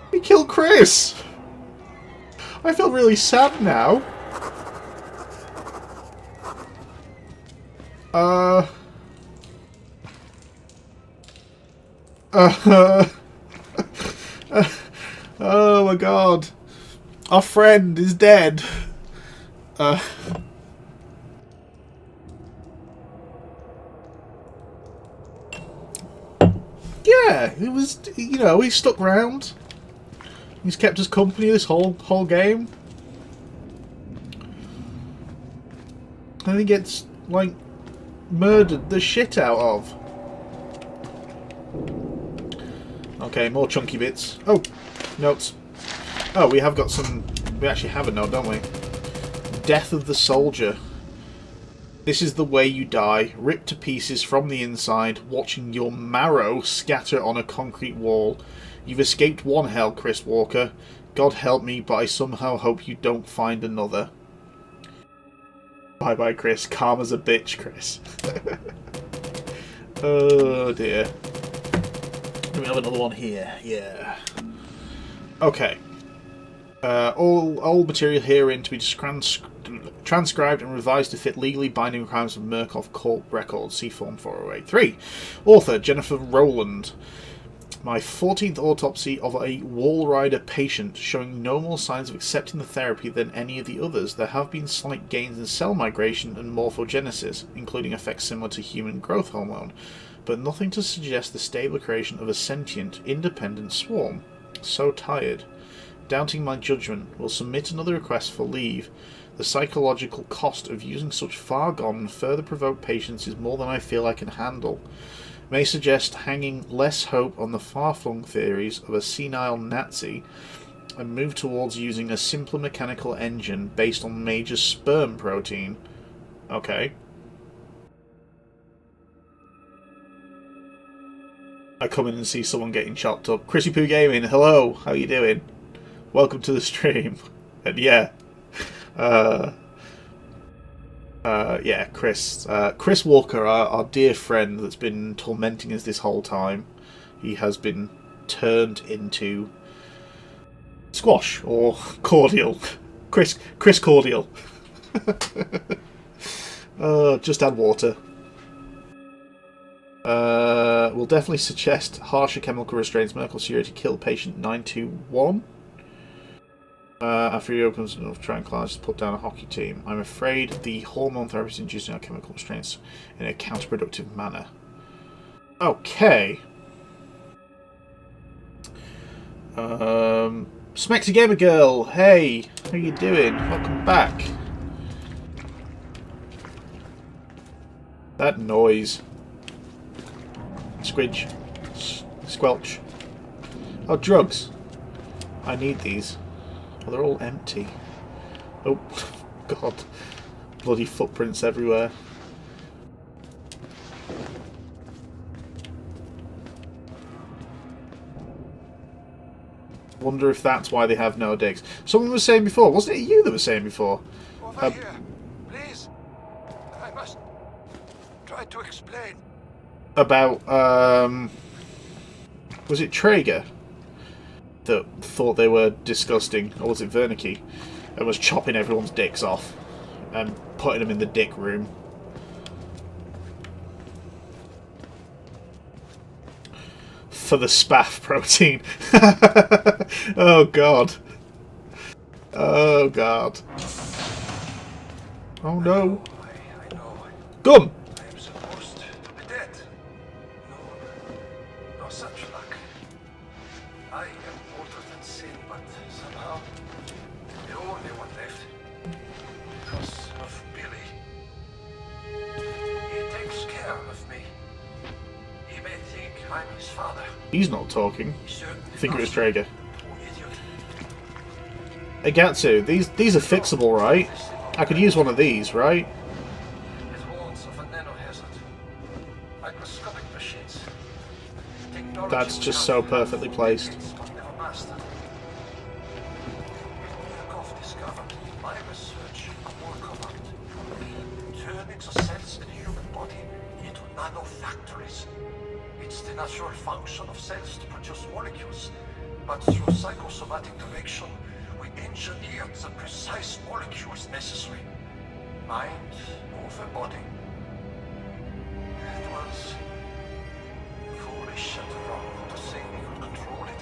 okay. He killed Chris! I feel really sad now. Oh my god. Our friend is dead. Yeah, it was, you know, he stuck around. He's kept us company this whole game. and he gets, like, murdered the shit out of. Okay, more chunky bits. Oh, notes. Oh, we have got some... We actually have a note, don't we? Death of the soldier. This is the way you die, ripped to pieces from the inside, watching your marrow scatter on a concrete wall. You've escaped one hell, Chris Walker. God help me, but I somehow hope you don't find another. Bye-bye, Chris. Karma's a bitch, Chris. Oh, dear. Do we have another one here? Yeah. Okay. All material herein to be transcribed and revised to fit legally binding requirements of Murkoff Court Records. See Form 4083. Author, Jennifer Rowland. My 14th autopsy of a wall rider patient, showing no more signs of accepting the therapy than any of the others. There have been slight gains in cell migration and morphogenesis, including effects similar to human growth hormone, but nothing to suggest the stable creation of a sentient, independent swarm. So tired. Doubting my judgment, will submit another request for leave. The psychological cost of using such far gone and further provoked patients is more than I feel I can handle. May suggest hanging less hope on the far-flung theories of a senile Nazi and move towards using a simpler mechanical engine based on major sperm protein. Okay. I come in and see someone getting chopped up. Chrissy Poo Gaming, hello, how you doing? Welcome to the stream. And yeah. Yeah, Chris. Chris Walker, our dear friend that's been tormenting us this whole time. He has been turned into squash or cordial. Chris Cordial. Just add water. We'll definitely suggest harsher chemical restraints. Merkel Security kill patient 921. After he opens enough tranquilizers to put down a hockey team. I'm afraid the hormone therapy is inducing our chemical restraints in a counterproductive manner. Okay. Smexy Gamer Girl, hey, how you doing? Welcome back. That noise. Squidge. Squelch. Oh, drugs. I need these. Oh, they're all empty. Oh, God. Bloody footprints everywhere. Wonder if that's why they have no dicks. Someone was saying before, wasn't it you that was saying before? Over here, please. I must try to explain. About, was it Traeger that thought they were disgusting, or was it Wernicke, and was chopping everyone's dicks off and putting them in the dick room? For the spaff protein. Oh God. Oh God. Oh no. I know. Gun! I am supposed to be dead. No such luck. I am older than sin, but somehow the only one left. Because of Billy. He takes care of me. He may think I'm his father. He's not talking. I think it was Traeger. Poor idiot. Hey Gatsu, these are fixable, right? I could use one of these, right? It warns of a nanohazard. Microscopic machines. Technology That's just so perfectly placed. but never mastered. Murkoff discovered my research more corrupt. Turning the cells in the human body into nanofactories. It's the natural function of cells to produce molecules, but through psychosomatic direction, we engineered the precise molecules necessary. Mind over body. It was foolish and wrong to think we could control it.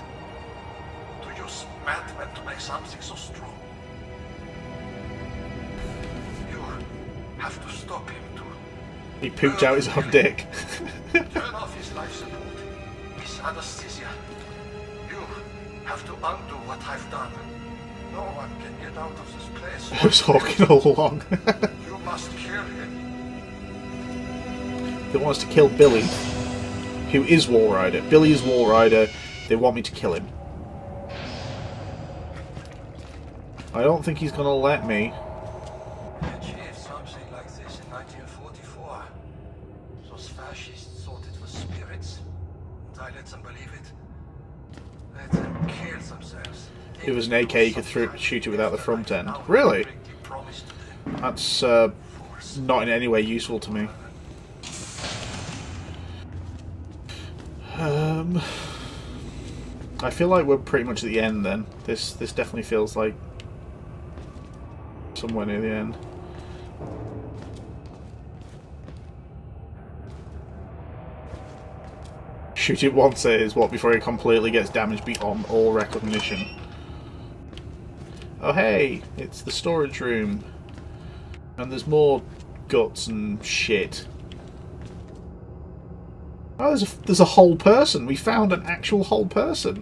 To use madmen to make something so strong. You have to stop him to He pooped out his own dick. turn off his life support, his anesthesia. You have to undo what I've done. No one can get out of this place. Who's talking all along? You must kill him. They want us to kill Billy, who is Wall Rider. Billy is Wall Rider. They want me to kill him. I don't think he's gonna let me. They achieved something like this in 1944. Those fascists thought it was spirits, and I let them believe it. Let them kill themselves. It was an AK, you could shoot it without the front end. Really? That's not in any way useful to me. I feel like we're pretty much at the end then. This definitely feels like somewhere near the end. Shoot it once it is what before it completely gets damaged beyond all recognition. Oh hey, it's the storage room. And there's more guts and shit. Oh, there's a whole person. We found an actual whole person.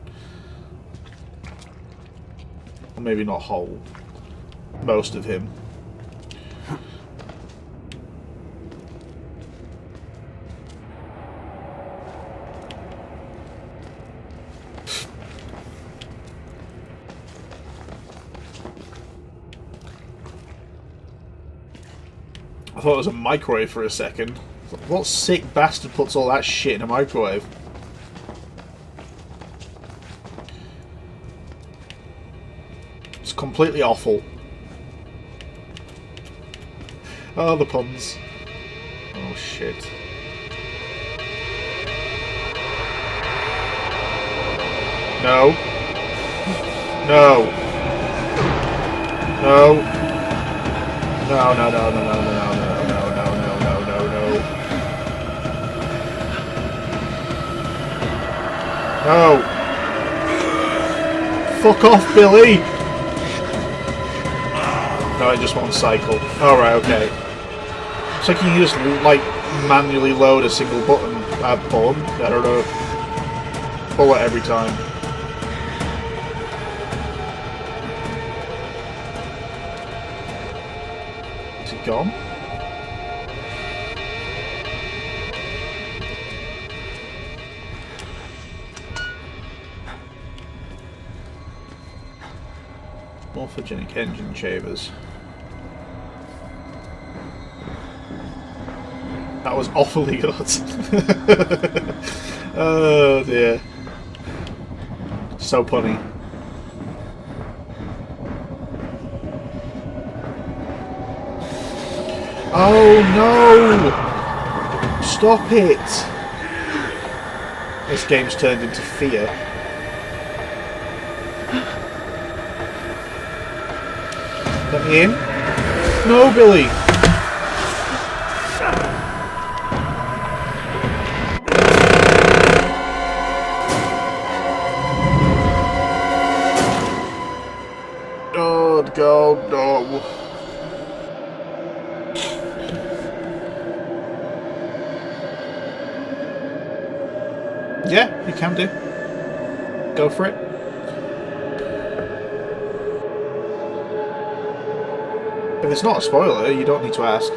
Or maybe not whole. Most of him. I thought it was a microwave for a second. What sick bastard puts all that shit in a microwave? It's completely awful. Oh, the puns. Oh, shit. No. No. No. No, no, no, no, no, no, no, no, no, no, no, no, no. No. Fuck off, Billy! No, I just want to cycle. Alright, okay. It's like you can just, like, manually load a single button. I don't know. Bullet every time. Is it gone? Morphogenic engine chambers. That was awfully good. Oh dear. So punny. Oh no! Stop it! This game's turned into fear. Let me in? No, Billy! Oh, God, no. Yeah, you can do. Go for it. If it's not a spoiler, you don't need to ask.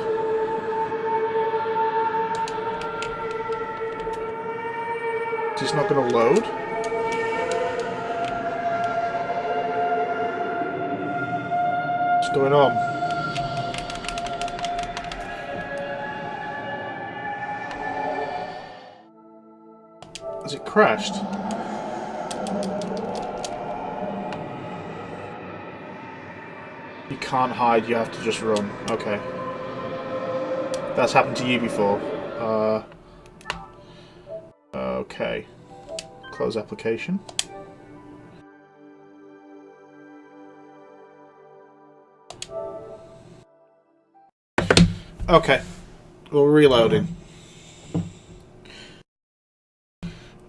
It's just not going to load. What's going on? Has it crashed? You can't hide, you have to just run. Okay. That's happened to you before. Okay. Close application. Okay. We're reloading.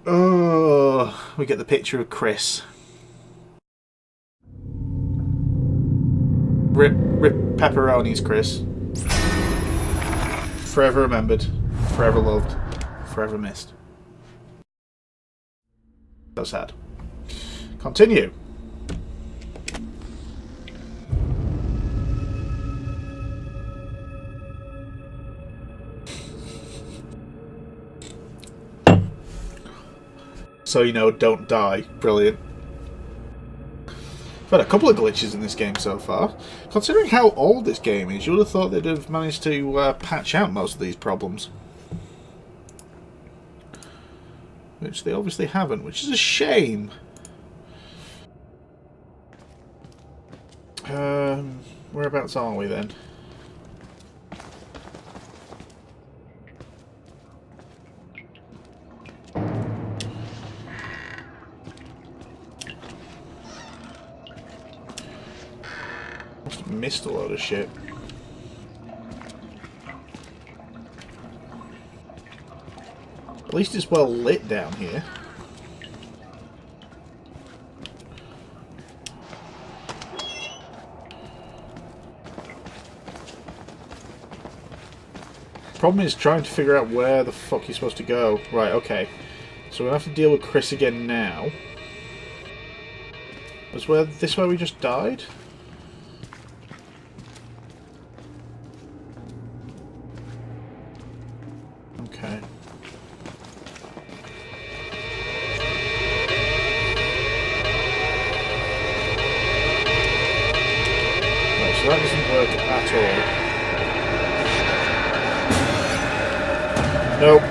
Oh, we get the picture of Chris. Rip pepperonis, Chris. Forever remembered, forever loved, forever missed. So sad. Continue. So, you know, don't die. Brilliant. I've had a couple of glitches in this game so far. Considering how old this game is, you would have thought they'd have managed to patch out most of these problems. Which they obviously haven't, which is a shame. Whereabouts are we then? Must have missed a load of shit. At least it's well lit down here. Problem is trying to figure out where the fuck you're supposed to go. Right, okay. So we'll have to deal with Chris again now. Was this where we just died? Okay. Right, so that doesn't work at all. Nope. I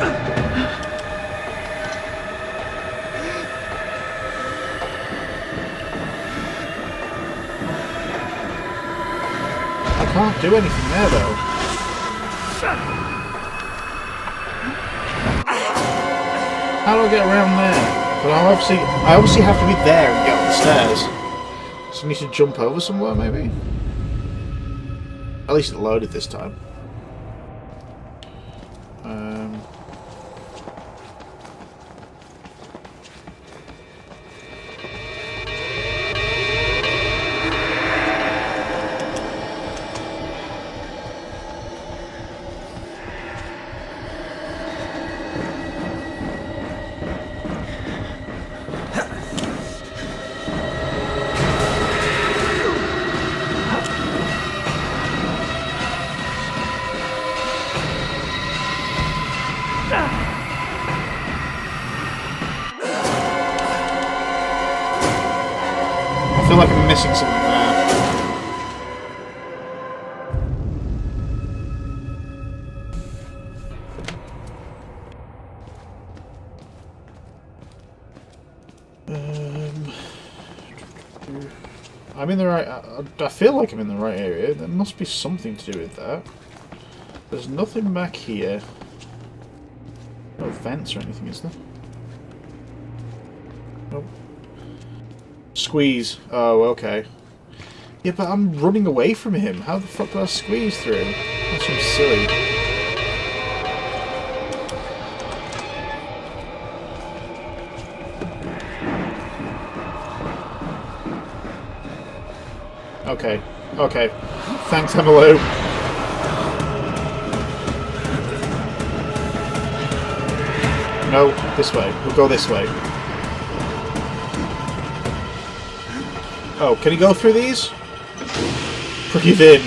can't do anything there though. How do I get around there? But I obviously have to be there and get up the stairs. So I need to jump over somewhere maybe? At least it loaded this time. I feel like I'm missing something there. I'm in the right... I feel like I'm in the right area. There must be something to do with that. There's nothing back here. No vents or anything, is there? Nope. Squeeze. Oh, okay. Yeah, but I'm running away from him. How the fuck do I squeeze through? That seems silly. Okay. Okay. Thanks, Emily. No, this way. We'll go this way. Oh, can he go through these? Breathe in.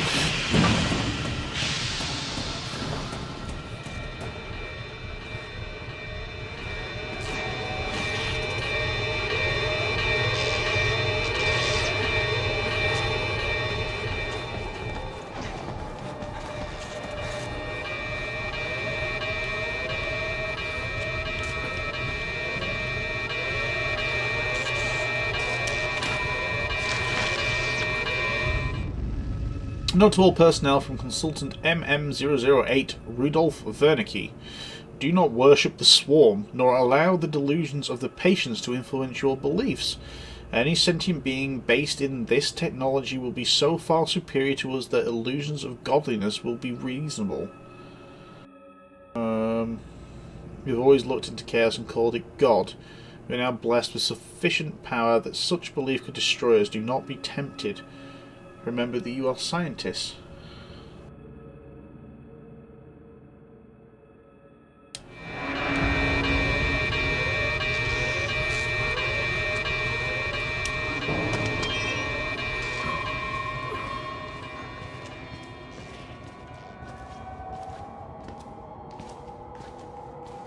Notable personnel from Consultant MM008 Rudolf Wernicke. Do not worship the swarm, nor allow the delusions of the patients to influence your beliefs. Any sentient being based in this technology will be so far superior to us that illusions of godliness will be reasonable. We've always looked into chaos and called it God. We are now blessed with sufficient power that such belief could destroy us. Do not be tempted. Remember that you are scientists.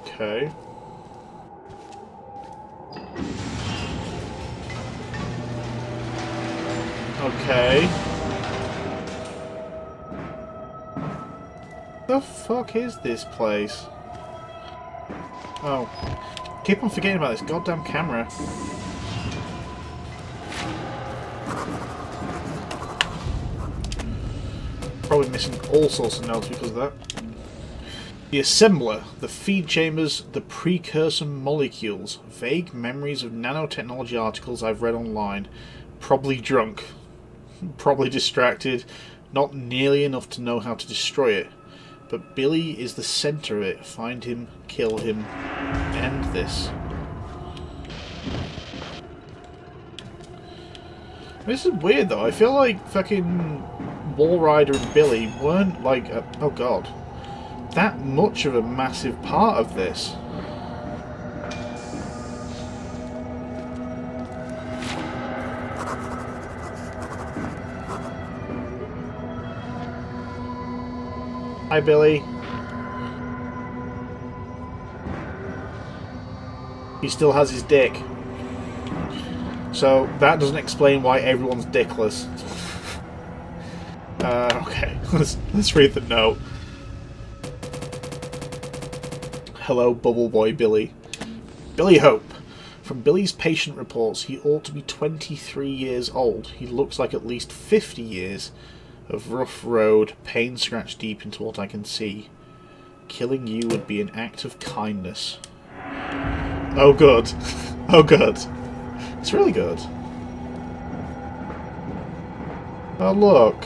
Okay. Okay. The fuck is this place? Oh. Keep on forgetting about this goddamn camera. Probably missing all sorts of notes because of that. The assembler, the feed chambers, the precursor molecules. Vague memories of nanotechnology articles I've read online. Probably drunk. Probably distracted. Not nearly enough to know how to destroy it. But Billy is the centre of it. Find him, kill him, end this. This is weird though. I feel like fucking Walrider and Billy weren't like, oh god, that much of a massive part of this. Hi, Billy. He still has his dick. So that doesn't explain why everyone's dickless. Okay, let's read the note. Hello, Bubble Boy Billy. Billy Hope. From Billy's patient reports, he ought to be 23 years old. He looks like at least 50 years of rough road, pain scratched deep into what I can see. Killing you would be an act of kindness. Oh good. Oh good. It's really good. Oh look.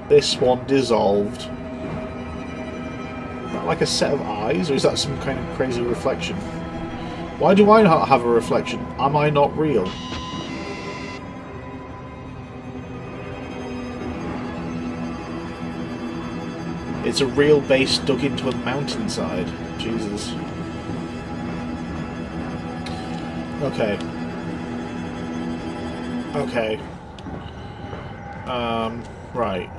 This one dissolved. Is that like a set of eyes, or is that some kind of crazy reflection? Why do I not have a reflection? Am I not real? It's a real base dug into a mountainside. Jesus. Okay. Okay. Right.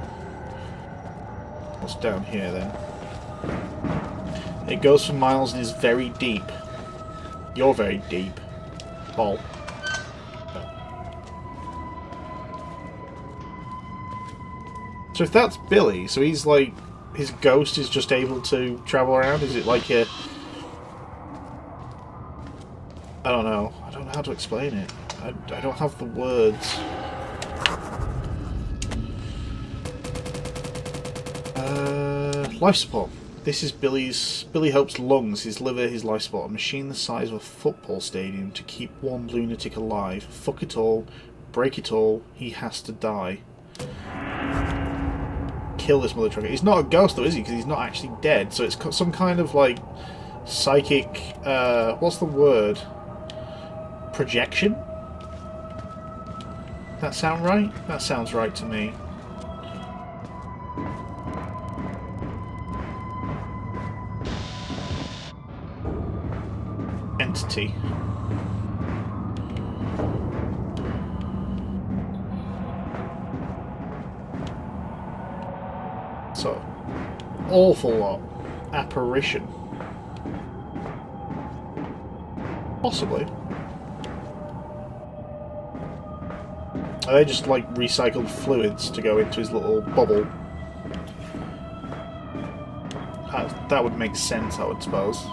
What's down here then? It goes for miles and is very deep. You're very deep. Paul. No. So if that's Billy, so he's like, his ghost is just able to travel around? Is it like a... I don't know. I don't know how to explain it. I don't have the words. Life support. This is Billy Hope's lungs, his liver, his life support. A machine the size of a football stadium to keep one lunatic alive. Fuck it all. Break it all. He has to die. Kill this mother trucker. He's not a ghost though, is he? Because he's not actually dead. So it's some kind of like psychic... what's the word? Projection? That sound right? That sounds right to me. Entity. So, awful lot. Apparition. Possibly. Are they just like recycled fluids to go into his little bubble? That would make sense, I would suppose.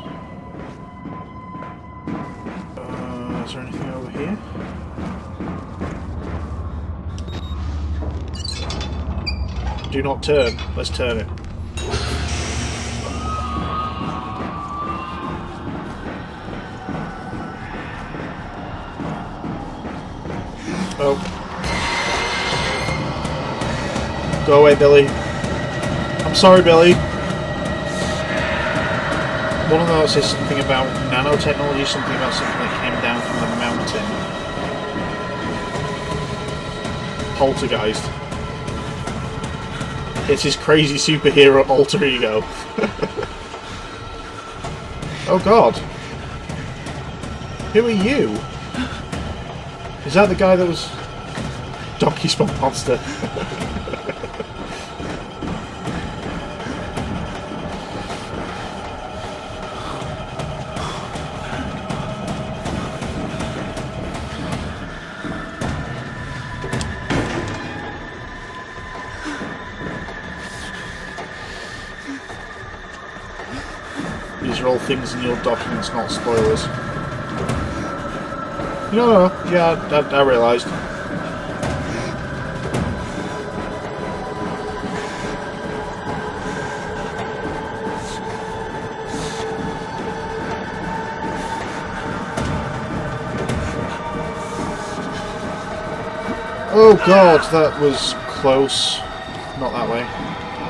Is there anything over here? Do not turn. Let's turn it. Oh. Go away, Billy. I'm sorry, Billy. One of those is something about nanotechnology, something about something that came down from the mountain. Poltergeist. It's his crazy superhero alter ego. Oh god. Who are you? Is that the guy that was... Donkey Spawn Monster? all things in your documents, not spoilers. No, yeah, I realised. Oh god, that was close. Not that way.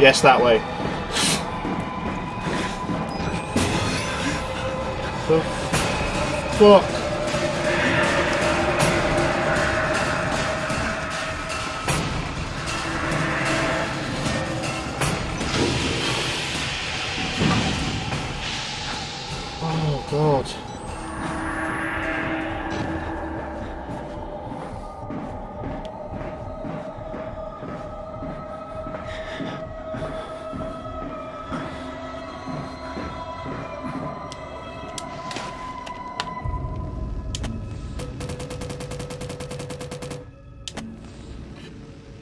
Yes, that way. The fuck? Oh god.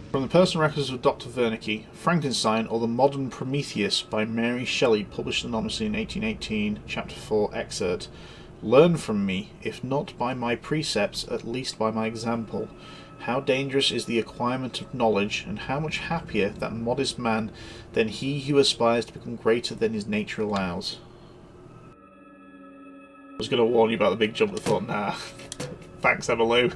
From the personal records of Dr. Wernicke, Frankenstein or the Modern Prometheus by Mary Shelley, published anonymously in 1818, Chapter 4, excerpt. Learn from me, if not by my precepts, at least by my example. How dangerous is the acquirement of knowledge, and how much happier that modest man than he who aspires to become greater than his nature allows. I was going to warn you about the big jump, I thought, nah. Thanks, Emmalou.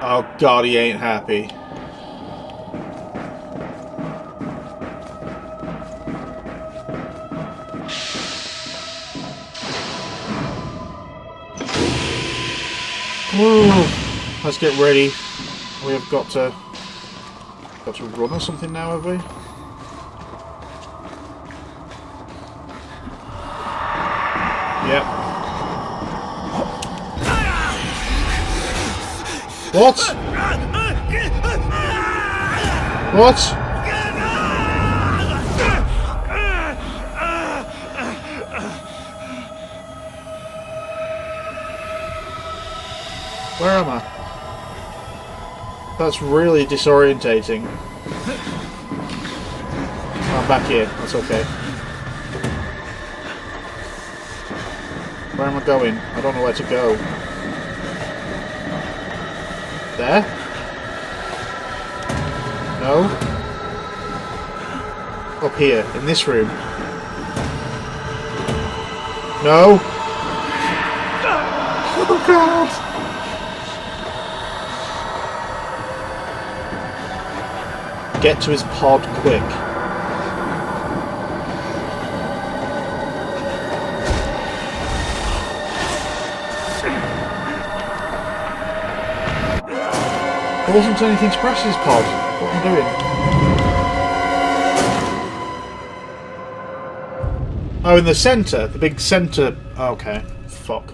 Oh god, he ain't happy. Ooh, let's get ready. We have got to run or something now, have we? Yep. What? What? Where am I? That's really disorientating. I'm back here. That's okay. Where am I going? I don't know where to go. There? No? Up here, in this room. No? Oh god! Get to his pod quick. There wasn't anything to press his pod. What am I doing? Oh, in the centre? The big centre... Okay. Fuck.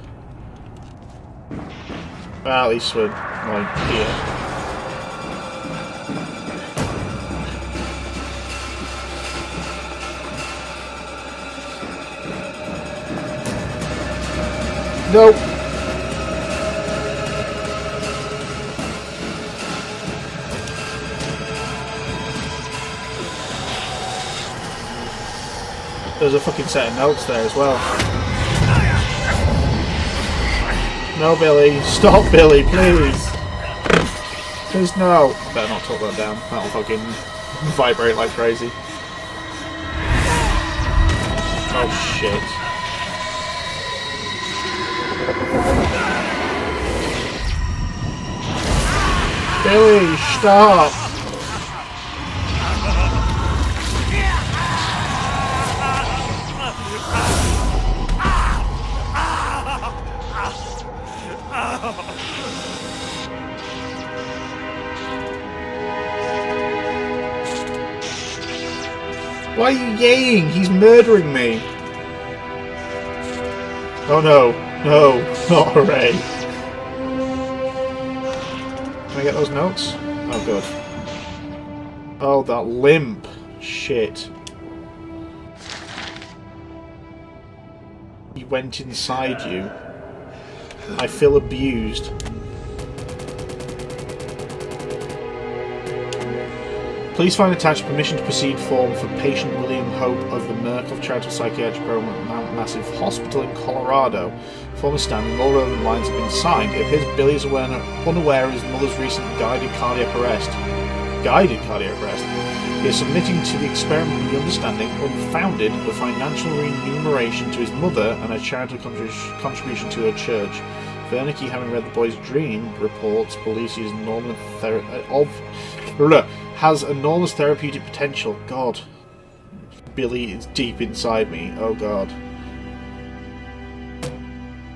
Well, at least we're, like, here. Nope. There's a fucking set of notes there as well. No, Billy. Stop, Billy, please. Please, no. Better not talk that down. That'll fucking vibrate like crazy. Oh, shit. Billy, stop! Why are you yaying? He's murdering me! Oh no, no, not hooray. Can I get those notes? Oh good. Oh, that limp. Shit. He went inside you. I feel abused. Please find attached permission to proceed form for patient William Hope of the Merkel Charitable Psychiatric Program at Mount Massive Hospital in Colorado. Form is standing, all relevant lines have been signed. It appears Billy is unaware of his mother's recent guided cardiac arrest. He is submitting to the experiment with the understanding, unfounded, of financial remuneration to his mother and a charitable contribution to her church. Wernicke, having read the boy's dream reports, believes he is has enormous therapeutic potential. God. Billy is deep inside me. Oh god.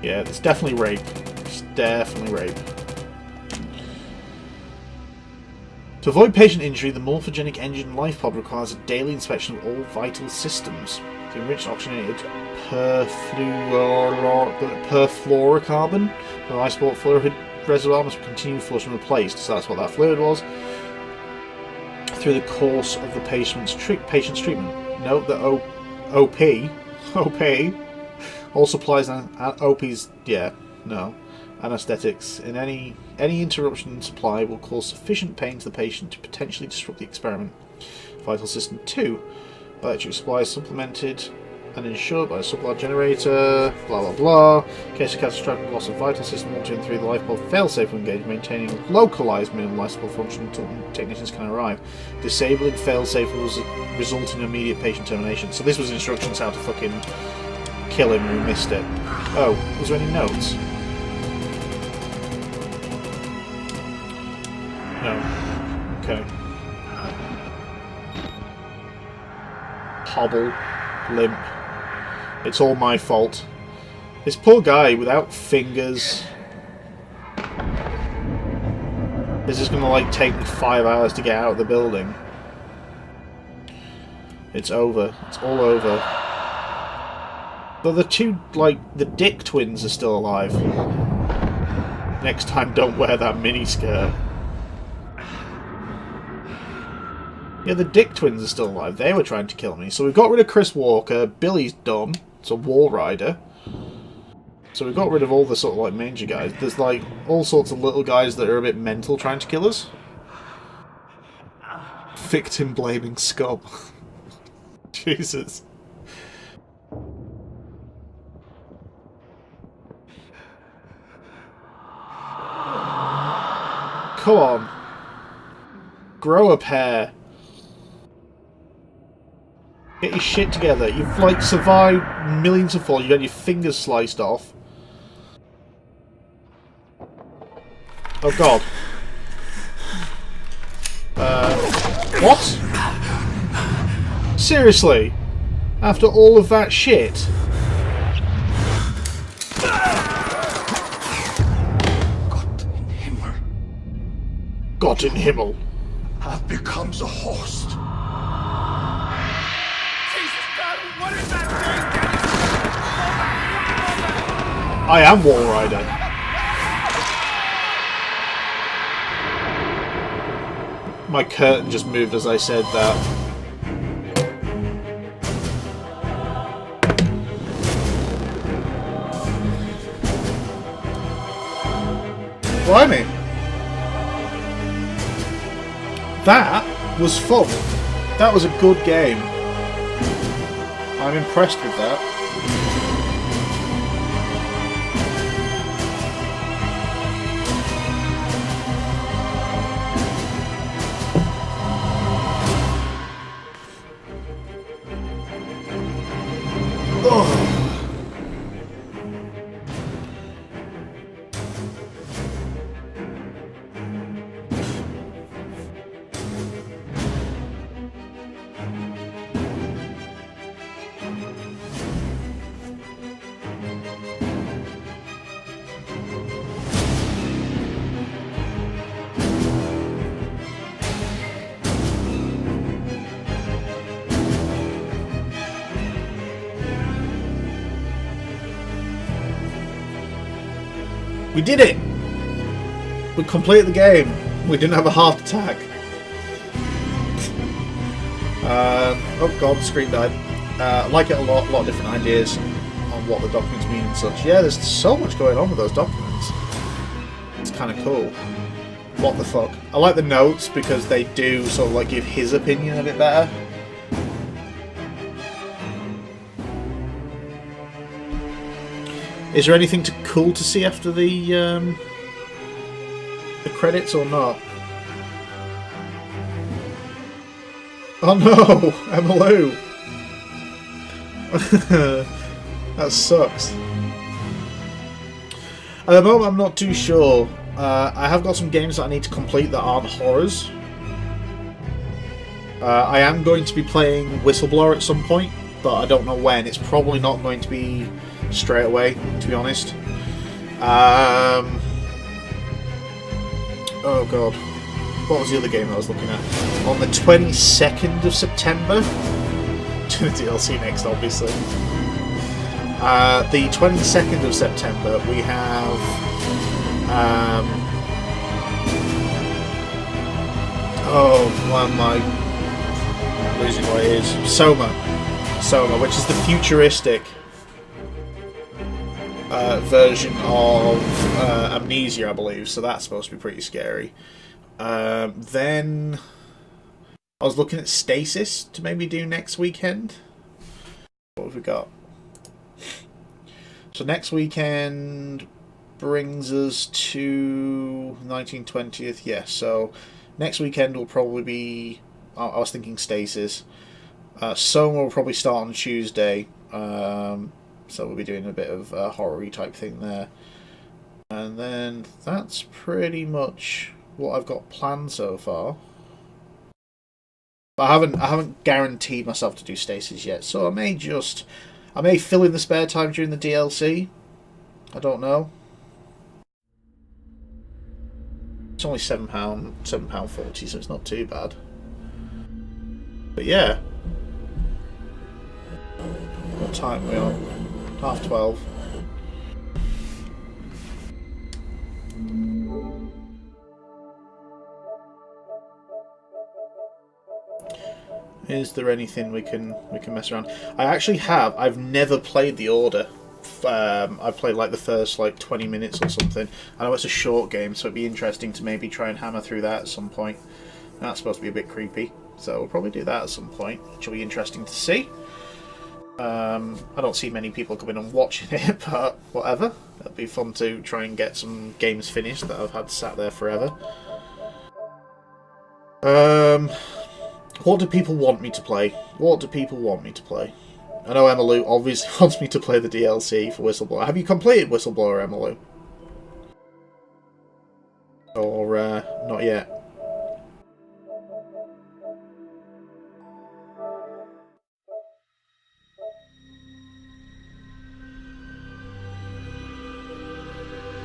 Yeah, it's definitely rape. It's definitely rape. To avoid patient injury, the morphogenic engine life pod requires a daily inspection of all vital systems. The enriched oxygenated perfluorocarbon, the ice-sport fluid reservoir must continue flushed and replaced, so that's what that fluid was, through the course of the patient's treatment. Note that OP all supplies OP's anesthetics. In any interruption in supply will cause sufficient pain to the patient to potentially disrupt the experiment. Vital system 2, electric supply is supplemented and insured by a supply generator, blah blah blah. In case of catastrophic loss of vital system 1, 2 and 3, the lifeboat failsafe will engage, maintaining localized minimum life support function until technicians can arrive. Disabling failsafe will result in immediate patient termination. So this was instructions how to fucking kill him and we missed it. Oh, was there any notes? No. Okay. Hobble. Limp. It's all my fault. This poor guy without fingers. This is gonna like take me 5 hours to get out of the building. It's over. It's all over. But the two, like, the Dick twins are still alive. Next time, don't wear that miniskirt. Yeah, the Dick twins are still alive. They were trying to kill me. So we got rid of Chris Walker. Billy's dumb. It's a War Rider. So we got rid of all the sort of like major guys. There's like all sorts of little guys that are a bit mental trying to kill us. Victim blaming scum. Jesus. Come on. Grow a pair. Get your shit together. You've like survived millions of falls. You got your fingers sliced off. Oh god. What? Seriously? After all of that shit? Gott in Himmel. Have become the host. I am Wall Rider. My curtain just moved as I said that. Blimey. That was fun. That was a good game. I'm impressed with that. We did it! We completed the game. We didn't have a heart attack. Oh god, the screen died. I like it a lot of different ideas on what the documents mean and such. Yeah, there's so much going on with those documents. It's kind of cool. What the fuck? I like the notes because they do sort of like give his opinion a bit better. Is there anything cool to see after the credits or not? Oh no, Emmalou! That sucks. At the moment, I'm not too sure. I have got some games that I need to complete that aren't horrors. I am going to be playing Whistleblower at some point, but I don't know when. It's probably not going to be straight away, to be honest. Oh god. What was the other game I was looking at? On the 22nd of September. To the DLC next, obviously. The 22nd of September, we have... oh, why am I losing what it is? Soma, which is the futuristic version of Amnesia, I believe. So that's supposed to be pretty scary. Then I was looking at Stasis to maybe do next weekend. What have we got? So next weekend brings us to 19th, 20th. Yeah, so next weekend will probably be... I was thinking Stasis. Soma will probably start on Tuesday. So we'll be doing a bit of a horror-y type thing there. And then that's pretty much what I've got planned so far. But I haven't guaranteed myself to do Stasis yet, so I may fill in the spare time during the DLC. I don't know. It's only £7.40, so it's not too bad. But yeah. What time are we on? 12:30. Is there anything we can mess around? I've never played The Order. I've played like the first 20 minutes or something. I know it's a short game, so it'd be interesting to maybe try and hammer through that at some point. That's supposed to be a bit creepy, so we'll probably do that at some point, which will be interesting to see. I don't see many people coming and watching it, but whatever. It'll be fun to try and get some games finished that I've had sat there forever. What do people want me to play? I know Emmalou obviously wants me to play the DLC for Whistleblower. Have you completed Whistleblower, Emmalou? Or, not yet?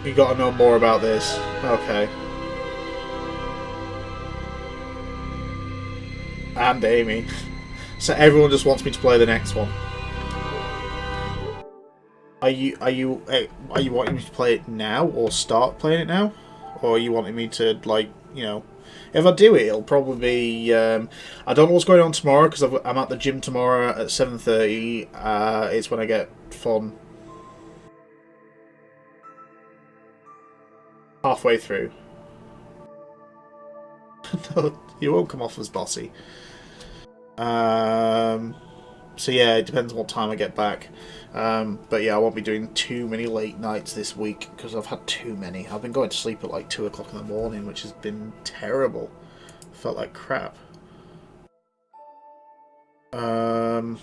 You gotta know more about this. Okay. And Amy. So everyone just wants me to play the next one. Are you wanting me to play it now, or start playing it now? Or are you wanting me to, if I do it, it'll probably be, I don't know what's going on tomorrow, because I'm at the gym tomorrow at 7:30, it's when I get fun. Halfway through. No, you won't come off as bossy. So yeah, it depends on what time I get back. But yeah, I won't be doing too many late nights this week because I've had too many. I've been going to sleep at 2 o'clock in the morning, which has been terrible. Felt like crap. You're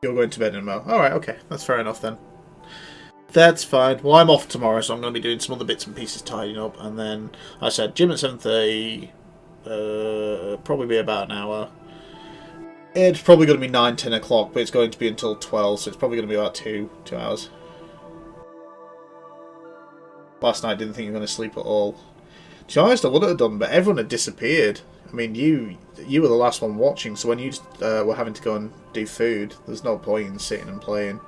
going to bed in a moment. Alright, okay. That's fair enough then. That's fine. Well, I'm off tomorrow, so I'm going to be doing some other bits and pieces tidying up. And then, like I said, gym at 7:30. Probably be about an hour. It's probably going to be 9, 10 o'clock, but it's going to be until 12, so it's probably going to be about 2 hours. Last night I didn't think you were going to sleep at all. To be honest, I would have done, but everyone had disappeared. I mean, you were the last one watching, so when you were having to go and do food, there's no point in sitting and playing.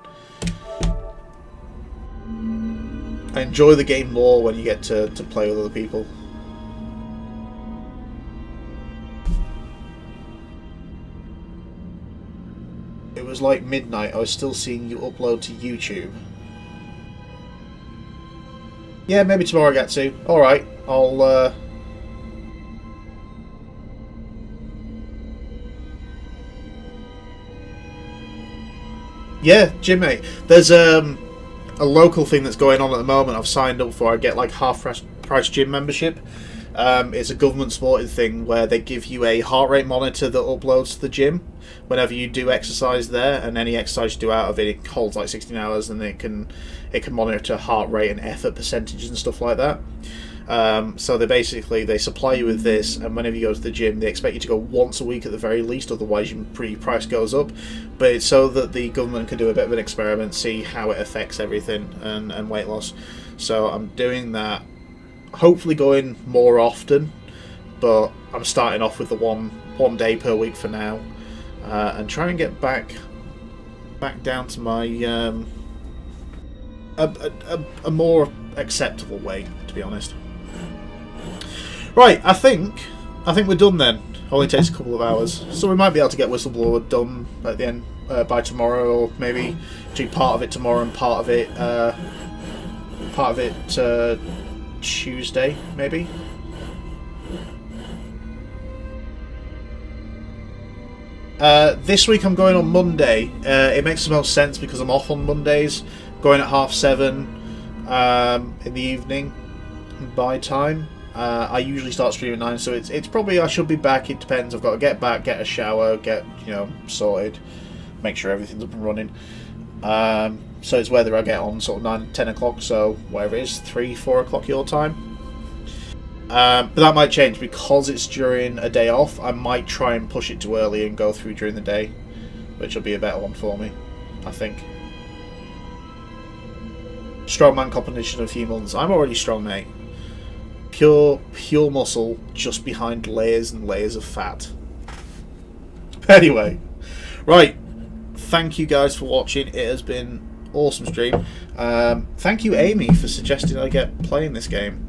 I enjoy the game more when you get to play with other people. it was like midnight. I was still seeing you upload to YouTube. Yeah, maybe tomorrow I get to. Alright, I'll... Yeah, gym mate. There's a local thing that's going on at the moment I've signed up for. I get like half-price gym membership. It's a government-supported thing where they give you a heart rate monitor that uploads to the gym whenever you do exercise there, and any exercise you do out of it, it holds like 16 hours, and it can monitor heart rate and effort percentages and stuff like that. So they supply you with this, and whenever you go to the gym, they expect you to go once a week at the very least, otherwise your price goes up. But it's so that the government can do a bit of an experiment, see how it affects everything and weight loss. So I'm doing that, hopefully going more often, but I'm starting off with the one day per week for now, and try and get back down to my a more acceptable weight, to be honest. Right, I think we're done then. Only takes a couple of hours, so we might be able to get Whistleblower done at the end by tomorrow, or maybe do part of it tomorrow and part of it Tuesday, maybe. This week I'm going on Monday. It makes the most sense because I'm off on Mondays, going at 7:30 in the evening by time. I usually start streaming at 9, so it's probably, I should be back. It depends. I've got to get back, get a shower, get sorted, make sure everything's up and running. So it's whether I get on sort of 9, 10 o'clock, so whatever it is, 3, 4 o'clock your time. But that might change because it's during a day off. I might try and push it to early and go through during the day, which will be a better one for me, I think. Strongman competition in a few months. I'm already strong, mate. Pure muscle just behind layers and layers of fat. Anyway, right. Thank you guys for watching. It has been an awesome stream. Thank you, Amy, for suggesting I get playing this game.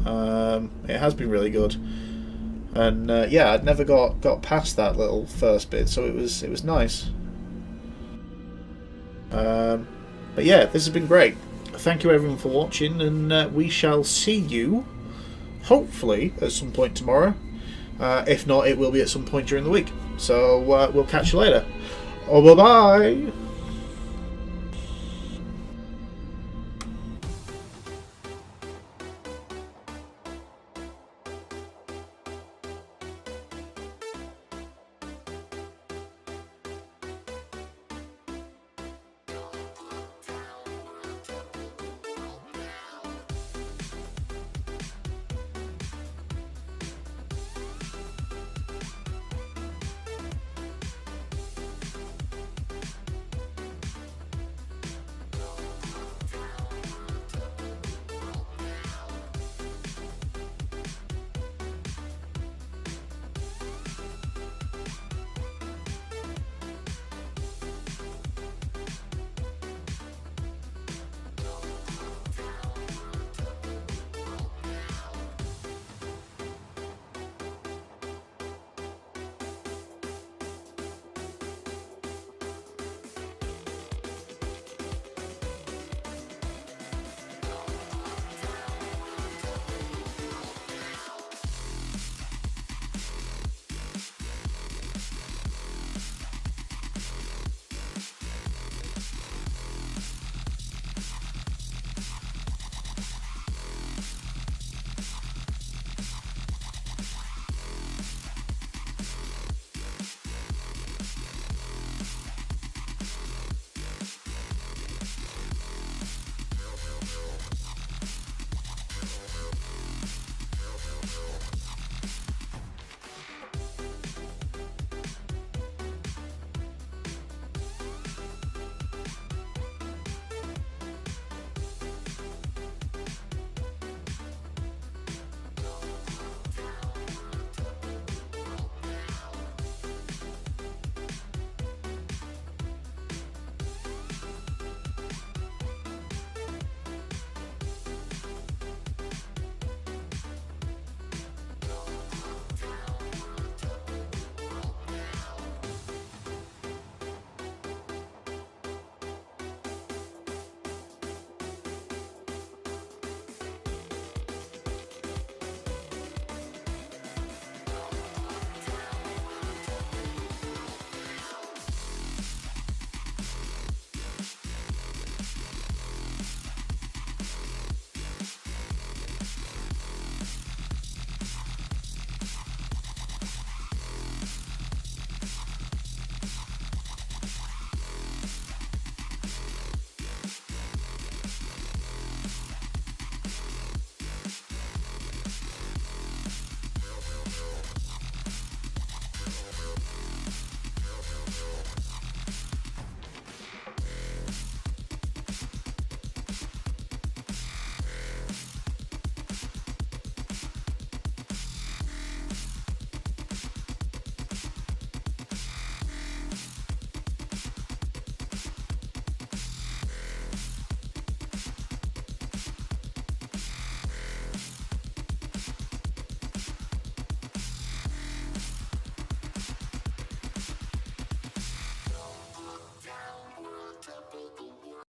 It has been really good, and yeah, I'd never got past that little first bit, so it was nice. But yeah, this has been great. Thank you everyone for watching, and we shall see you hopefully at some point tomorrow. If not, it will be at some point during the week. So we'll catch you later. Oh, bye bye.